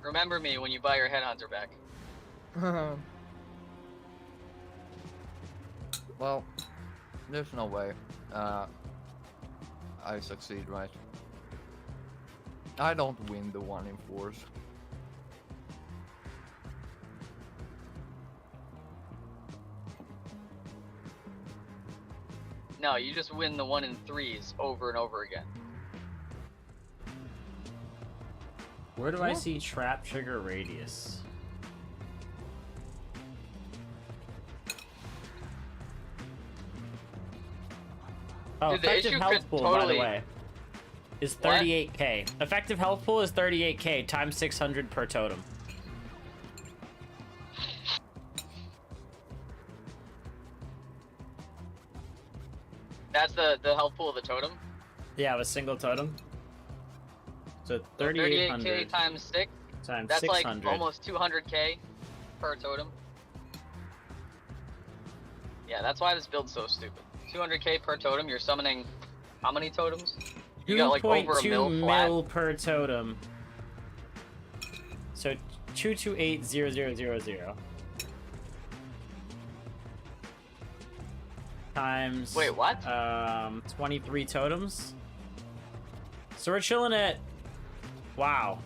Remember me when you buy your headhunter back. Well, there's no way. I succeed, right? I don't win the 1 in 4s. No, you just win the 1 in 3s over and over again. Where do I see trap trigger radius? Oh, Dude, the effective issue health could pool, by totally- the way, is 38k. Effective health pool is 38k times 600 per totem. That's the health pool of the totem. Yeah, with single totem. So 38k 3800 times 6. times That's 600. like almost 200k per totem. Yeah, that's why this build's so stupid. 200k per totem. You're summoning how many totems? You got like over a 2.2 mil flat. mil per totem. So 228,000 times. Wait, what? 23 totems. So we're chilling at, wow,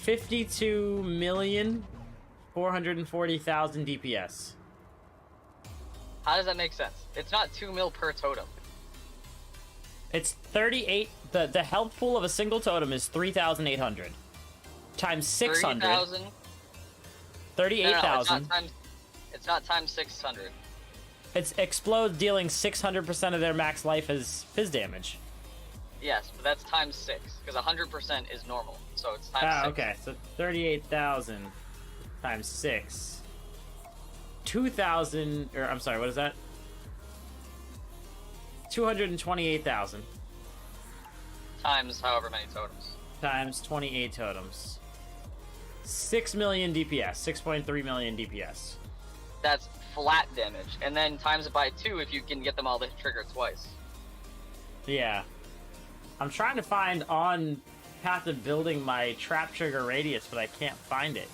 52,440,000 DPS. How does that make sense? It's not 2 mil per totem. It's 38. The health pool of a single totem is 3,800 times 600. 30,000. 38,000. No, it's not times 600. It's explodes, dealing 600% of their max life as fizz damage. Yes, but that's times 6 because 100% is normal. So it's times 6. Okay, so 38,000 times 6. 2,000, or I'm sorry, what is that? 228,000 Times however many totems. times 28 totems. 6 million DPS, 6.3 million DPS. That's flat damage, and then times it by 2 if you can get them all to trigger twice. Yeah. I'm trying to find on path of building my trap trigger radius, but I can't find it.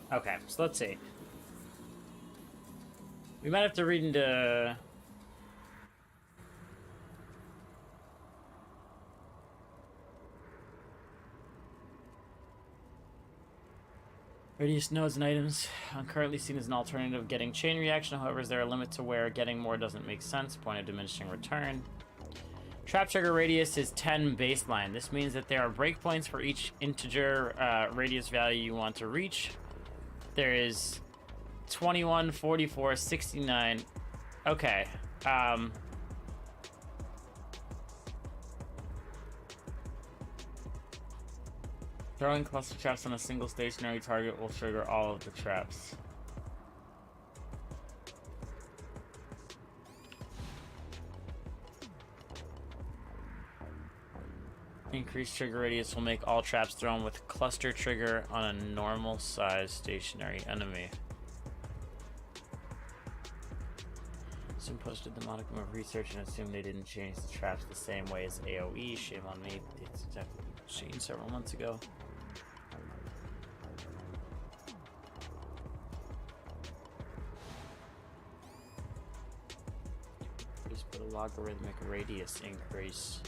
Okay, so let's see. We might have to read into... Radius nodes and items are currently seen as an alternative of getting chain reaction. However, is there a limit to where getting more doesn't make sense? Point of diminishing return. Trap trigger radius is 10 baseline. This means that there are breakpoints for each integer radius value you want to reach. There is 21, 44, 69. Okay. Throwing cluster traps on a single stationary target will trigger all of the traps. Increased trigger radius will make all traps thrown with cluster trigger on a normal size stationary enemy. Someone posted the modicum of research and assumed they didn't change the traps the same way as AoE. Shame on me. It's exactly changed several months ago. Just put a logarithmic radius increase.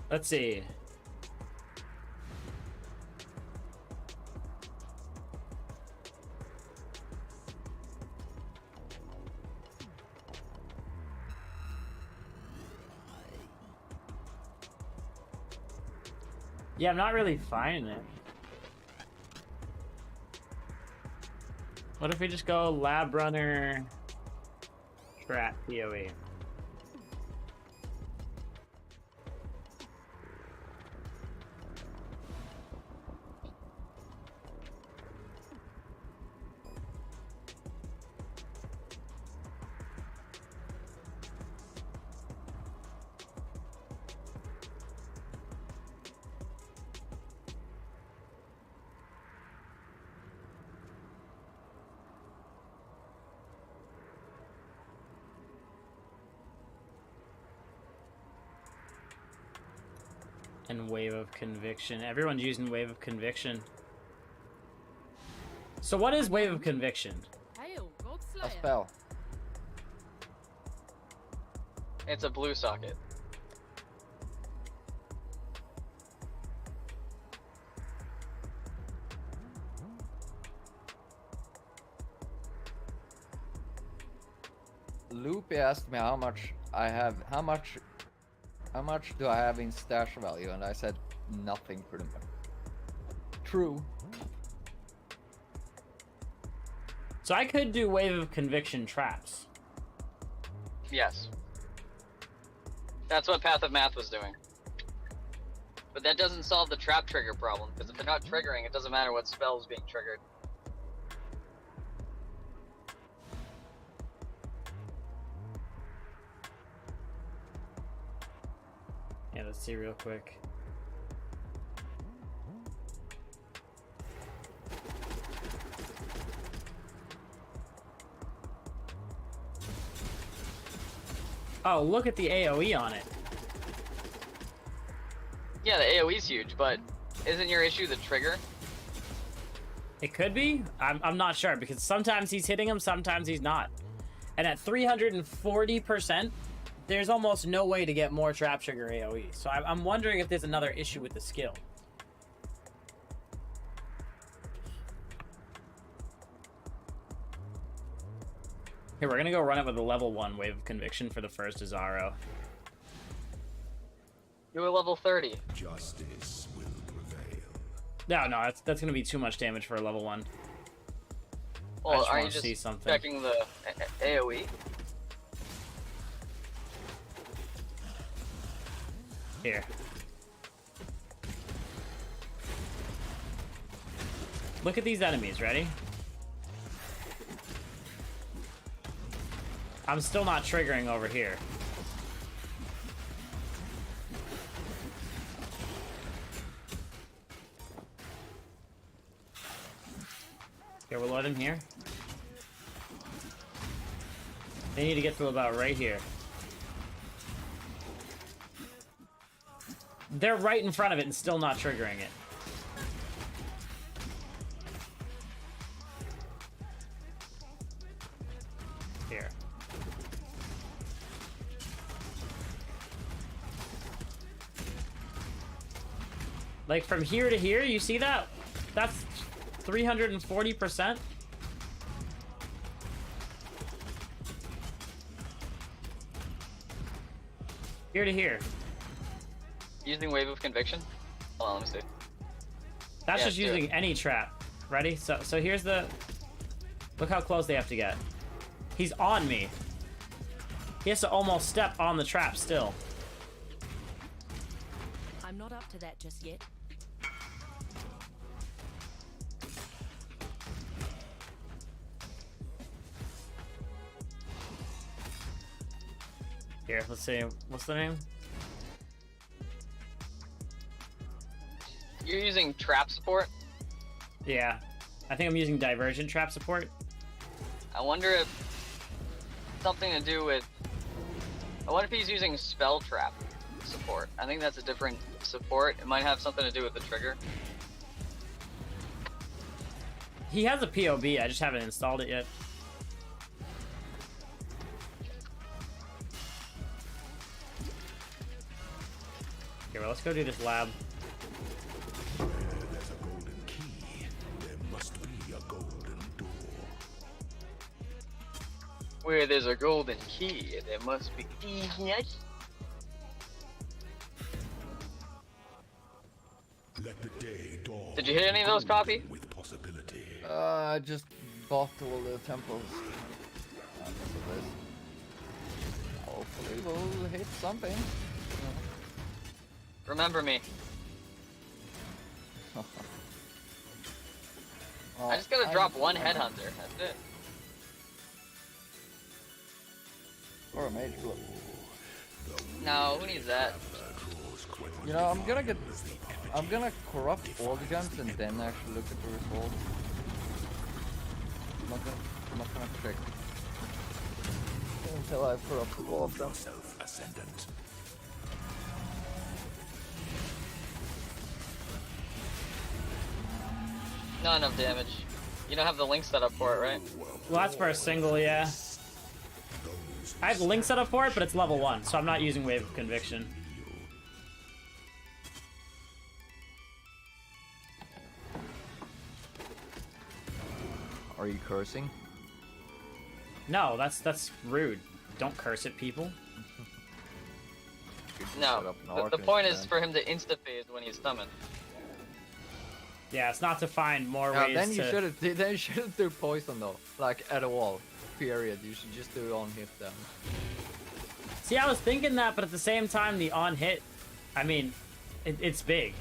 Let's see. Yeah, I'm not really finding it. What if we just go lab runner trap PoE? And Wave of Conviction. Everyone's using Wave of Conviction. So what is Wave of Conviction? A spell. It's a blue socket. Loopy asked me how much I have, how much do I have in stash value, and I said nothing pretty much. True. So I could do Wave of Conviction traps. Yes. That's what Path of Math was doing. But that doesn't solve the trap trigger problem, because if they're not triggering, it doesn't matter what spell is being triggered. Yeah, let's see real quick. Oh, look at the AoE on it. Yeah, the AoE's huge, but isn't your issue the trigger? It could be. I'm not sure, because sometimes he's hitting him, sometimes he's not. And at 340%, there's almost no way to get more trap trigger AoE. So I'm wondering if there's another issue with the skill. Here, we're gonna go run it with a level 1 Wave of Conviction for the first Azaro. Do a level 30. Justice will prevail. No, that's gonna be too much damage for a level 1. Well, just are wanna you just see something. checking the AoE? Here. Look at these enemies, ready? I'm still not triggering over here. Here, we'll let him here. They need to get to about right here. They're right in front of it and still not triggering it. Here. Like from here to here, you see that? That's 340%. Here to here. Using Wave of Conviction? Hold on, let me see. That's Yeah, just do using it. any trap. Ready? So here's the... Look how close they have to get. He's on me. He has to almost step on the trap still. I'm not up to that just yet. Here, let's see. What's the name? You're using trap support? Yeah. I think I'm using divergent trap support. I wonder if something to do with... I wonder if he's using spell trap support. I think that's a different support. It might have something to do with the trigger. He has a POB, I just haven't installed it yet. Okay, well, let's go do this lab. Where there's a golden key, there must be a golden door. Where there's a golden key, there must be keys. Let the day dawn. Did you hit any of those, Coffee? With possibility. I just bought all the temples. After this. Hopefully we'll hit something. Remember me. I just gotta drop one headhunter. That's it. Or a mage blow. No, who needs that? You know, I'm gonna corrupt all the gems and then actually look at the results. I'm not gonna check until I've corrupted all of them. Self-ascendant. Not enough damage. You don't have the link set up for it, right? Well, that's for a single, yeah. I have the link set up for it, but it's level 1, so I'm not using Wave of Conviction. Are you cursing? No, that's rude. Don't curse at people. No. The point is for him to insta-phase when he's summoned. Yeah, it's not to find more Yeah, ways then you to... shouldn't do poison though. Like at all. Period. You should just do on hit damage. See, I was thinking that, but at the same time, the on-hit, I mean, it's big.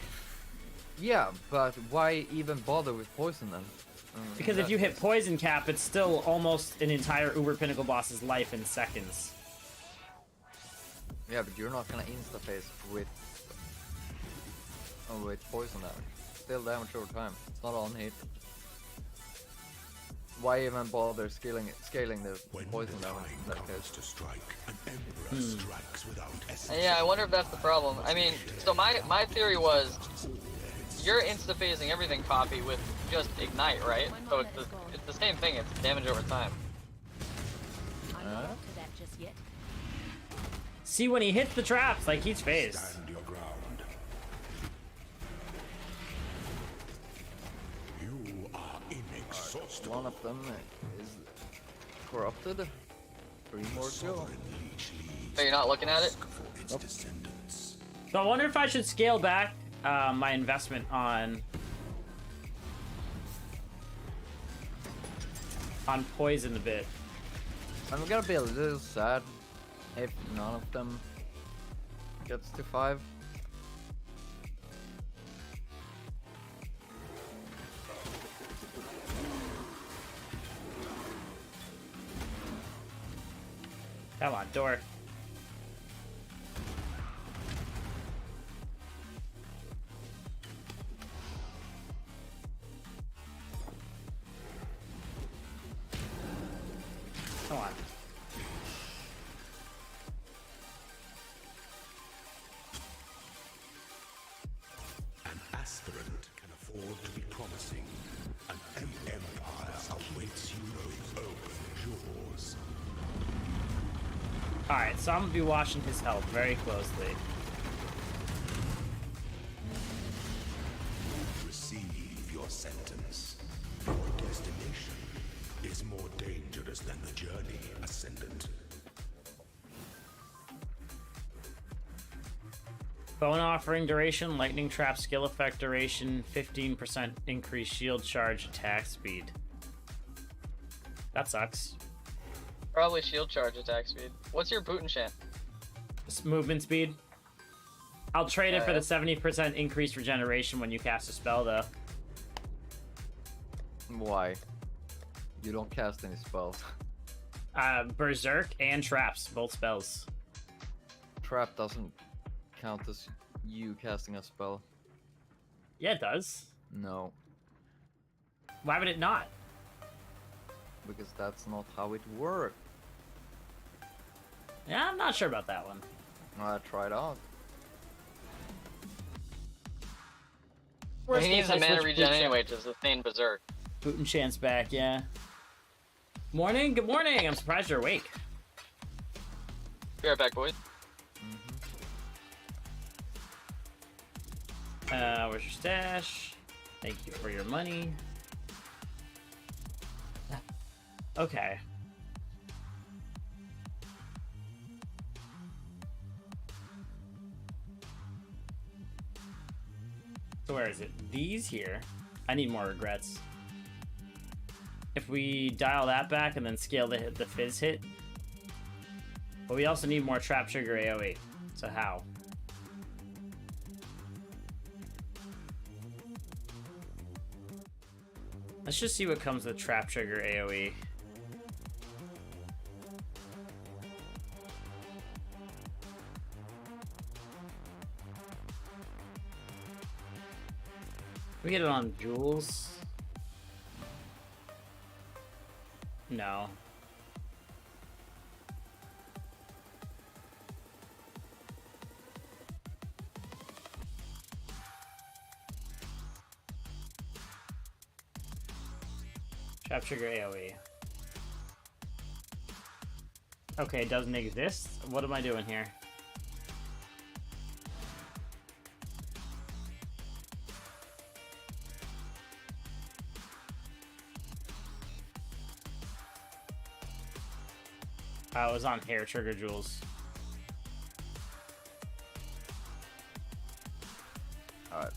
Yeah, but why even bother with poison then? Because if you hit poison cap, it's still almost an entire Uber Pinnacle boss's life in seconds. Yeah, but you're not gonna insta-phase with poison damage. Still damage over time. It's not on hit. Why even bother scaling the poison damage in that case? To strike, an emperor strikes without essence. Yeah, I wonder if that's the problem. I mean, so my theory was, you're insta-phasing everything, Coffee, with just Ignite, right? So it's the same thing, it's damage over time. I'm not up to that just yet. See, when he hits the traps, like, he's phased. Stand your ground. You are inexhaustible. One of them is corrupted. 3 more to go. So you're not looking at it? Nope. So I wonder if I should scale back my investment on poison a bit. I'm gonna be a little sad if none of them gets to 5. Come on, door. Come on. An aspirant can afford to be promising. An empire awaits you with open jaws. Alright, so I'm gonna be watching his health very closely. Receive your sentence. Your destination is more dangerous than the journey, Ascendant. Bone offering duration, lightning trap skill effect duration, 15% increased shield charge attack speed. That sucks. Probably shield charge attack speed. What's your boot enchant? Movement speed. I'll trade it for the 70% increased regeneration when you cast a spell, though. Why? You don't cast any spells. Berserk and traps, both spells. Trap doesn't count as you casting a spell. Yeah, it does. No, Why would it not? because that's not how it works. Yeah, I'm not sure about that one. I tried out. Worst He needs case, a I mana switch regen Boot anyway to sustain Berserk. Boot and Chance back, yeah. Morning, good morning. I'm surprised you're awake. Be right back, boys. Where's your stash? Thank you for your money. Okay. So where is it? These here. I need more regrets. If we dial that back and then scale the fizz hit. But we also need more trap trigger AoE. So how? Let's just see what comes with trap trigger AoE. We get it on jewels. No. Trap trigger AoE. Okay, it doesn't exist. What am I doing here? I was on hair trigger jewels. Alright.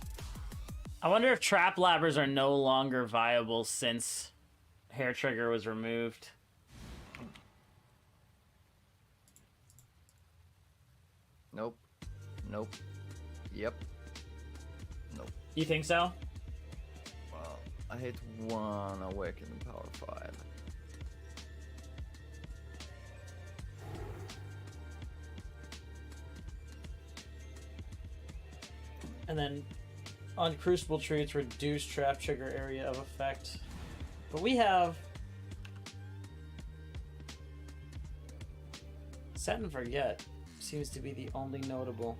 I wonder if trap labbers are no longer viable since hair trigger was removed. Nope. Nope. Yep. Nope. You think so? Well, I hit one awakening power 5. And then on Crucible Tree, it's reduced trap trigger area of effect. But we have Set and Forget seems to be the only notable.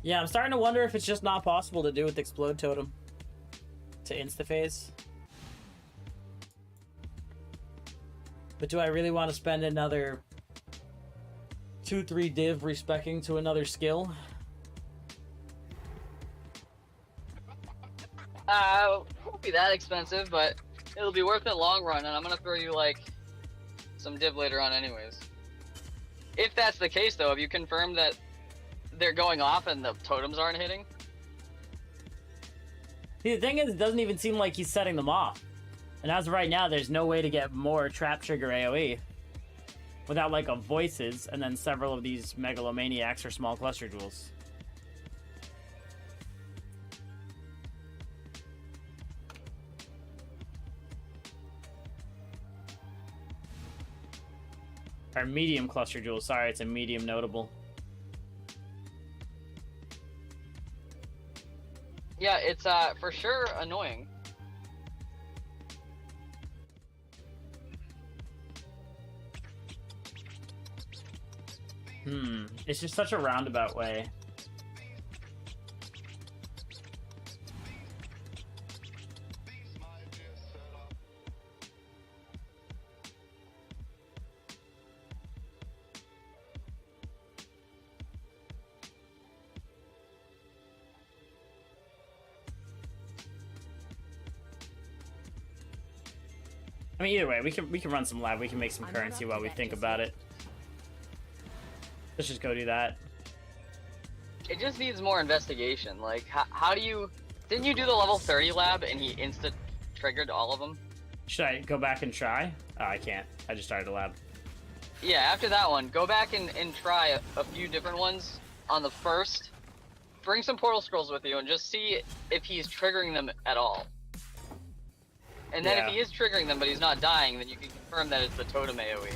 Yeah, I'm starting to wonder if it's just not possible to do with Explode Totem to insta-phase. But do I really want to spend another 2-3 div respecking to another skill? Won't be that expensive, but it'll be worth it long run, and I'm gonna throw you like some div later on anyways. If that's the case though, have you confirmed that they're going off and the totems aren't hitting? See, the thing is, it doesn't even seem like he's setting them off. And as of right now, there's no way to get more trap trigger AoE without like a voices and then several of these megalomaniacs or small cluster jewels. Or medium cluster jewels, sorry, it's a medium notable. Yeah, it's for sure annoying. It's just such a roundabout way. I mean, either way, we can run some lab. We can make some currency while we think about it. Let's just go do that. It just needs more investigation. Like, how do you... Didn't you do the level 30 lab and he insta-triggered all of them? Should I go back and try? Oh, I can't. I just started a lab. Yeah, after that one, go back and try a few different ones on the first. Bring some portal scrolls with you and just see if he's triggering them at all. And then if he is triggering them but he's not dying, then you can confirm that it's the totem AoE.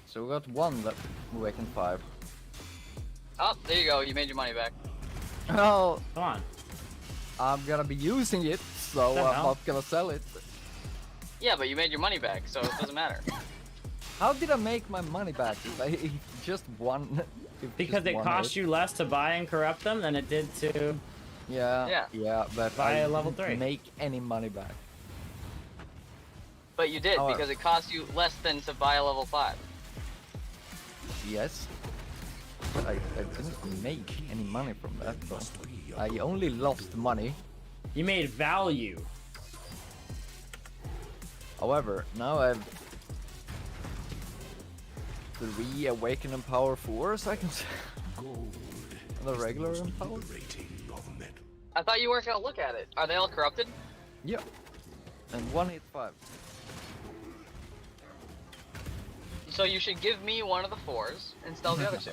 So we got one left. Awakened 5. Oh, there you go. You made your money back. Oh, Come on. I'm gonna be using it, so The I'm hell? not gonna sell it. Yeah, but you made your money back, so it doesn't matter. How did I make my money back? If I just won. Because it cost you less to buy and corrupt them than it did to... Yeah, but buy I a level didn't 3. make any money back. But you did, Oh, because it cost you less than to buy a level 5. Yes. But I didn't make any money from that though. I only lost money. You made value. However, now I have 3 Awaken and Power 4, so I can the regular Empower. I thought you weren't gonna look at it. Are they all corrupted? Yep. And 1 hit 5. So you should give me one of the 4s and sell the other 2.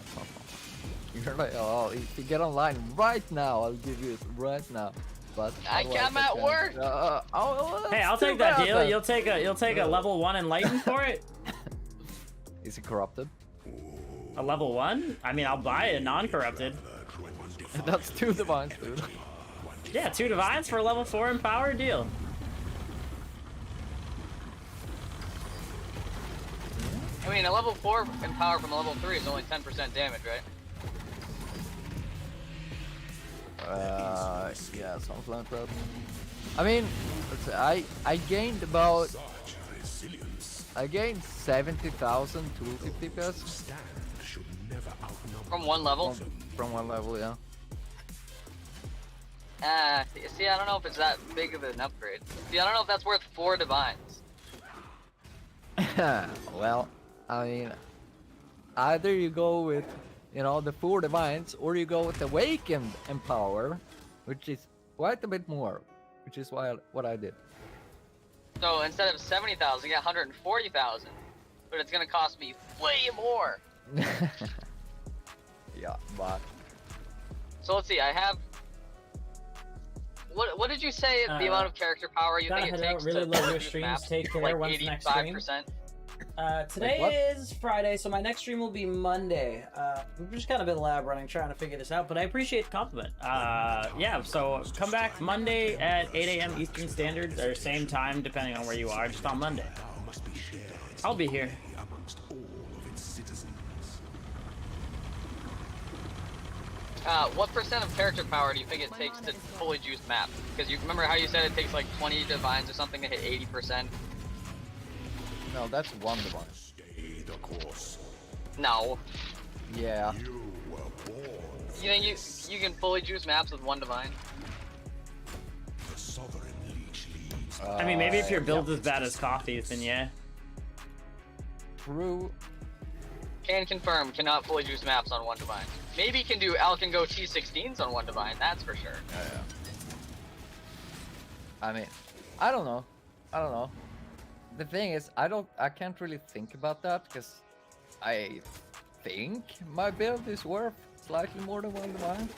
You're like, oh, if you get online right now, I'll give you it right now. But I'm at work. Hey, I'll take that deal. You'll take a level 1 enlightened for it. Is it corrupted? A level 1? I mean, I'll buy it non-corrupted. That's 2 divines, dude. Yeah, 2 divines for a level 4 empowered deal. I mean, a level 4 empower from a level 3 is only 10% damage, right? Yeah, sounds like that. I mean, I gained about 70,000 tool DPS From one level? from one level, yeah. See, I don't know if it's that big of an upgrade. See, I don't know if that's worth 4 divines. Well, I mean, either you go with, you know, the 4 divines, or you go with the Awakened Empower, which is quite a bit more, which is what I did. So instead of 70,000, you get 140,000. But it's gonna cost me way more. Yeah, but So let's see, I have... What did you say the amount of character power you think it takes really to love your produce streams. maps? Take care. Like When's the next stream? 85%? Today what? is Friday, so my next stream will be Monday. We've just got a bit of lab running, trying to figure this out, but I appreciate the compliment. Yeah, so come back Monday at 8 a.m. Eastern Standard, or same time, depending on where you are, just on Monday. I'll be here. What percent of character power do you think it takes to fully juice map? Because you remember how you said it takes like 20 divines or something to hit 80%? no, that's 1 divine. Stay the course. No. Yeah. You were born. You think you can fully juice maps with 1 divine? The sovereign leech leads. I mean, maybe if your build's as bad as Coffee's, then yeah. True. Can confirm, cannot fully juice maps on 1 divine. Maybe can do Alcan Go T16s on 1 divine, that's for sure. Yeah. I mean, I don't know. The thing is, I can't really think about that, because I think my build is worth slightly more than 1 divine.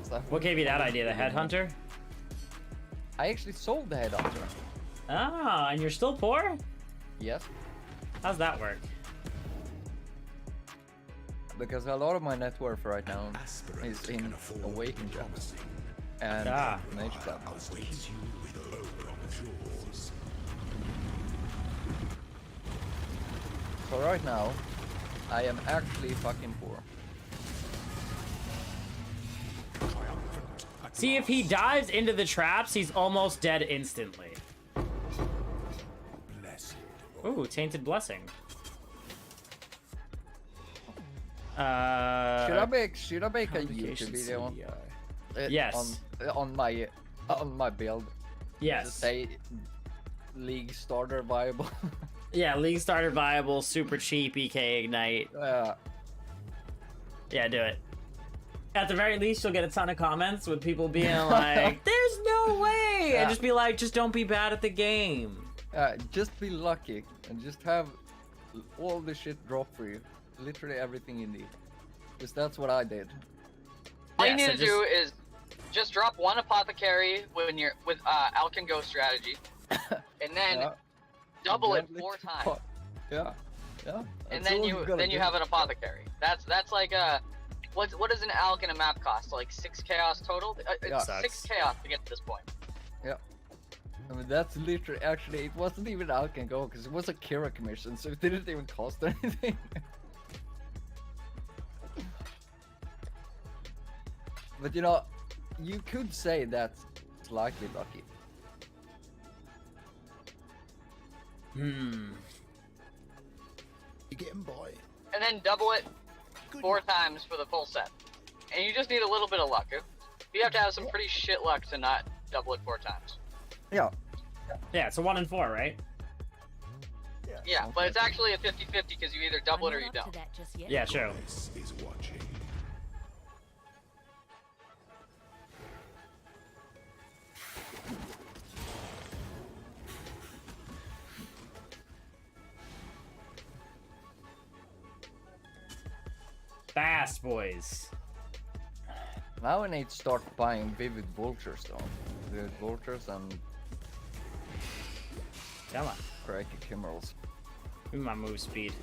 So What gave you that idea? The Headhunter? I actually sold the Headhunter. Ah, and you're still poor? Yes, How's that work? because a lot of my net worth right now is in Awaken Gems and Mage Club. Awaits you with open jaws. So right now, I am actually fucking poor. See, if he dives into the traps, he's almost dead instantly. Blessed. Ooh, Tainted Blessing. Should I make a YouTube video? Yes. On my build. Yes. To say League starter viable. Yeah, League Starter viable, super cheap, EK Ignite. Yeah, do it. At the very least, you'll get a ton of comments with people being like, "There's no way," and just be like, "Just don't be bad at the game." Just be lucky and just have all the shit drop for you. Literally everything you need. Because that's what I did. All you need to do is just drop one apothecary when you're with Alkin Go strategy, and then double it 4 times. Yeah. And then you have an apothecary. That's like what does an Alk in a map cost? Like 6 chaos total? It's 6 chaos to get to this point. Yeah. I mean, that's literally, actually, it wasn't even Alkin Go, because it was a Kira commission, so it didn't even cost anything. But you know, you could say that's slightly lucky. You getting by? And then double it 4 times for the full set. And you just need a little bit of luck. You have to have some pretty shit luck to not double it 4 times. Yeah. Yeah, it's a 1 in 4, right? Yeah, but it's actually a 50-50 because you either double it or you I'm not up don't. to that just yet. Yeah, true. Goddess is watching. Fast, boys. Now I need to start buying Vivid Vultures though. Vivid Vultures and Come on. Cracky Kimmerals. Give me my move speed.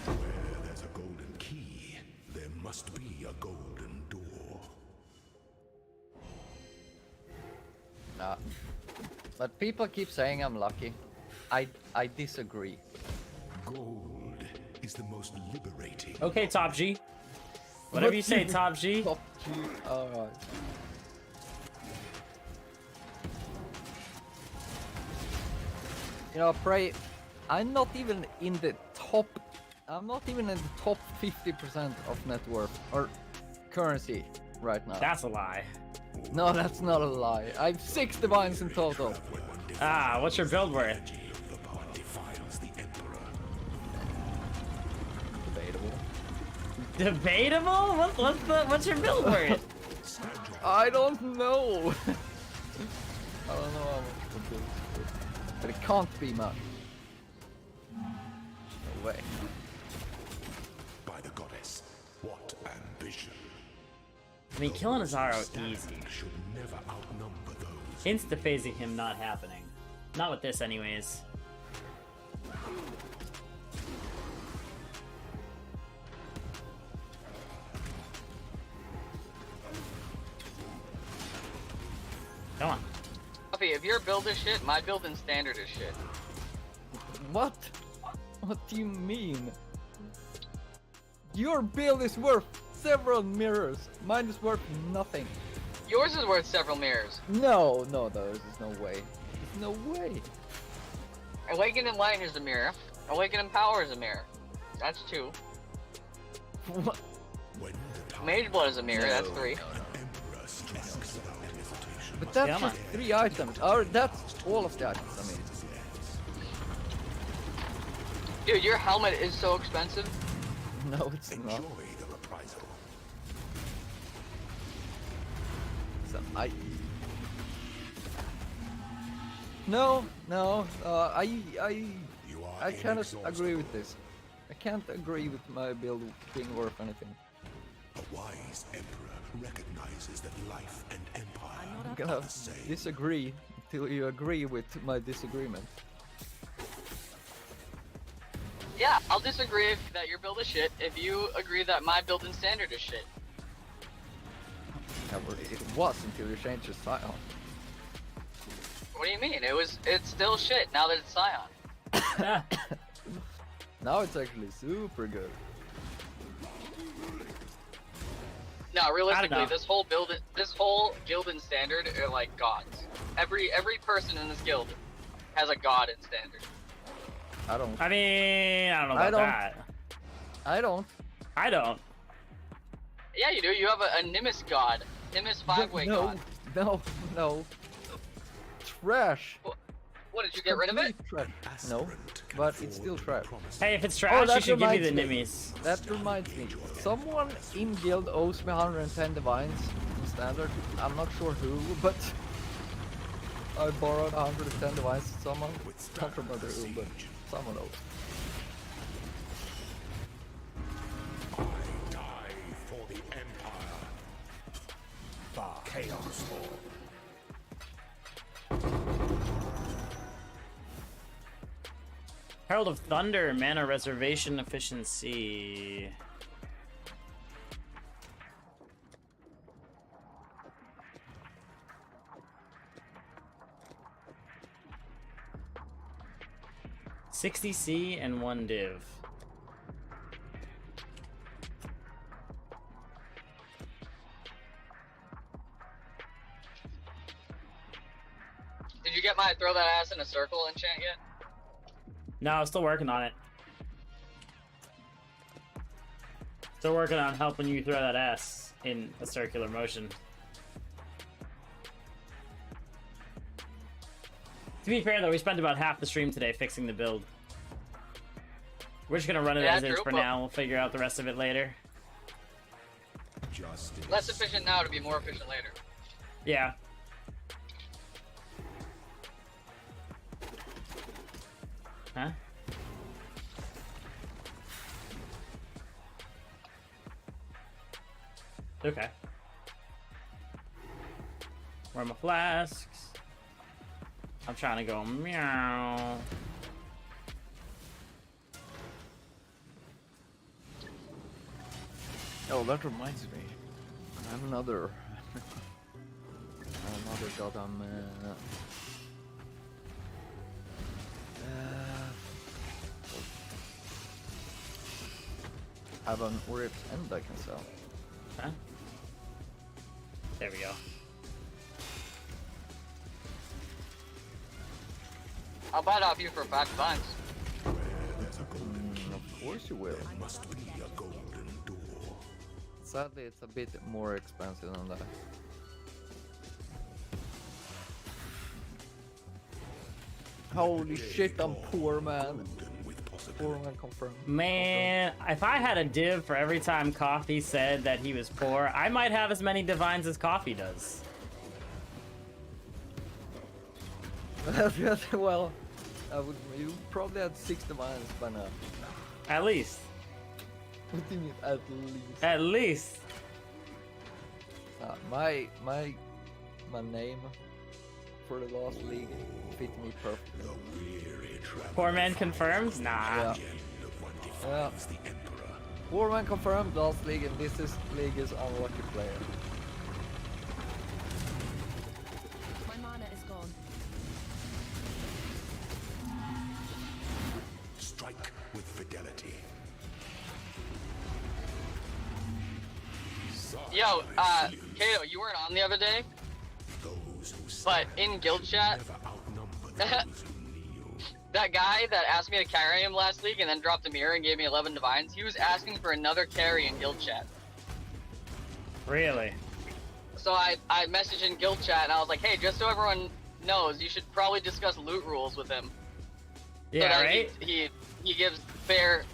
Where there's a golden key, there must be a golden door. Nah. But people keep saying I'm lucky. I disagree. Gold is the most liberating. Okay, Top G. Whatever you say, Top G. Top G. Alright. You know, Prey, I'm not even in the top. I'm not even in the top 50% of net worth or currency right now. That's a lie. No, that's not a lie. I have 6 divines in total. Ah, what's your build worth? Debatable. Debatable? What's your build worth? I don't know. I don't know how much the build is worth. But it can't be much. No way. By the goddess, what ambition. I mean, killing Azaro easy. Should never outnumber those. Insta-phasing him not happening. Not with this anyways. Come on. Puffy, if your build is shit, my build in standard is shit. What? What do you mean? Your build is worth several mirrors. Mine is worth nothing. Yours is worth several mirrors. No, there's no way. There's no way. Awaken in Light is a mirror. Awaken in Power is a mirror. That's 2. What? Mage Blood is a mirror. That's 3. But that's just 3 items. Or that's all of the items, I mean. Dude, your helmet is so expensive. No, it's not. Enjoy the reprisal. So No, I cannot agree with this. I can't agree with my build being worth anything. A wise emperor recognizes that life and empire I'm are gonna the same. disagree until you agree with my disagreement. Yeah, I'll disagree that your build is shit if you agree that my build in standard is shit. Yeah, but it was until you changed your style. What do you mean? It's still shit now that it's Scion. Now it's actually super good. No, realistically, this whole guild in standard are like gods. Every person in this guild has a god in standard. I don't. I mean, I don't know about that. I don't. I don't. Yeah, you do. You have a Nimbus god. Nimbus 5-way god. No. Trash. What, did you get rid of it? Trash. No, but it's still trash. Hey, if it's trash, you should give me the reminds me. nimmies. That reminds me. Someone in guild owes me 110 divines in standard. I'm not sure who, but I borrowed 110 divines from someone. Can't remember who, but someone owes. I die for the Empire. Far chaos fall. Herald of Thunder, mana reservation efficiency. $60C and 1 div. Did you get my throw that ass in a circle enchant yet? No, I'm still working on it. Still working on helping you throw that ass in a circular motion. To be fair though, we spent about half the stream today fixing the build. We're just gonna run it as is for now. We'll figure out the rest of it later. Justice. Less efficient now to be more efficient later. Yeah. Huh? Okay. Where are my flasks? I'm trying to go meow. Oh, that reminds me. I have another goddamn I have an Orip's End I can sell. Huh? There we go. I'll buy it off you for 5 divines. Of course you will. Must be a golden door. Sadly, it's a bit more expensive than that. Holy shit, I'm poor, man. Poor man confirmed. Man, if I had a div for every time Coffee said that he was poor, I might have as many divines as Coffee does. Well, you probably had 6 divines by now. At least. What do you mean, at least? At least. My name for the last league fit me perfectly. Poor man confirmed? Nah. Yeah. Poor man confirmed last league, and this league is unlucky player. My mana is gone. Strike with fidelity. Yo, Kato, you weren't on the other day, but in guild chat, that guy that asked me to carry him last league and then dropped a mirror and gave me 11 divines, he was asking for another carry in guild chat. Really? So I messaged in guild chat and I was like, hey, just so everyone knows, you should probably discuss loot rules with him. Yeah, so that right? He gives fair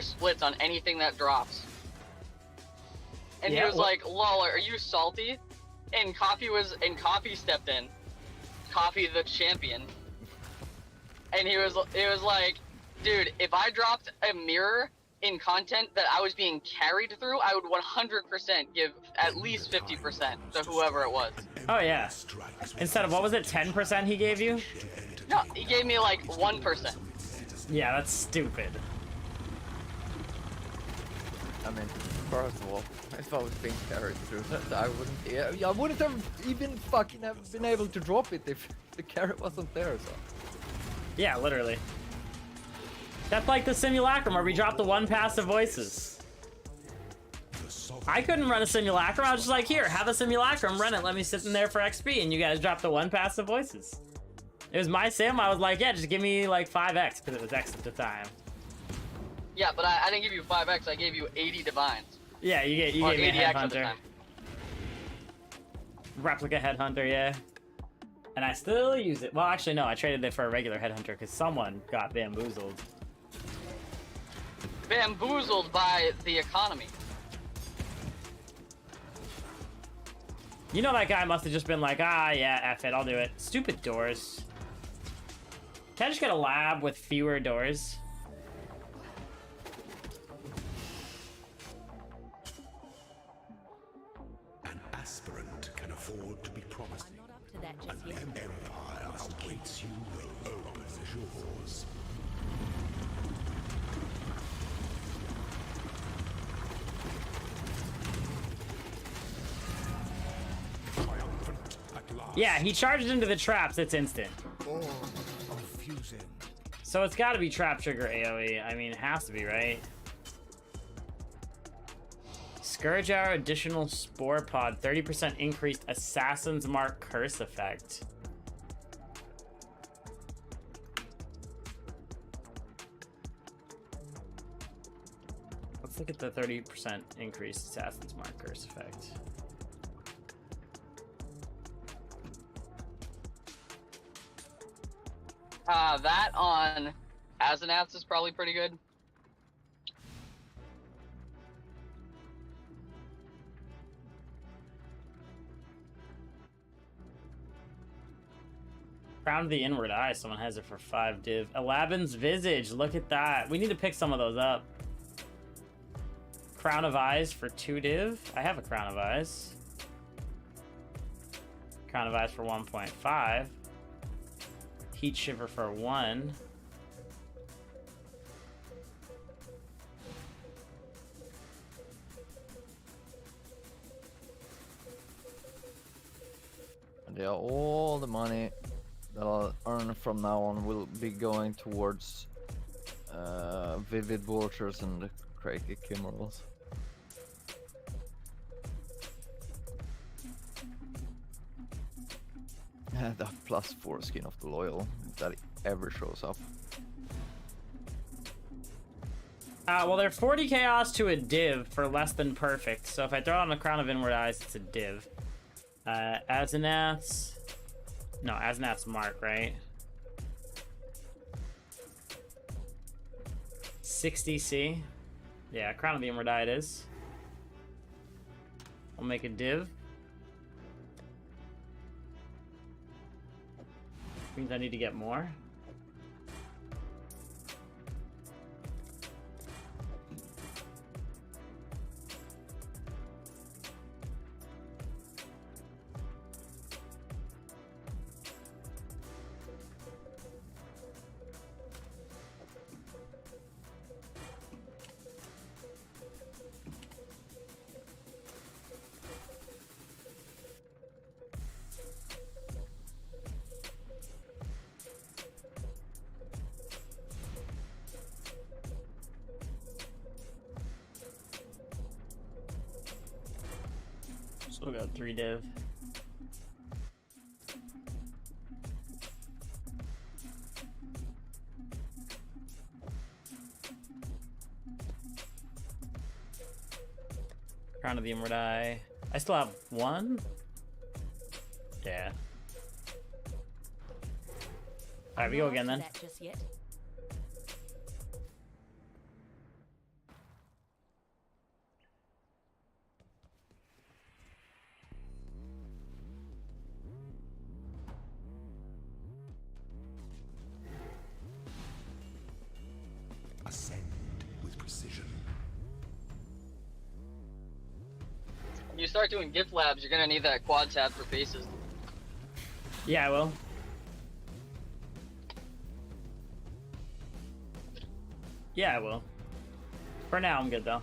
splits on anything that drops. And yeah, he was like, lol, are you salty? And Coffee stepped in. Coffee the champion. And it was like, dude, if I dropped a mirror in content that I was being carried through, I would 100% give at least 50% to whoever it was. Oh yeah. Instead of, what was it, 10% he gave you? No, he gave me like 1%. Yeah, that's stupid. I mean, first of all, if I was being carried through that, I wouldn't have even fucking have been able to drop it if the carry wasn't there, so. Yeah, literally. That's like the simulacrum where we dropped the 1 passive voices. I couldn't run a simulacrum. I was just like, here, have a simulacrum, run it, let me sit in there for XP, and you guys dropped the 1 passive voices. It was my sim. I was like, yeah, just give me like 5x because it was X at the time. Yeah, but I didn't give you 5x. I gave you 80 divines. Yeah, you gave me a 80x at the headhunter. time. Replica headhunter, yeah. And I still use it. Well, actually, no. I traded it for a regular headhunter because someone got bamboozled. Bamboozled by the economy. You know that guy must have just been like, ah, yeah, F it, I'll do it. Stupid doors. Can I just get a lab with fewer doors? An aspirant can afford to be promising. I'm not up to that just An yet. empire awaits you will open yours. Triumphant at last. Yeah, he charged into the traps, it's instant. Or confusing. So it's gotta be trap trigger AoE. I mean, it has to be, right? Scourge Hour additional spore pod, 30% increased Assassin's Mark curse effect. Let's look at the 30% increased Assassin's Mark curse effect. That on Azanaths is probably pretty good. Crown of the Inward Eye, someone has it for 5 div. Aladdin's Visage, look at that. We need to pick some of those up. Crown of Eyes for 2 div. I have a Crown of Eyes. Crown of Eyes for 1.5. Heat Shiver for 1. And yeah, all the money that I'll earn from now on will be going towards Vivid Vultures and the Craigie Kimmerals. That +4 skin of the Loyal, if that ever shows up. Well, they're 40 chaos to a div for less than perfect. So if I throw on the Crown of Inward Eyes, it's a div. Azanath's... No, Azanath's Mark, right? 60C. Yeah, Crown of the Inward Eye it is. I'll make a div. Means I need to get more. Still got 3 div. Crown of the Inward Eye. I still have 1? Yeah. Alright, we go again then. That just yet. Ascend with precision. When you start doing gift labs, you're gonna need that quad tab for faces. Yeah, I will. Yeah, I will. For now, I'm good though.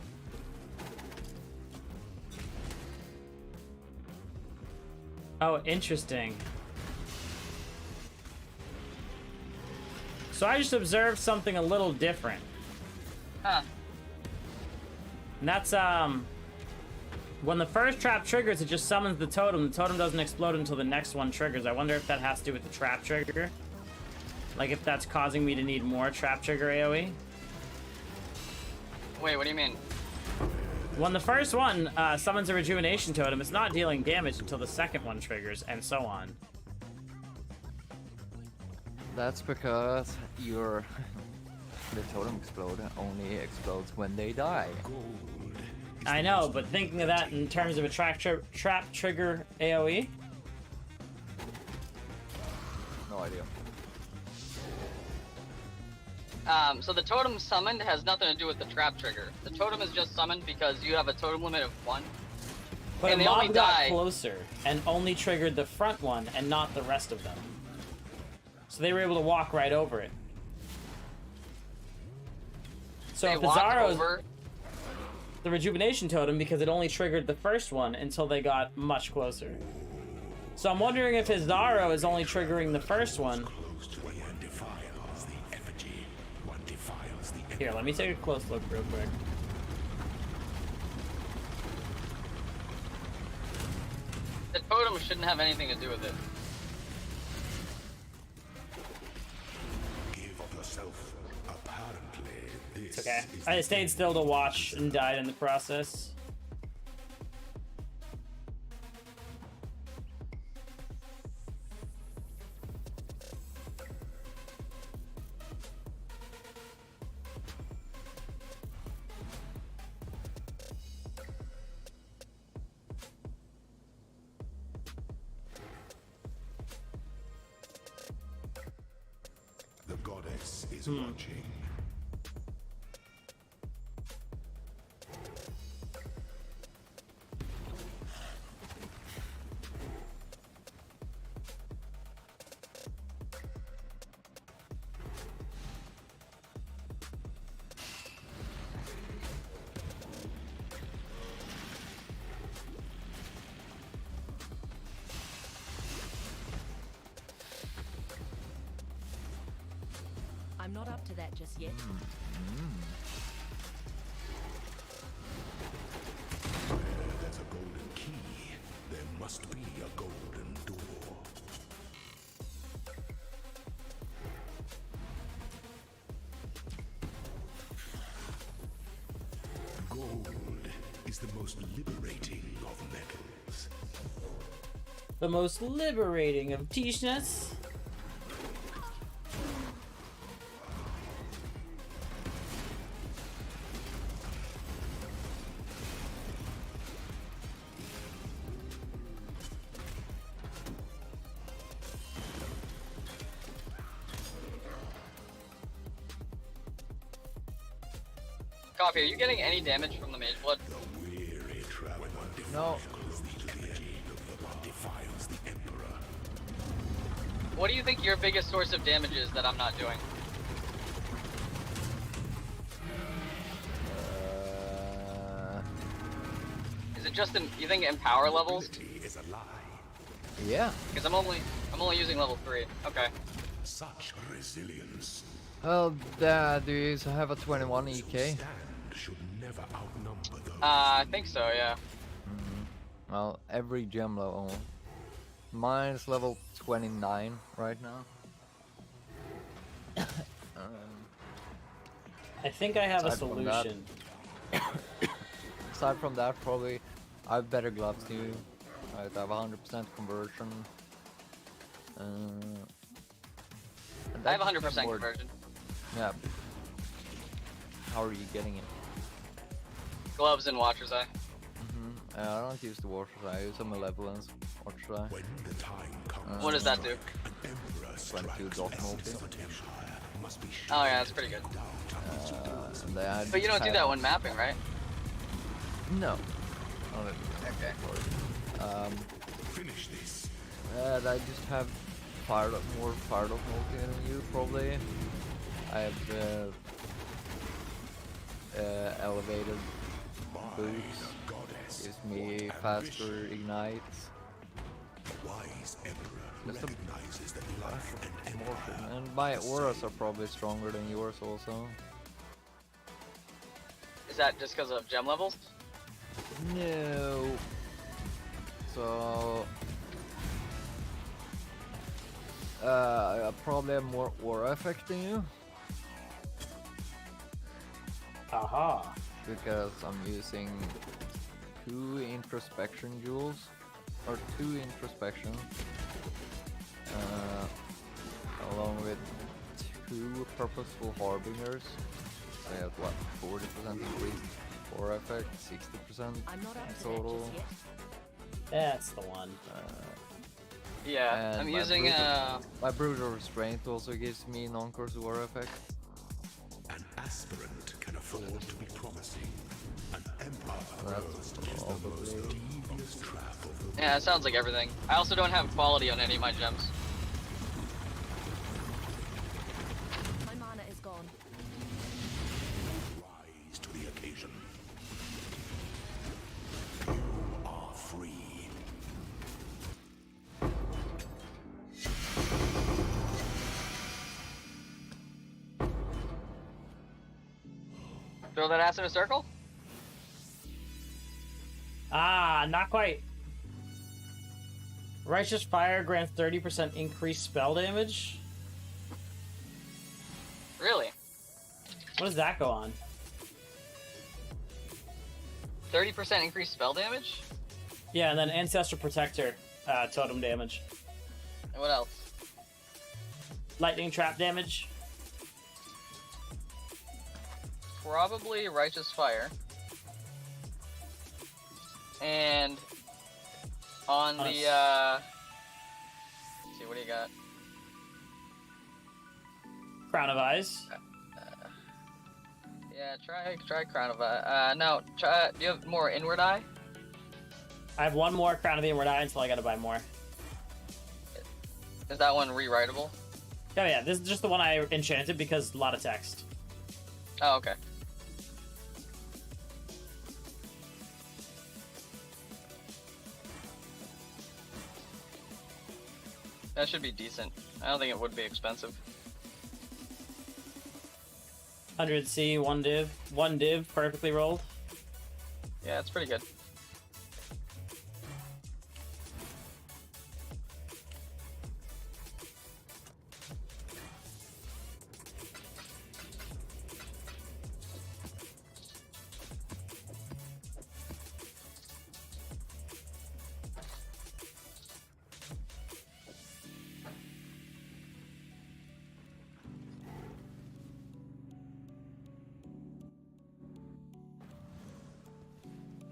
Oh, interesting. So I just observed something a little different. Huh. And that's, when the first trap triggers, it just summons the totem. The totem doesn't explode until the next one triggers. I wonder if that has to do with the trap trigger. Like if that's causing me to need more trap trigger AoE. Wait, what do you mean? When the first one summons a rejuvenation totem, it's not dealing damage until the second one triggers, and so on. That's because your the totem exploder only explodes when they die. I know, but thinking of that in terms of a trap trigger AoE. No idea. So the totem summoned has nothing to do with the trap trigger. The totem is just summoned because you have a totem limit of 1. But and a they only mob got die. closer and only triggered the front one and not the rest of them. So they were able to walk right over it. So They if walked Bizarro's over. the rejuvenation totem because it only triggered the first one until they got much closer. So I'm wondering if his Zaro is only triggering the first one. Here, let me take a close look real quick. The totem shouldn't have anything to do with it. Give yourself. Apparently, this It's okay. is I stayed still to watch and died in the process. the goddess is watching. I'm not up to that just yet. Where there's a golden key, there must be a golden door. Gold is the most liberating of metals. The most liberating of Tishnas. Coffee, are you getting any damage from the Mage Blood? Weary traveler No. defiles the energy of what defiles the Emperor. What do you think your biggest source of damage is that I'm not doing? Is it just in, you think in power levels? Ability is a lie. Yeah. Because I'm only using level 3. Okay. Such resilience. Well, do you have a 21 EK? Stand should never outnumber those. I think so, yeah. Well, every gem level. Mine is level 29 right now. I think I have a Aside from that- solution. Aside from that, probably I have better gloves too. Right, I have 100% conversion. And I have that's 100% just more- conversion. Yeah. How are you getting it? Gloves and Watcher's Eye. I don't use the Watcher's Eye, I use a Malevolence Watcher's Eye. When the time comes, What does that do? an Emperor 22 strikes dot essence multi. of an empire must be Oh yeah, that's pretty good. And then I But you don't do have- that when mapping, right? No. Okay. finish this. And I just have more fired up multi than you probably. I have elevated boots. Goddess, Gives me what faster ambition. ignites. The wise emperor Just a- recognizes that life and empire. And my auras are probably stronger than yours also. Is that just because of gem levels? No. So I probably have more aura effect than you. Aha. Because I'm using 2 introspection jewels, or 2 introspection, along with 2 purposeful harbingers. So I have what, 40% increased aura effect, 60% I'm not up to total. that just yet. That's the one. Yeah, And I'm my using my brutal restraint also gives me non-curse aura effect. An aspirant can afford to be promising. An empire That's road is the most devious trap of the Yeah, it sounds like everything. I also don't have quality on any of my gems. My mana is gone. rise to the occasion. You are free. Throw that ass in a circle? Ah, not quite. Righteous Fire grants 30% increased spell damage. Really? What does that go on? 30% increased spell damage? Yeah, and then Ancestral Protector totem damage. And what else? Lightning Trap damage. Probably Righteous Fire. And on the let's see, what do you got? Crown of Eyes. Yeah, try Crown of Eye. No, try. Do you have more Inward Eye? I have one more Crown of the Inward Eye until I gotta buy more. Is that one rewritable? Oh yeah, this is just the one I enchanted because a lot of text. Oh, okay. That should be decent. I don't think it would be expensive. 100C, 1 div, perfectly rolled. Yeah, it's pretty good.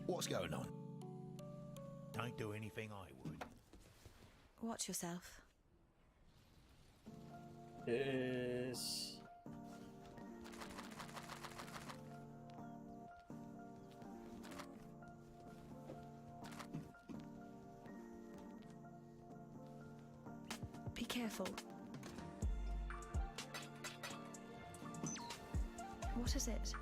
What's going on? Don't do anything I would. Watch yourself. Is Be careful. What is it?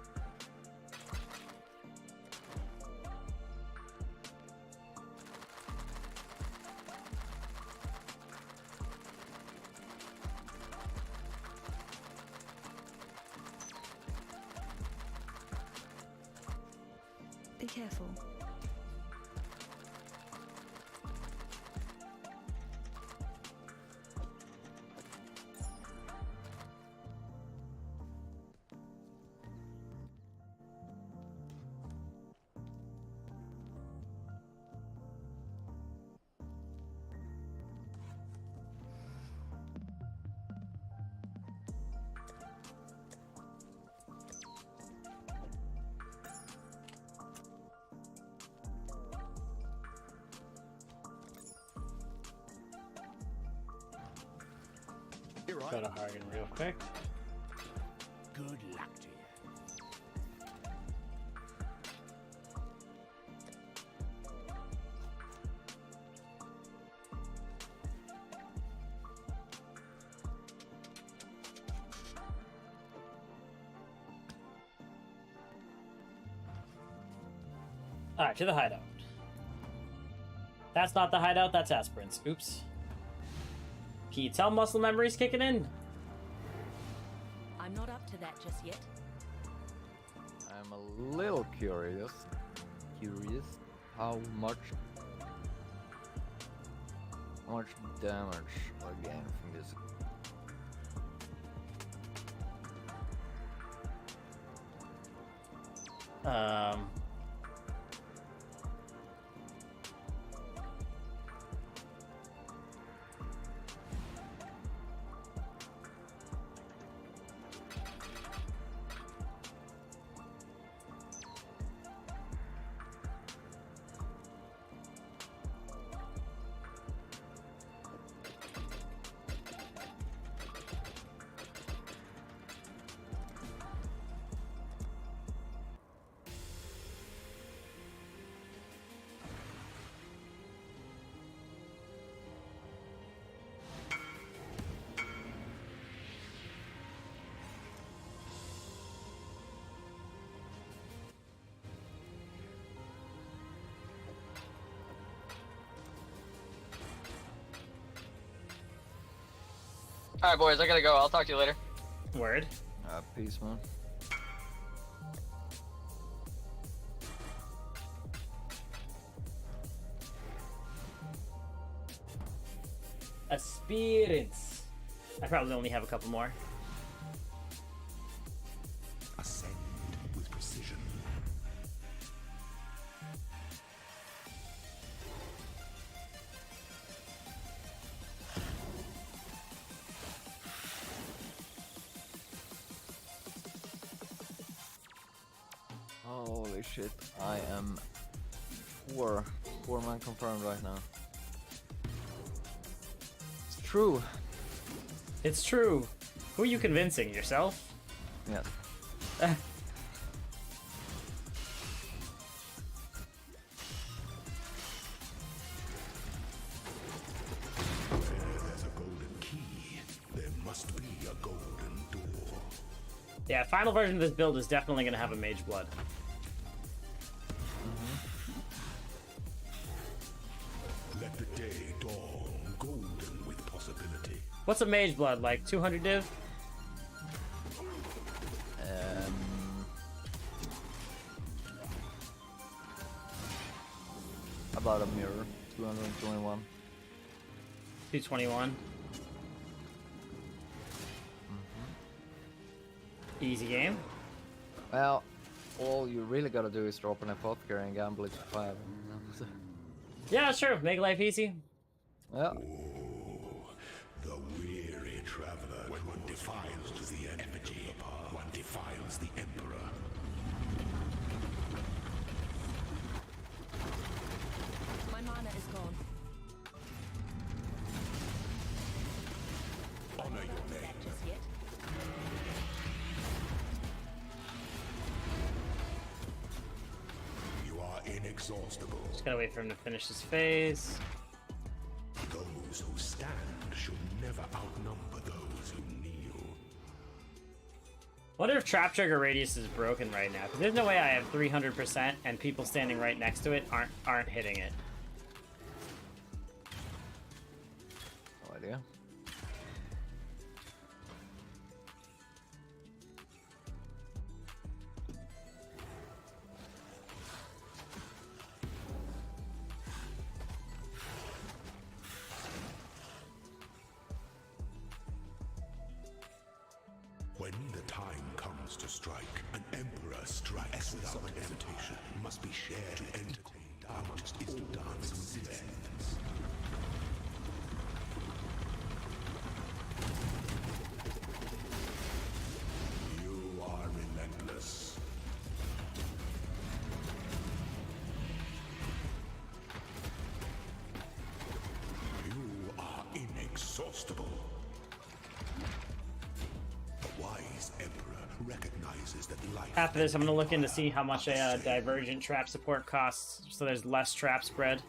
Be careful. You're right. go to Hagen real quick. Good luck to you. Alright, to the hideout. That's not the hideout, that's aspirants. Oops. Can you tell muscle memory's kicking in? I'm not up to that just yet. I'm a little curious how much How much damage I gain from this? Alright, boys, I gotta go. I'll talk to you later. Word. Peace, man. A spirits. I probably only have a couple more. Ascend with precision. Holy shit, I am four man confirmed right now. It's true. It's true. Who are you convincing? Yourself? Yes. There's a golden key. There must be a golden door. Yeah, final version of this build is definitely going to have a Mage Blood. Let the day dawn, golden with possibility. What's a Mage Blood? Like 200 div? About a mirror, 221. 221. Easy game. Well, all you really gotta do is drop an apothecary and gamble it to 5. Yeah, that's true. Make life easy. Yeah. The weary traveler. When one defiles to the effigy, one defiles the emperor. My mana is gone. Honor your name. Just yet. You are inexhaustible. Just gotta wait for him to finish his phase. Those who stand should never outnumber those who kneel. Wonder if trap trigger radius is broken right now. 'Cause there's no way I have 300% and people standing right next to it aren't hitting it. No idea. When the time comes to strike, an emperor strikes without hesitation. Must be shared to entertain. Dance is to dance with ends. You are relentless. You are inexhaustible. The wise emperor recognizes that life. After this, I'm gonna look in to see how much a divergent trap support costs, so there's less trap spread.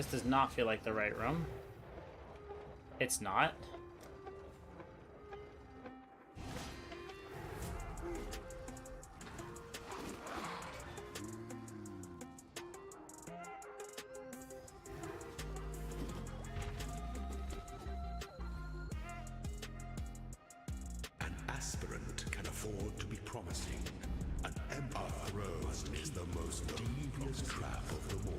This does not feel like the right room. It's not. An aspirant can afford to be promising. An empire throne is the most devious trap of them all.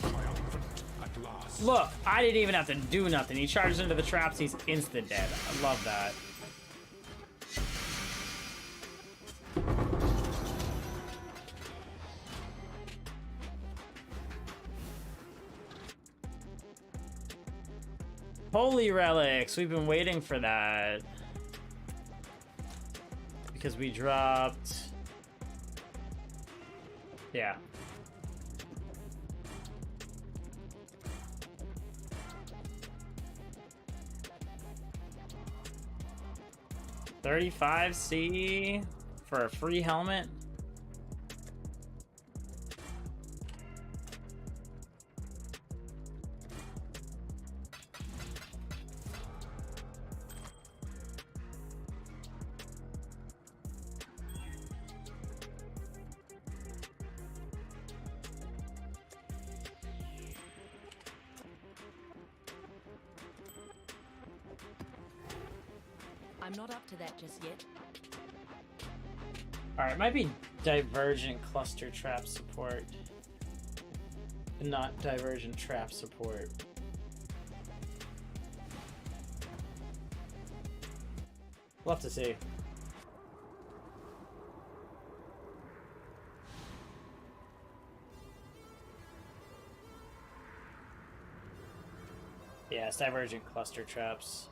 Triumphant at last. Look, I didn't even have to do nothing. He charges into the traps, he's insta-dead. I love that. Holy relics, we've been waiting for that. Because we dropped... Yeah. $35C for a free helmet. I'm not up to that just yet. Alright, it might be divergent cluster trap support. Not divergent trap support. We'll have to see. Yeah, it's divergent cluster traps.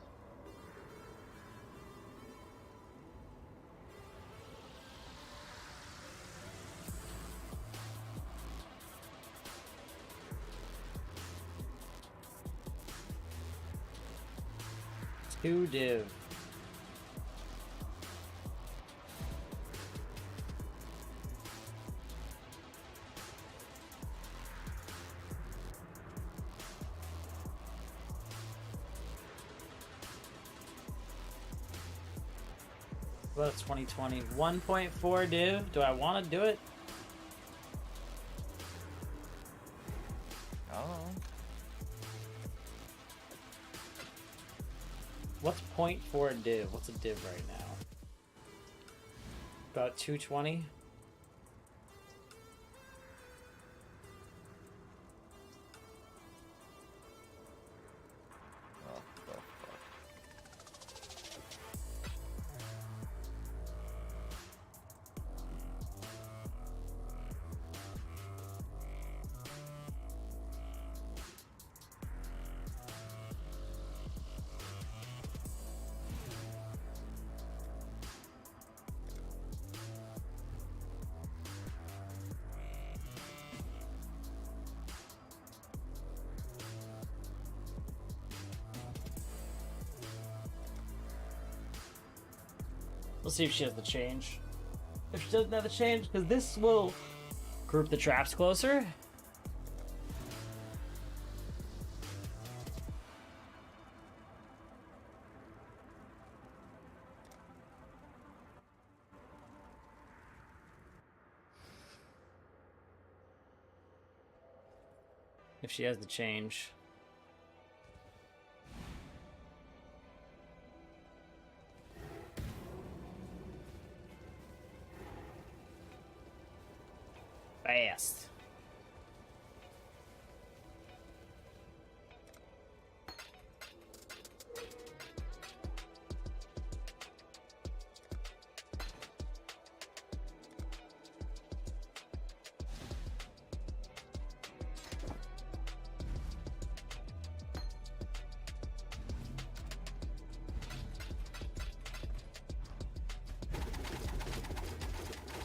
Two div. What about 2020? 1.4 div. Do I want to do it? I don't know. What's 0.4 div? What's a div right now? About 220. Oh, the fuck. We'll see if she has the change. If she doesn't have the change, because this will group the traps closer. If she has the change. Fast.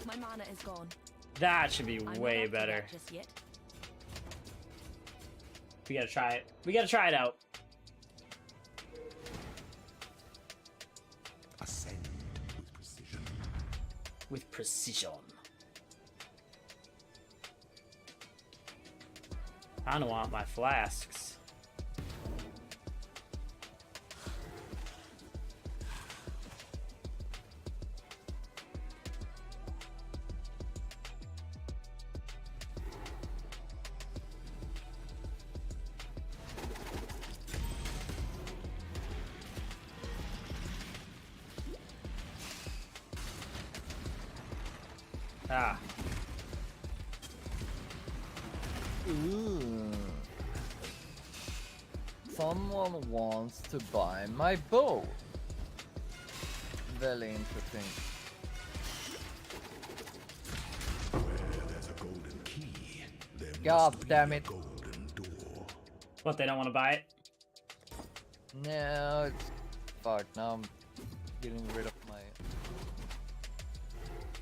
My mana is gone. That should be I'm not way up to that better. just yet. We gotta try it. We gotta try it out. Ascend with precision. I don't want my flasks. Ah. Ooh. Someone wants to buy my bow. Very interesting. Where there's a golden key, there God must damn be it. a golden door. What, they don't want to buy it? No, it's fucked. Now I'm getting rid of my.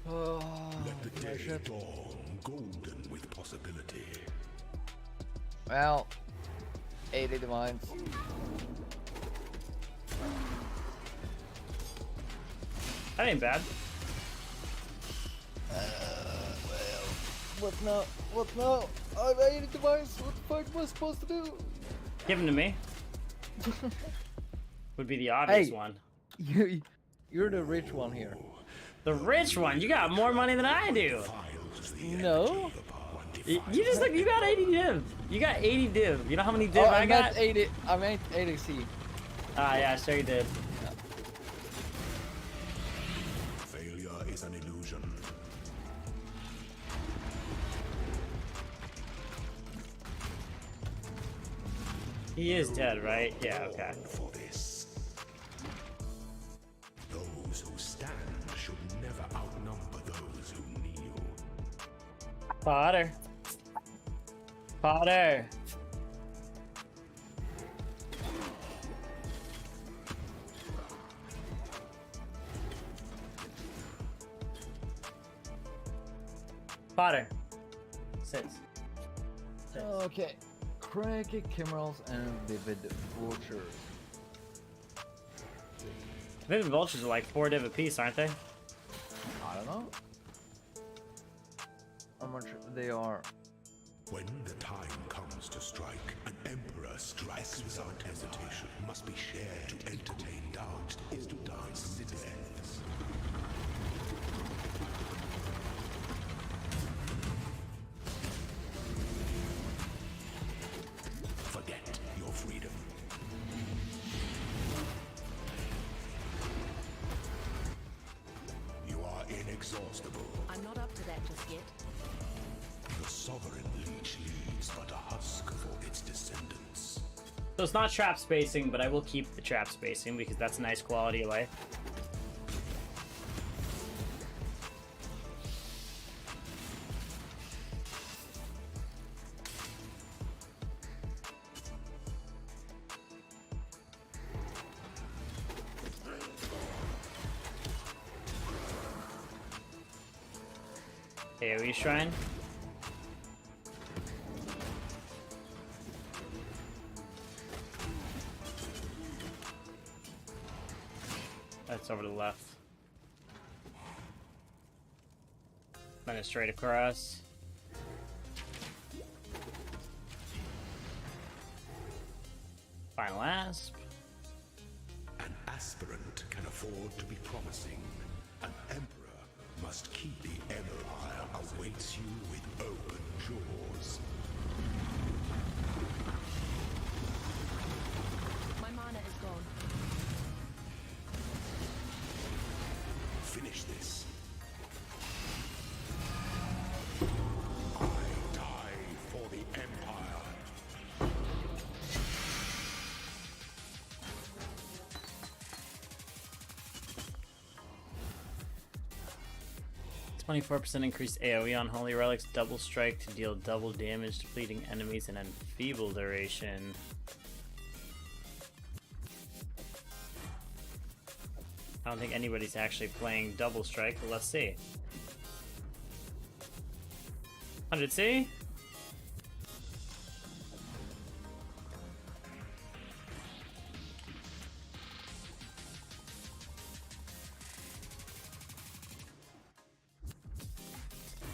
Oh, Let the my day ship. dawn, golden with possibility. Well, 80 divines. That ain't bad. What now? What now? I'm 80 divines. What the fuck am I supposed to do? Give them to me. Would be the obvious Hey. one. You're the rich one here. The rich one? You got more money than I do. No. You just look, you got 80 div. You got 80 div. You know how many div Oh, I got? meant 80. I meant 80 C. Ah, yeah, sure you did. Failure is an illusion. He is dead, right? Yeah, okay. For this. Those who stand should never outnumber those who kneel. Potter. Potter. Potter. Sit. Okay. Craggy Kimmerals and Vivid Vultures. Vivid Vultures are like 4 div apiece, aren't they? I don't know how much they are. When the time comes to strike, an emperor strikes without hesitation. Must be shared to entertain doubt is to dance citizens. Forget your freedom. You are inexhaustible. I'm not up to that just yet. The sovereign leech leaves but a husk for its descendants. So it's not trap spacing, but I will keep the trap spacing because that's a nice quality of life. AoE Shrine. That's over to the left. Then it's straight across. Final Asp. An aspirant can afford to be promising. An emperor must keep the empire awaits you with open jaws. My mana is gone. Finish this. I die for the empire. 24% increased AoE on Holy Relics, double strike to deal double damage to fleeting enemies and enfeeble duration. I don't think anybody's actually playing double strike, but let's see. 100C?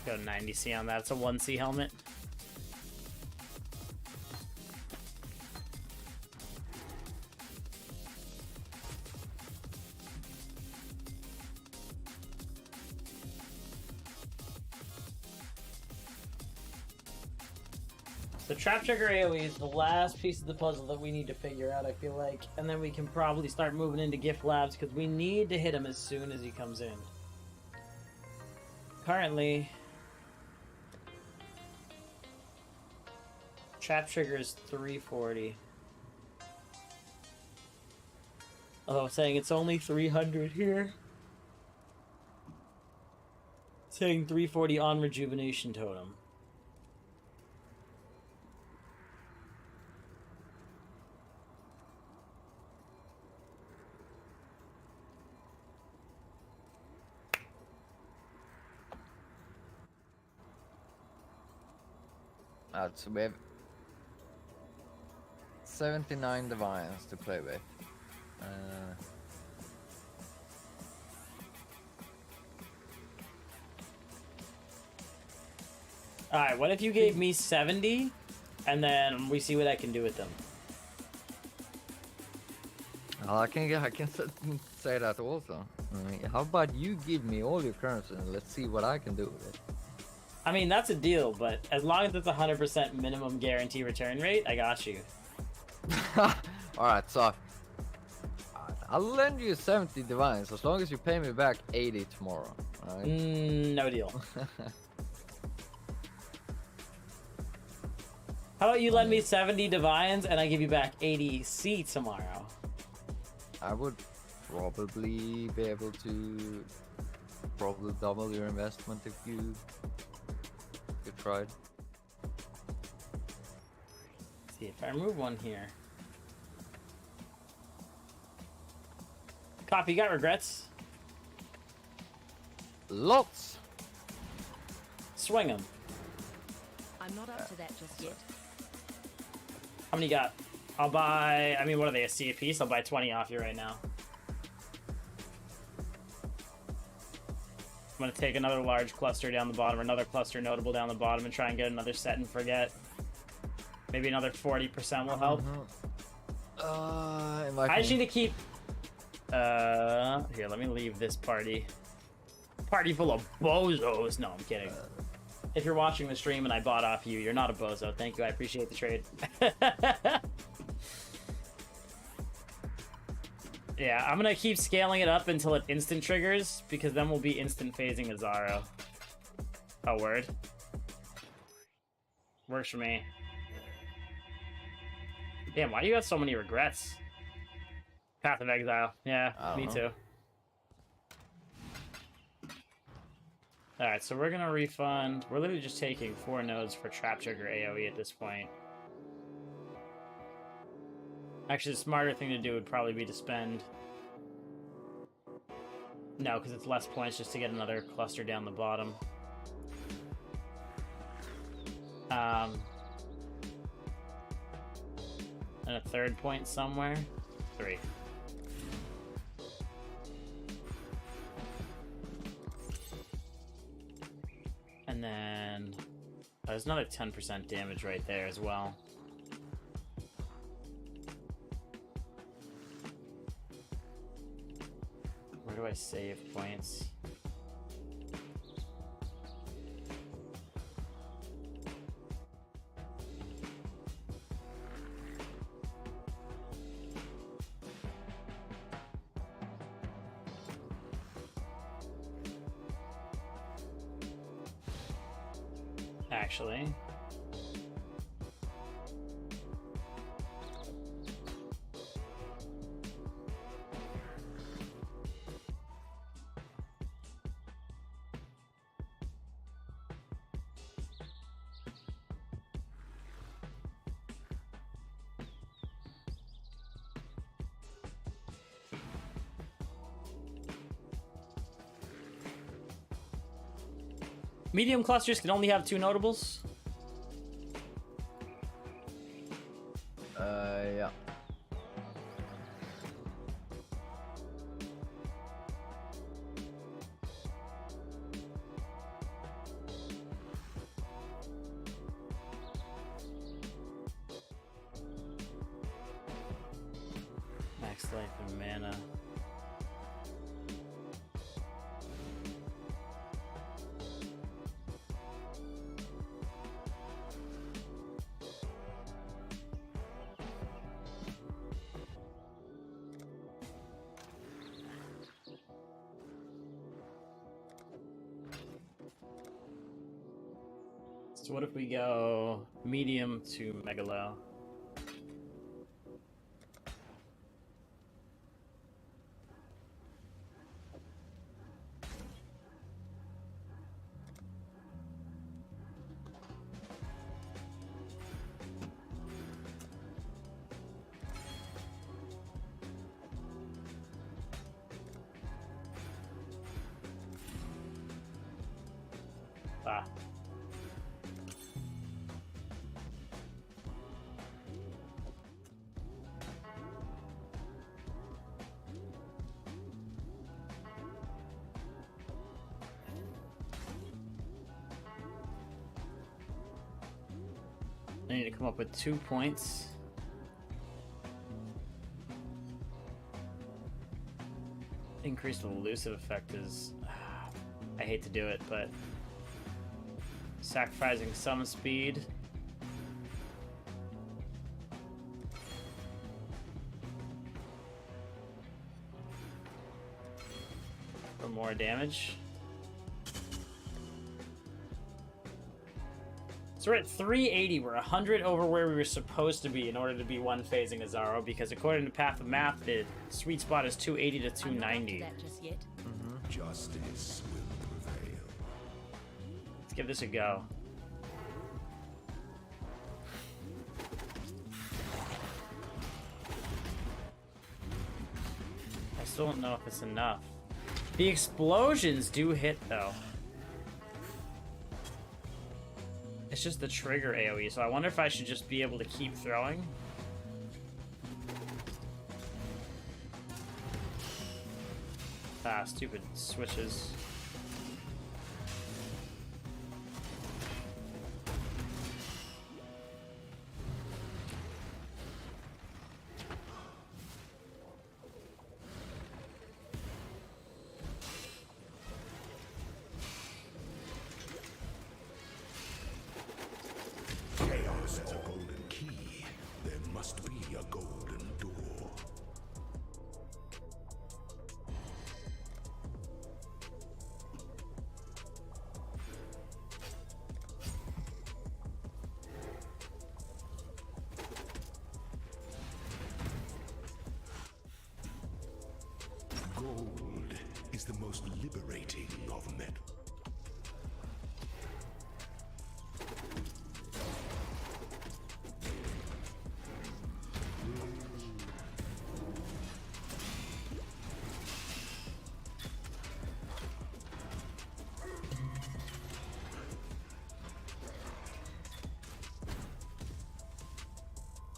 go 90C on that. It's a 1C helmet. The Trap Trigger AoE is the last piece of the puzzle that we need to figure out, I feel like. And then we can probably start moving into Gift Labs, because we need to hit him as soon as he comes in. Currently, Trap Trigger is 340. Oh, saying it's only 300 here. Saying 340 on Rejuvenation Totem. So we have 79 divines to play with. Alright, what if you gave me 70, and then we see what I can do with them? I can say that also. How about you give me all your currency and let's see what I can do with it. I mean, that's a deal, but as long as it's 100% minimum guarantee return rate, I got you. Alright, so I'll lend you 70 divines as long as you pay me back 80 tomorrow. Alright? No deal. How about you lend me 70 divines and I give you back 80 C tomorrow? I would probably be able to double your investment if you tried. Let's see if I remove one here. Copy, you got regrets? Lots! Swing them. I'm not up to that just yet. How many you got? I'll buy, I mean, what are they, a C a piece? I'll buy 20 off you right now. I'm gonna take another large cluster down the bottom, or another cluster notable down the bottom, and try and get another set and forget. Maybe another 40% will help. I just need to keep... here, let me leave this party. Party full of bozos. No, I'm kidding. If you're watching the stream and I bought off you, you're not a bozo. Thank you, I appreciate the trade. Yeah, I'm gonna keep scaling it up until it instant triggers, because then we'll be instant phasing Azaro. Oh, word. Works for me. Damn, why do you have so many regrets? Path of Exile. Yeah, me too. Alright, so we're gonna refund. We're literally just taking 4 nodes for Trap Trigger AoE at this point. Actually, the smarter thing to do would probably be to spend... No, because it's less points just to get another cluster down the bottom. And a third point somewhere. 3. And then... Oh, there's another 10% damage right there as well. Where do I save points? Actually... Medium clusters can only have 2 notables? Yeah. life and mana. So what if we go medium to megalo? Ah. I need to come up with 2 points. Increased elusive effect is... I hate to do it, but... Sacrificing some speed. For more damage. So we're at 380. We're 100 over where we were supposed to be in order to be one phasing Azaro, because according to Path of Math, the sweet spot is 280 to 290. Just yet. Justice will prevail. Let's give this a go. I still don't know if it's enough. The explosions do hit, though. It's just the trigger AoE, so I wonder if I should just be able to keep throwing. Ah, stupid switches. Chaos has a golden key. There must be a golden door. Gold is the most liberating of metal.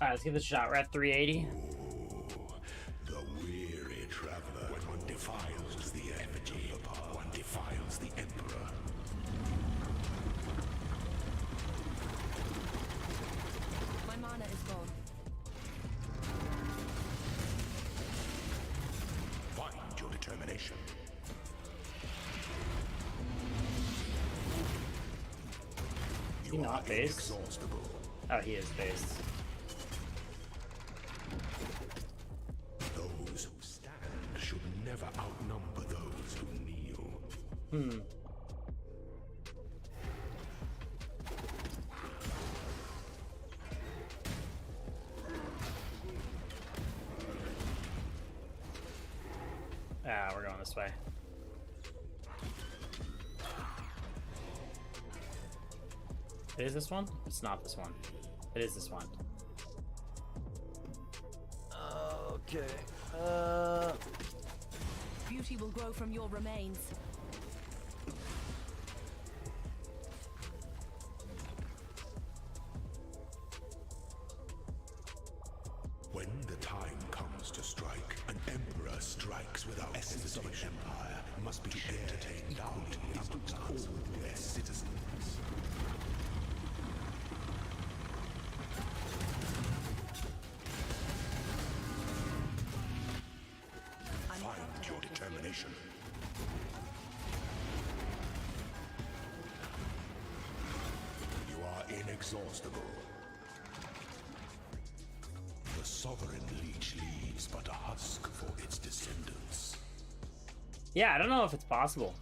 Alright, let's give this a shot. We're at 380. The weary traveler. When one defiles the effigy, one defiles the emperor. My mana is gone. Find your determination. Is he not based? Inexhaustible. Oh, he is based. Those who stand should never outnumber those who kneel. Ah, we're going this way. It is this one? It's not this one. It is this one. Okay. Beauty will grow from your remains. When the time comes to strike, an emperor strikes without essence of an empire must be entertained equally amongst all their citizens. inexhaustible. The sovereign leech leaves but a husk for its descendants. Yeah, I don't know if it's possible.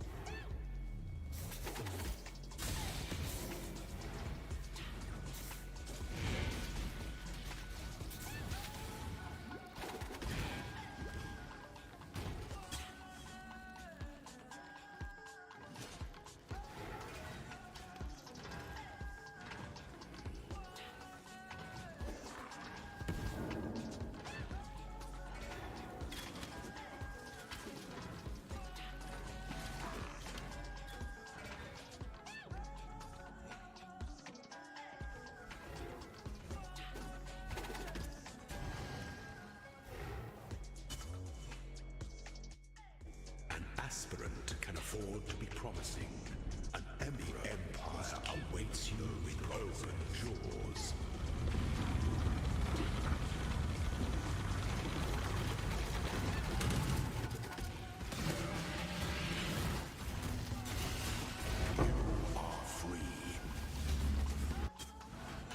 Aspirant can afford to be promising. An empire awaits you with open jaws. You are free.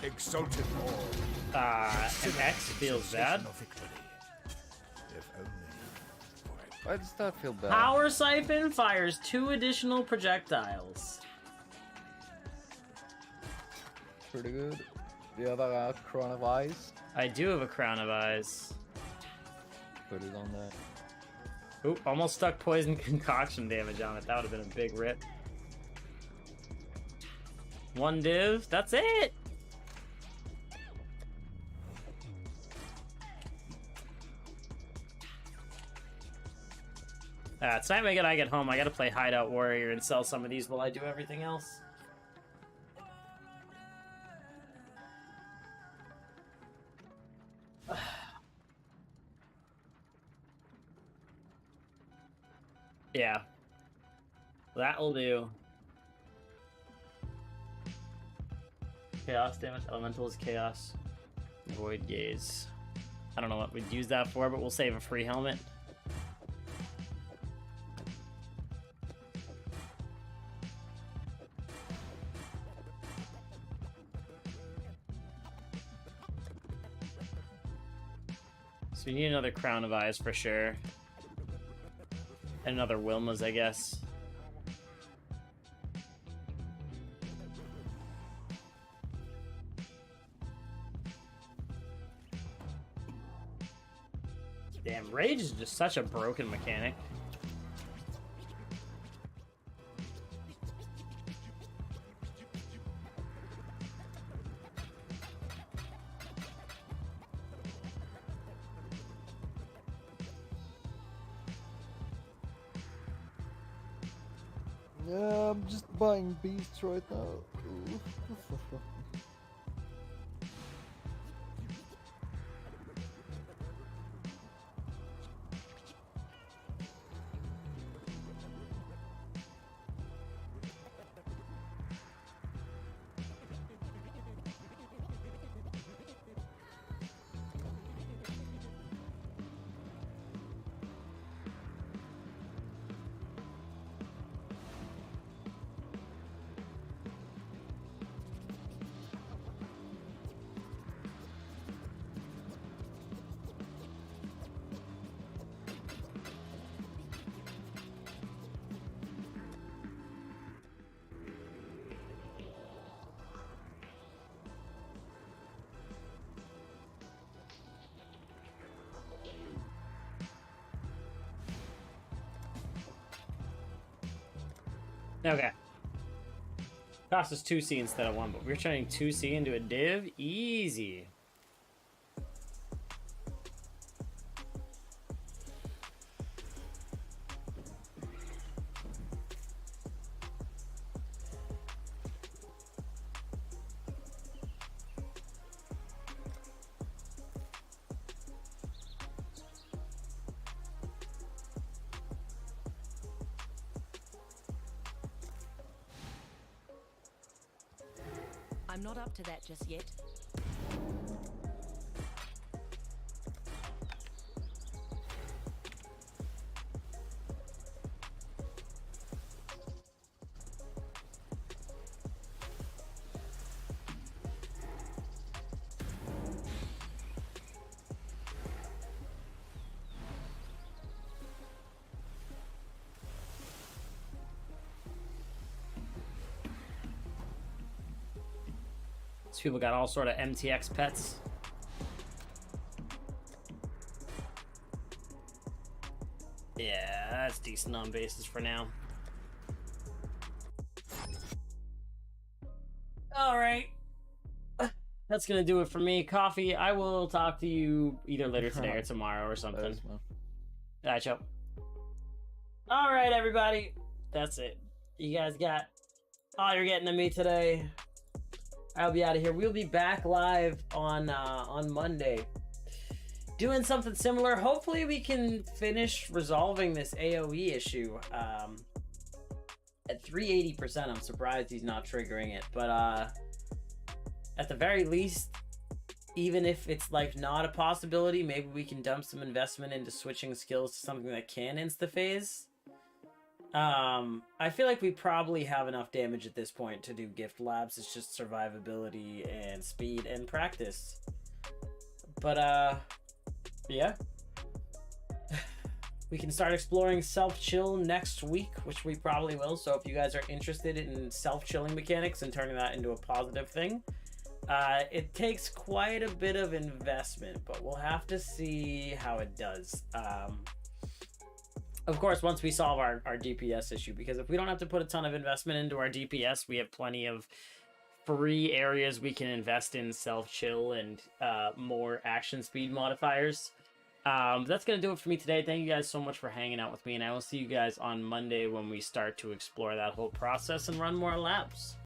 Exalted Lord. An X feels bad. If only. Why does that feel bad? Power Siphon fires 2 additional projectiles. Pretty good. The other Crown of Eyes. I do have a Crown of Eyes. Put it on there. Oop, almost stuck poison concoction damage on it. That would have been a big rip. 1 div, that's it! Tonight when I get home, I gotta play Hideout Warrior and sell some of these while I do everything else. Yeah. That'll do. Chaos damage, elementals, chaos, void gaze. I don't know what we'd use that for, but we'll save a free helmet. So we need another Crown of Eyes for sure. And another Wilma's, I guess. Damn, Rage is just such a broken mechanic. Yeah, I'm just buying beasts right now. Okay. Cost us 2C instead of 1, but we're turning 2C into a div? Easy. I'm not up to that just yet. These people got all sort of MTX pets. Yeah, that's decent on bases for now. Alright. That's gonna do it for me. Coffee, I will talk to you either later today or tomorrow or something. Alright, Joe. Alright, everybody. That's it. You guys got all you're getting to me today. I'll be out of here. We'll be back live on Monday. Doing something similar. Hopefully we can finish resolving this AoE issue. At 380%, I'm surprised he's not triggering it. But at the very least, even if it's like not a possibility, maybe we can dump some investment into switching skills to something that can insta-phase. I feel like we probably have enough damage at this point to do gift labs. It's just survivability and speed and practice. But yeah. We can start exploring self-chill next week, which we probably will. So if you guys are interested in self-chilling mechanics and turning that into a positive thing, it takes quite a bit of investment, but we'll have to see how it does. Of course, once we solve our DPS issue, because if we don't have to put a ton of investment into our DPS, we have plenty of free areas we can invest in self-chill and more action speed modifiers. That's going to do it for me today. Thank you guys so much for hanging out with me, and I will see you guys on Monday when we start to explore that whole process and run more labs.